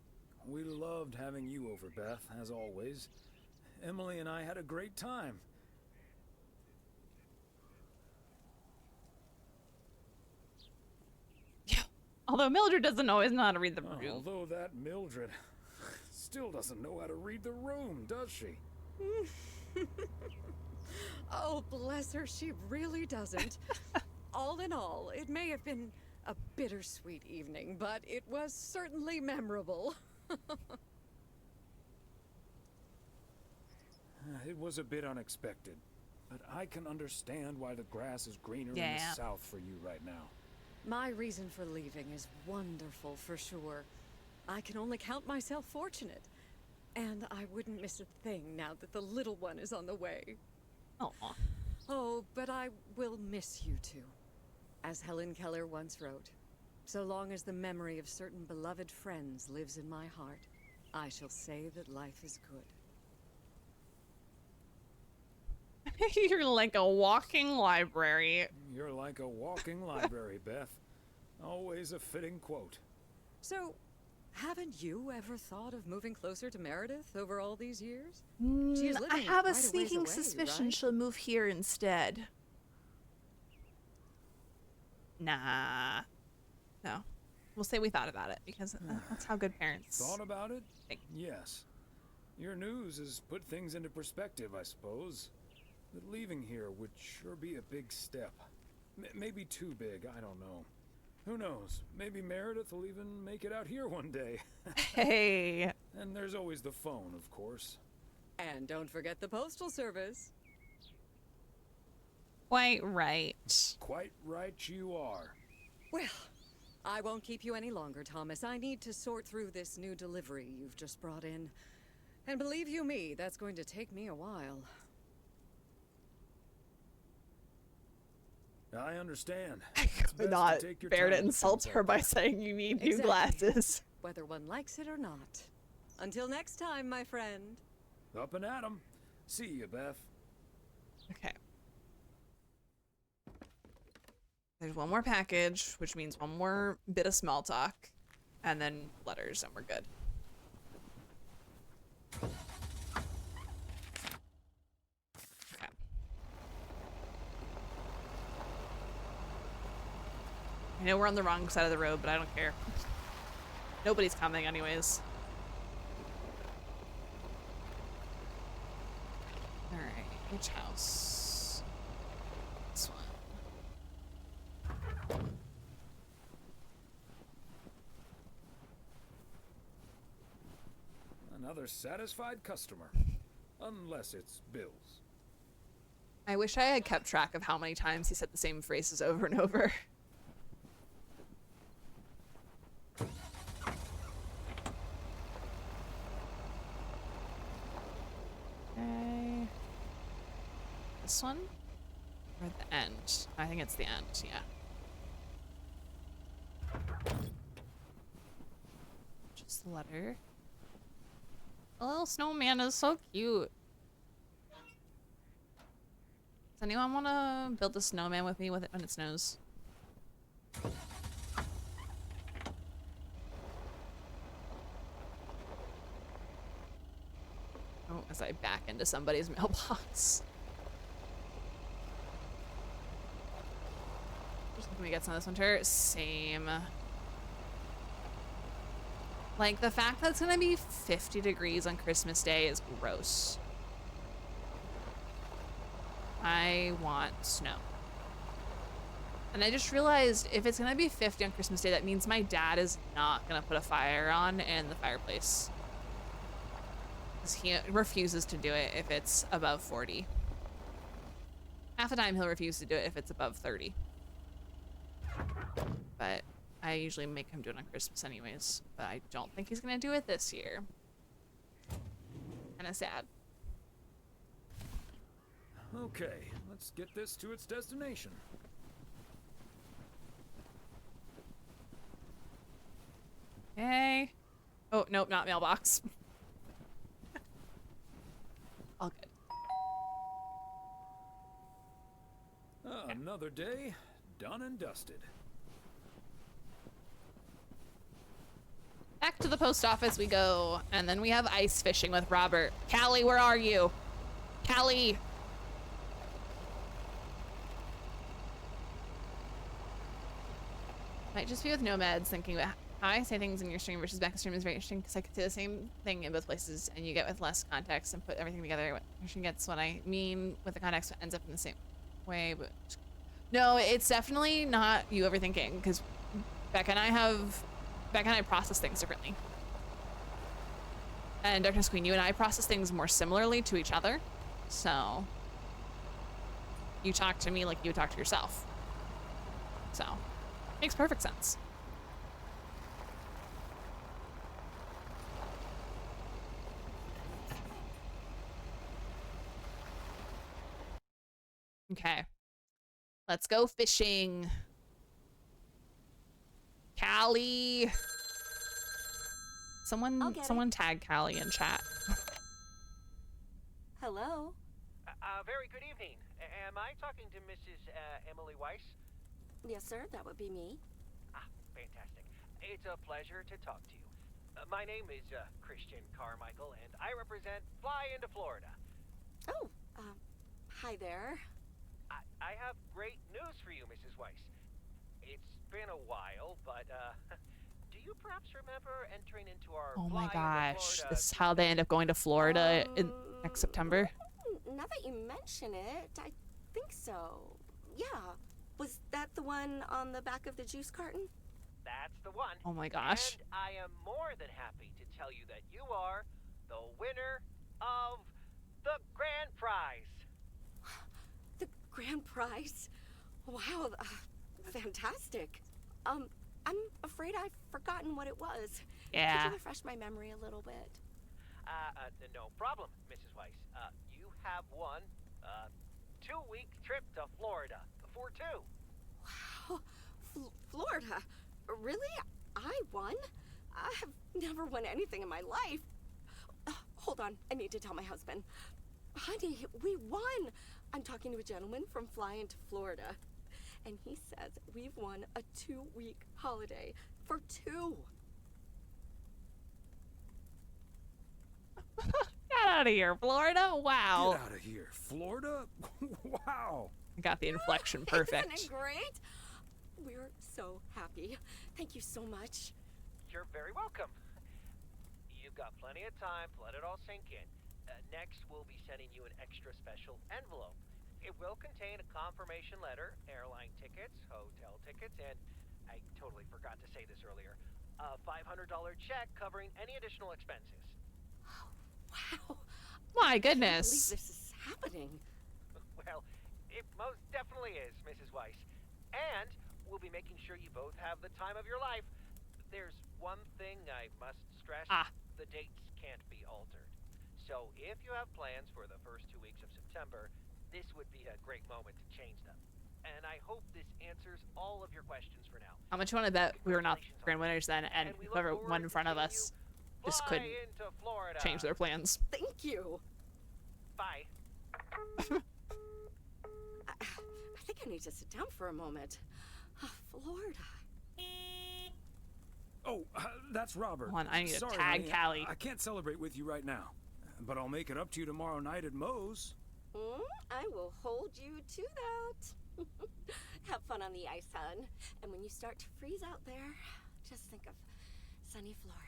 E: We loved having you over, Beth, as always. Emily and I had a great time.
A: Although Mildred doesn't always know how to read the room.
E: Although that Mildred still doesn't know how to read the room, does she?
L: Oh, bless her, she really doesn't. All in all, it may have been a bittersweet evening, but it was certainly memorable.
E: It was a bit unexpected, but I can understand why the grass is greener in
L: Yeah.
E: the south for you right now.
L: My reason for leaving is wonderful, for sure. I can only count myself fortunate. And I wouldn't miss a thing now that the little one is on the way.
A: Aw.
L: Oh, but I will miss you too. As Helen Keller once wrote, so long as the memory of certain beloved friends lives in my heart, I shall say that life is good.
A: You're like a walking library.
E: You're like a walking library, Beth. Always a fitting quote.
L: So, haven't you ever thought of moving closer to Meredith over all these years? She is
A: I
L: living
A: have a
L: quite ways
A: sneaking
L: away,
A: suspicion
L: right?
A: she'll move here instead. Nah. No. We'll say we thought about it because that's how good parents.
E: Thought about it?
A: think.
E: Yes. Your news has put things into perspective, I suppose. That leaving here would sure be a big step. Maybe too big, I don't know. Who knows? Maybe Meredith will even make it out here one day.
A: Hey.
E: And there's always the phone, of course.
L: And don't forget the postal service.
A: Quite right.
E: Quite right you are.
L: Well, I won't keep you any longer, Thomas. I need to sort through this new delivery you've just brought in. And believe you me, that's going to take me a while.
E: I understand.
A: Could not bear to insult her by saying you need new glasses.
L: Whether one likes it or not. Until next time, my friend.
E: Up and at 'em. See you, Beth.
A: Okay. There's one more package, which means one more bit of small talk, and then letters, and we're good. Okay. I know we're on the wrong side of the road, but I don't care. Nobody's coming anyways. Alright, which house? This one.
E: Another satisfied customer. Unless it's Bill's.
A: I wish I had kept track of how many times he said the same phrases over and over. Okay. This one? Or at the end? I think it's the end, yeah. Just the letter. The little snowman is so cute. Does anyone want to build a snowman with me with it when it snows? Oh, as I back into somebody's mailbox. Can we get some of this winter? Same. Like, the fact that it's gonna be 50 degrees on Christmas Day is gross. I want snow. And I just realized if it's gonna be 50 on Christmas Day, that means my dad is not gonna put a fire on in the fireplace. Because he refuses to do it if it's above 40. Half the time he'll refuse to do it if it's above 30. But I usually make him do it on Christmas anyways. But I don't think he's gonna do it this year. Kinda sad.
E: Okay, let's get this to its destination.
A: Okay. Oh, nope, not mailbox. All good.
E: Another day, done and dusted.
A: Back to the post office we go, and then we have ice fishing with Robert. Callie, where are you? Callie! Might just be with nomads thinking about how I say things in your stream versus back in stream is very interesting because I could say the same thing in both places and you get with less context and put everything together. What your stream gets what I mean with the context ends up in the same way, but no, it's definitely not you overthinking because Becca and I process things differently. And Darkness Queen, you and I process things more similarly to each other. So you talk to me like you talk to yourself. So makes perfect sense. Okay. Let's go fishing. Callie. Someone tag Callie in chat.
J: Hello.
R: Very good evening. Am I talking to Mrs. Emily Weiss?
J: Yes, sir. That would be me.
R: Ah, fantastic. It's a pleasure to talk to you. My name is Christian Carmichael, and I represent Fly into Florida.
J: Oh, hi there.
R: I have great news for you, Mrs. Weiss. It's been a while, but do you perhaps remember entering into our
A: Oh my
R: Fly into
A: gosh.
R: Florida
A: This is how they end up going to Florida in next September.
J: Now that you mention it, I think so. Yeah. Was that the one on the back of the juice carton?
R: That's the one.
A: Oh my gosh.
R: And I am more than happy to tell you that you are the winner of the grand prize.
J: The grand prize? Wow, fantastic. I'm afraid I've forgotten what it was.
A: Yeah.
J: Could you refresh my memory a little bit?
R: No problem, Mrs. Weiss. You have won a 2-week trip to Florida for 2.
J: Wow, Florida? Really? I won? I have never won anything in my life. Hold on, I need to tell my husband. Honey, we won. I'm talking to a gentleman from Fly into Florida, and he says we've won a 2-week holiday for 2.
A: Get out of here, Florida. Wow.
E: Get out of here, Florida. Wow.
A: I got the inflection perfect.
J: Isn't it great? We're so happy. Thank you so much.
R: You're very welcome. You've got plenty of time to let it all sink in. Next, we'll be sending you an extra special envelope. It will contain a confirmation letter, airline tickets, hotel tickets, and I totally forgot to say this earlier, a $500 check covering any additional expenses.
J: Wow.
A: My
J: I can't
A: goodness.
J: believe this is happening.
R: Well, it most definitely is, Mrs. Weiss. And we'll be making sure you both have the time of your life. There's one thing I must stress. The dates can't be altered. So if you have plans for the first 2 weeks of September, this would be a great moment to change them. And I hope this answers all of your questions for now.
A: How much you want to bet we were not grand winners then, and whoever won in front of us just couldn't change their plans.
J: Thank you.
R: Bye.
J: I think I need to sit down for a moment. Florida.
E: Oh, that's Robert.
A: Hold on, I need to
E: Sorry,
A: tag
E: honey,
A: Callie.
E: I can't celebrate with you right now, but I'll make it up to you tomorrow night at Moe's.
J: I will hold you to that. Have fun on the ice, hon. And when you start to freeze out there, just think of sunny Florida.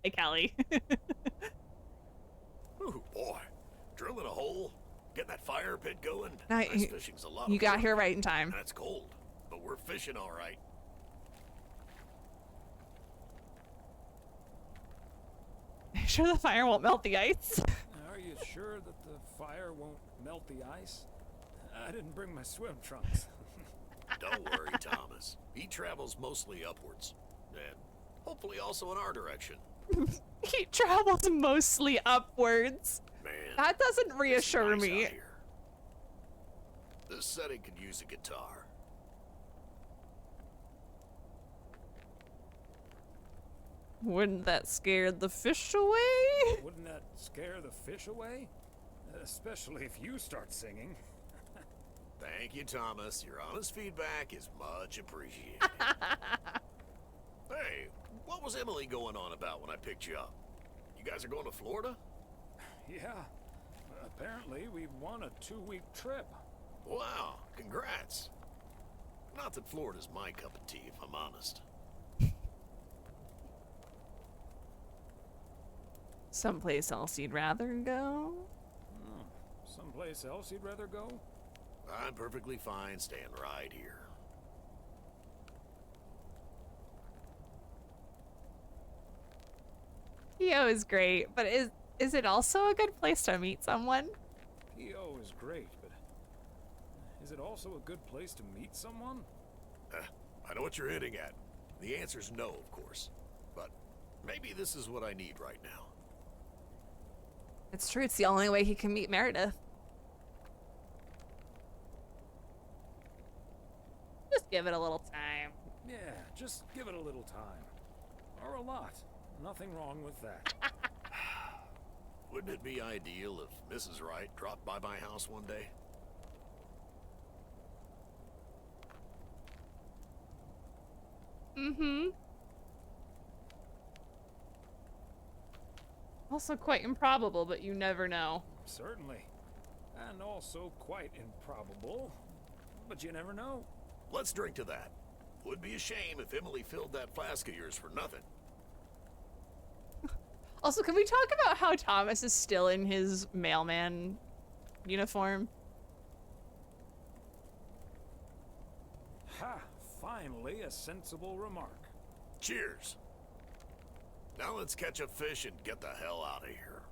A: Hey, Callie.
C: Ooh, boy. Drilling a hole, getting that fire pit going.
A: No,
C: Ice fishing's a lot
A: you
C: of
A: got
C: work.
A: here right in time.
C: And it's cold, but we're fishing all right.
A: Sure the fire won't melt the ice?
E: Are you sure that the fire won't melt the ice? I didn't bring my swim trunks.
C: Don't worry, Thomas. He travels mostly upwards. And hopefully also in our direction.
A: He travels mostly upwards.
C: Man,
A: that doesn't reassure
C: nice
A: me.
C: out here. This setting could use a guitar.
A: Wouldn't that scare the fish away?
E: Wouldn't that scare the fish away? Especially if you start singing.
C: Thank you, Thomas. Your honest feedback is much appreciated. Hey, what was Emily going on about when I picked you up? You guys are going to Florida?
E: Yeah. Apparently, we won a 2-week trip.
C: Wow, congrats. Not that Florida's my cup of tea, if I'm honest.
A: Someplace else you'd rather go?
E: Someplace else you'd rather go?
C: I'm perfectly fine staying right here.
A: PO is great, but is it also a good place to meet someone?
E: PO is great, but is it also a good place to meet someone?
C: I know what you're hinting at. The answer's no, of course. But maybe this is what I need right now.
A: It's true, it's the only way he can meet Meredith. Just give it a little time.
E: Yeah, just give it a little time. Or a lot. Nothing wrong with that.
C: Wouldn't it be ideal if Mrs. Wright dropped by my house one day?
A: Mm-hmm. Also quite improbable, but you never know.
E: Certainly. And also quite improbable. But you never know.
C: Let's drink to that. Would be a shame if Emily filled that flask of yours for nothing.
A: Also, can we talk about how Thomas is still in his mailman uniform?
E: Ha! Finally, a sensible remark.
C: Cheers. Now let's catch a fish and get the hell out of here.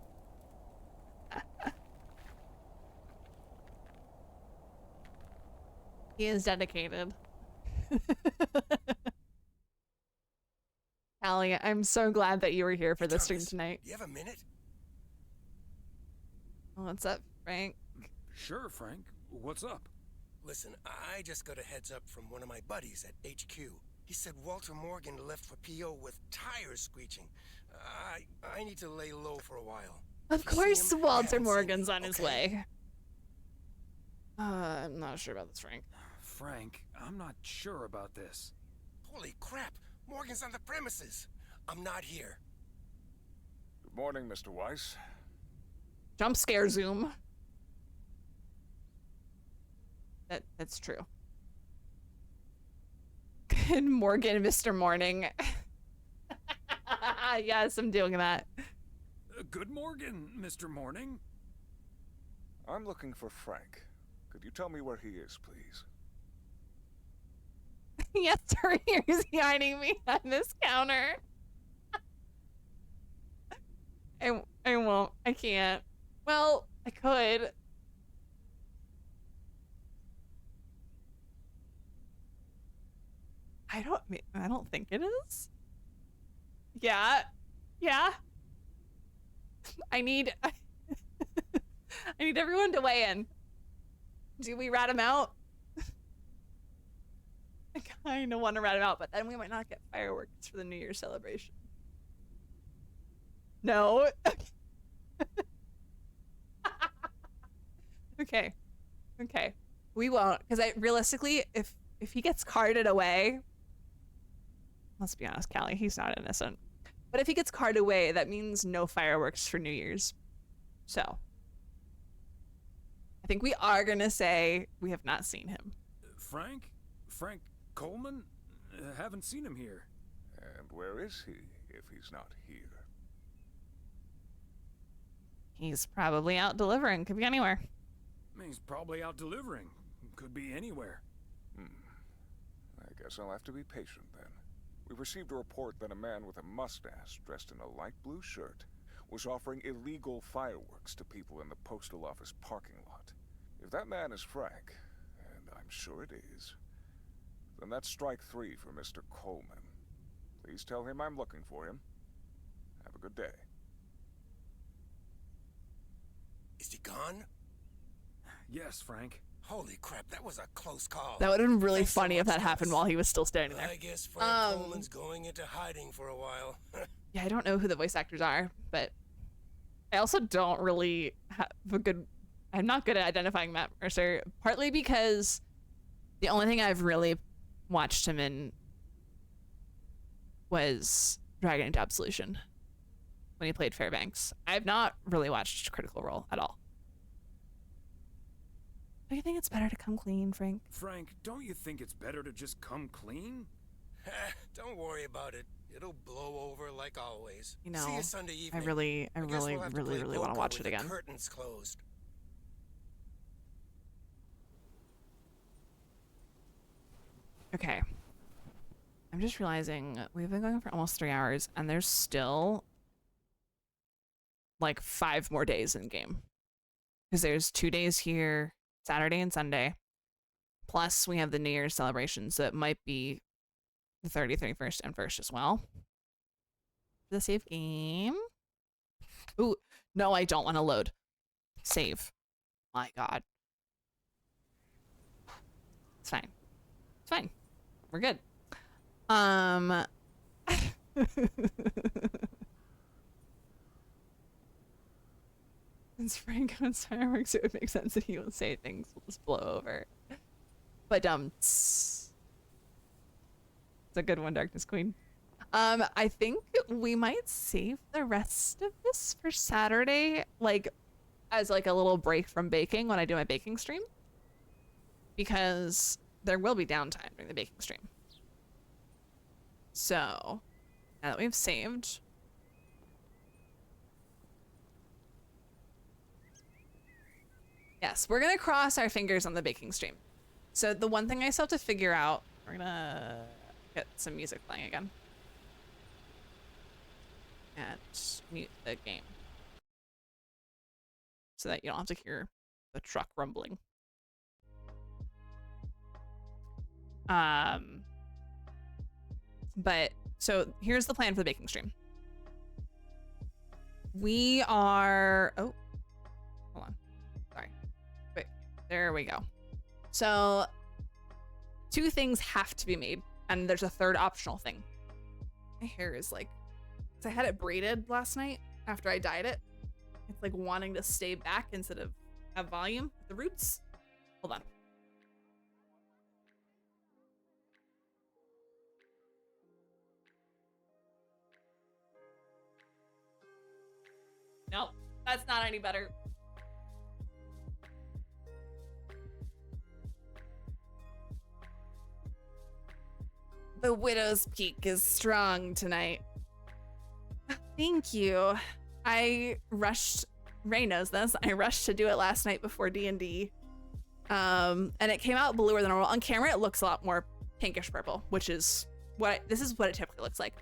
A: He is dedicated. Allie, I'm so glad that you were here for this stream tonight.
G: You have a minute?
A: What's up, Frank?
E: Sure, Frank. What's up?
G: Listen, I just got a heads up from one of my buddies at HQ. He said Walter Morgan left for PO with tires screeching. I need to lay low for a while.
A: Of course Walter Morgan's on his way. I'm not sure about this, Frank.
E: Frank, I'm not sure about this.
G: Holy crap! Morgan's on the premises. I'm not here.
D: Good morning, Mr. Weiss.
A: Jump scare zoom. That's true. Good Morgan, Mr. Morning. Yes, I'm doing that.
E: Good morning, Mr. Morning.
D: I'm looking for Frank. Could you tell me where he is, please?
A: Yes, sir. Here's hiding behind this counter. I won't. I can't. Well, I could. I don't think it is. Yeah. Yeah. I need everyone to weigh in. Do we rat him out? I kind of want to rat him out, but then we might not get fireworks for the New Year's celebration. No. Okay. Okay. We won't, because realistically, if he gets carted away, let's be honest, Callie, he's not innocent. But if he gets carted away, that means no fireworks for New Year's. So, I think we are gonna say we have not seen him.
E: Frank? Frank Coleman? Haven't seen him here.
D: And where is he, if he's not here?
A: He's probably out delivering. Could be anywhere.
E: He's probably out delivering. Could be anywhere.
D: I guess I'll have to be patient then. We received a report that a man with a mustache dressed in a light blue shirt was offering illegal fireworks to people in the postal office parking lot. If that man is Frank, and I'm sure it is, then that's strike 3 for Mr. Coleman. Please tell him I'm looking for him. Have a good day.
G: Is he gone?
E: Yes, Frank.
G: Holy crap, that was a close call.
A: That would have been really funny if that happened while he was still standing there.
G: I guess Frank Coleman's going into hiding for a while.
A: Yeah, I don't know who the voice actors are, but I also don't really have a good... I'm not good at identifying Matt Mercer, partly because the only thing I've really watched him in was Dragon Age Absolution, when he played Fairbanks. I've not really watched Critical Role at all. Do you think it's better to come clean, Frank?
E: Frank, don't you think it's better to just come clean?
G: Don't worry about it. It'll blow over like always.
A: You know,
G: See you Sunday evening.
A: I really want to watch it again.
G: Curtains closed.
A: Okay. I'm just realizing we've been going for almost 3 hours and there's still like 5 more days in game. Because there's 2 days here, Saturday and Sunday. Plus we have the New Year's celebrations, so it might be the 30th, 31st, and 1st as well. The save game. Ooh, no, I don't want to load. Save. My God. It's fine. It's fine. We're good. Since Frank owns fireworks, it would make sense that he will say things will just blow over. But it's a good one, Darkness Queen. I think we might save the rest of this for Saturday, like as like a little break from baking when I do my baking stream, because there will be downtime during the baking stream. So now that we've saved, yes, we're gonna cross our fingers on the baking stream. So the one thing I still have to figure out, we're gonna get some music playing again. And mute the game so that you don't have to hear the truck rumbling. But so here's the plan for the baking stream. We are, oh, hold on, sorry, wait, there we go. So 2 things have to be made, and there's a third optional thing. My hair is like, I had it braided last night after I dyed it. It's like wanting to stay back instead of have volume at the roots. Hold on. Nope, that's not any better. The widow's peak is strong tonight. Thank you. I rushed, Ray knows this, I rushed to do it last night before D&D. And it came out bluer than normal. On camera, it looks a lot more pinkish purple, which is this is what it typically looks like.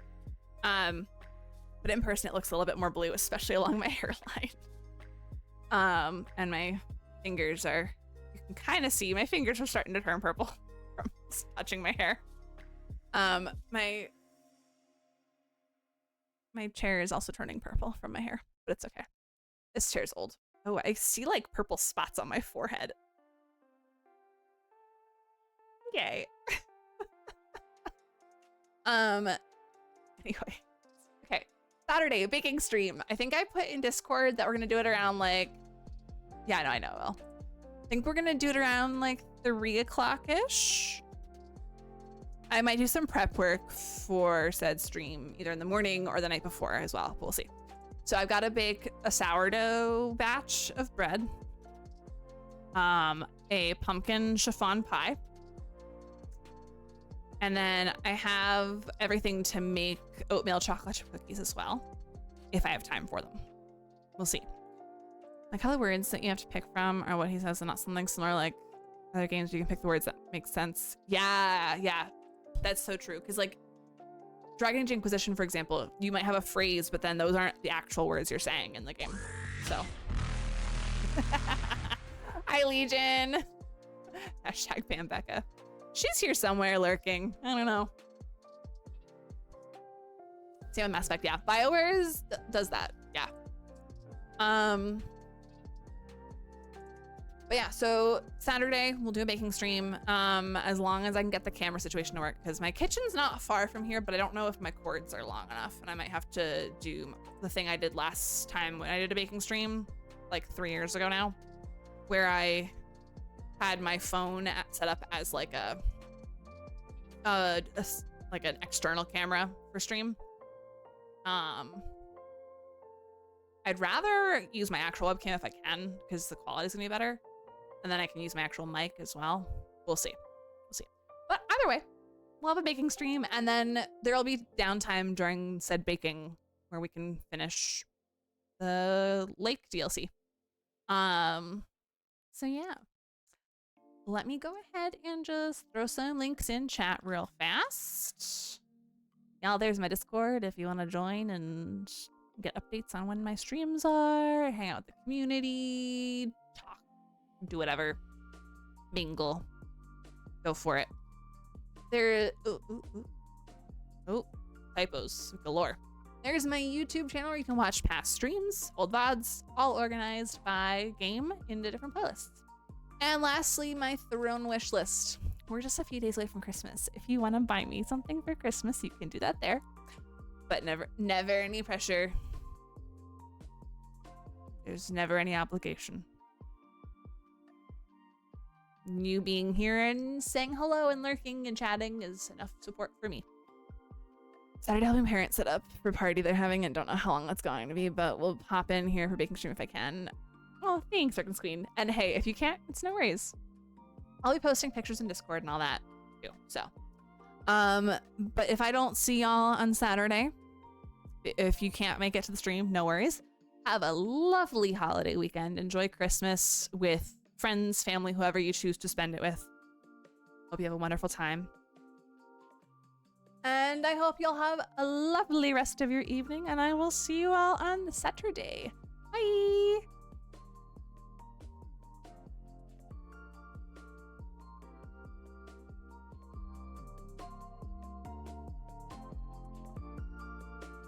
A: But in person, it looks a little bit more blue, especially along my hairline. And my fingers are, you can kind of see, my fingers are starting to turn purple from touching my hair. My chair is also turning purple from my hair, but it's okay. This chair's old. Oh, I see like purple spots on my forehead. Yay. Anyway. Okay. Saturday, baking stream. I think I put in Discord that we're gonna do it around like, yeah, I know, Will. I think we're gonna do it around like 3 o'clock-ish. I might do some prep work for said stream either in the morning or the night before as well. We'll see. So I've got to bake a sourdough batch of bread, a pumpkin chiffon pie, and then I have everything to make oatmeal chocolate chip cookies as well, if I have time for them. We'll see. Like how the words that you have to pick from are what he says and not something similar like other games. You can pick the words that make sense. Yeah. That's so true. Because like Dragon Age Inquisition, for example, you might have a phrase, but then those aren't the actual words you're saying in the game. So. Hi, Legion. Hashtag Pam Becca. She's here somewhere lurking. I don't know. Same with Mass Effect. Yeah. BioWare does that. Yeah. But yeah, so Saturday we'll do a baking stream, as long as I can get the camera situation to work, because my kitchen's not far from here, but I don't know if my cords are long enough, and I might have to do the thing I did last time when I did a baking stream, like 3 years ago now, where I had my phone set up as like like an external camera for stream. I'd rather use my actual webcam if I can, because the quality's gonna be better. And then I can use my actual mic as well. We'll see. We'll see. But either way, we'll have a baking stream, and then there'll be downtime during said baking where we can finish the Lake DLC. So yeah. Let me go ahead and just throw some links in chat real fast. Y'all, there's my Discord if you want to join and get updates on when my streams are, hang out with the community, talk, do whatever, mingle, go for it. There, typos galore. There's my YouTube channel where you can watch past streams, old VODs, all organized by game into different playlists. And lastly, my throne wish list. We're just a few days away from Christmas. If you want to buy me something for Christmas, you can do that there. But never any pressure. There's never any obligation. You being here and saying hello and lurking and chatting is enough support for me. Saturday, helping parents set up for a party they're having, and don't know how long that's going to be, but we'll hop in here for baking stream if I can. Oh, thanks, Circus Queen. And hey, if you can't, it's no worries. I'll be posting pictures in Discord and all that too. So, but if I don't see y'all on Saturday, if you can't make it to the stream, no worries. Have a lovely holiday weekend. Enjoy Christmas with friends, family, whoever you choose to spend it with. Hope you have a wonderful time. And I hope you'll have a lovely rest of your evening, and I will see you all on Saturday. Bye!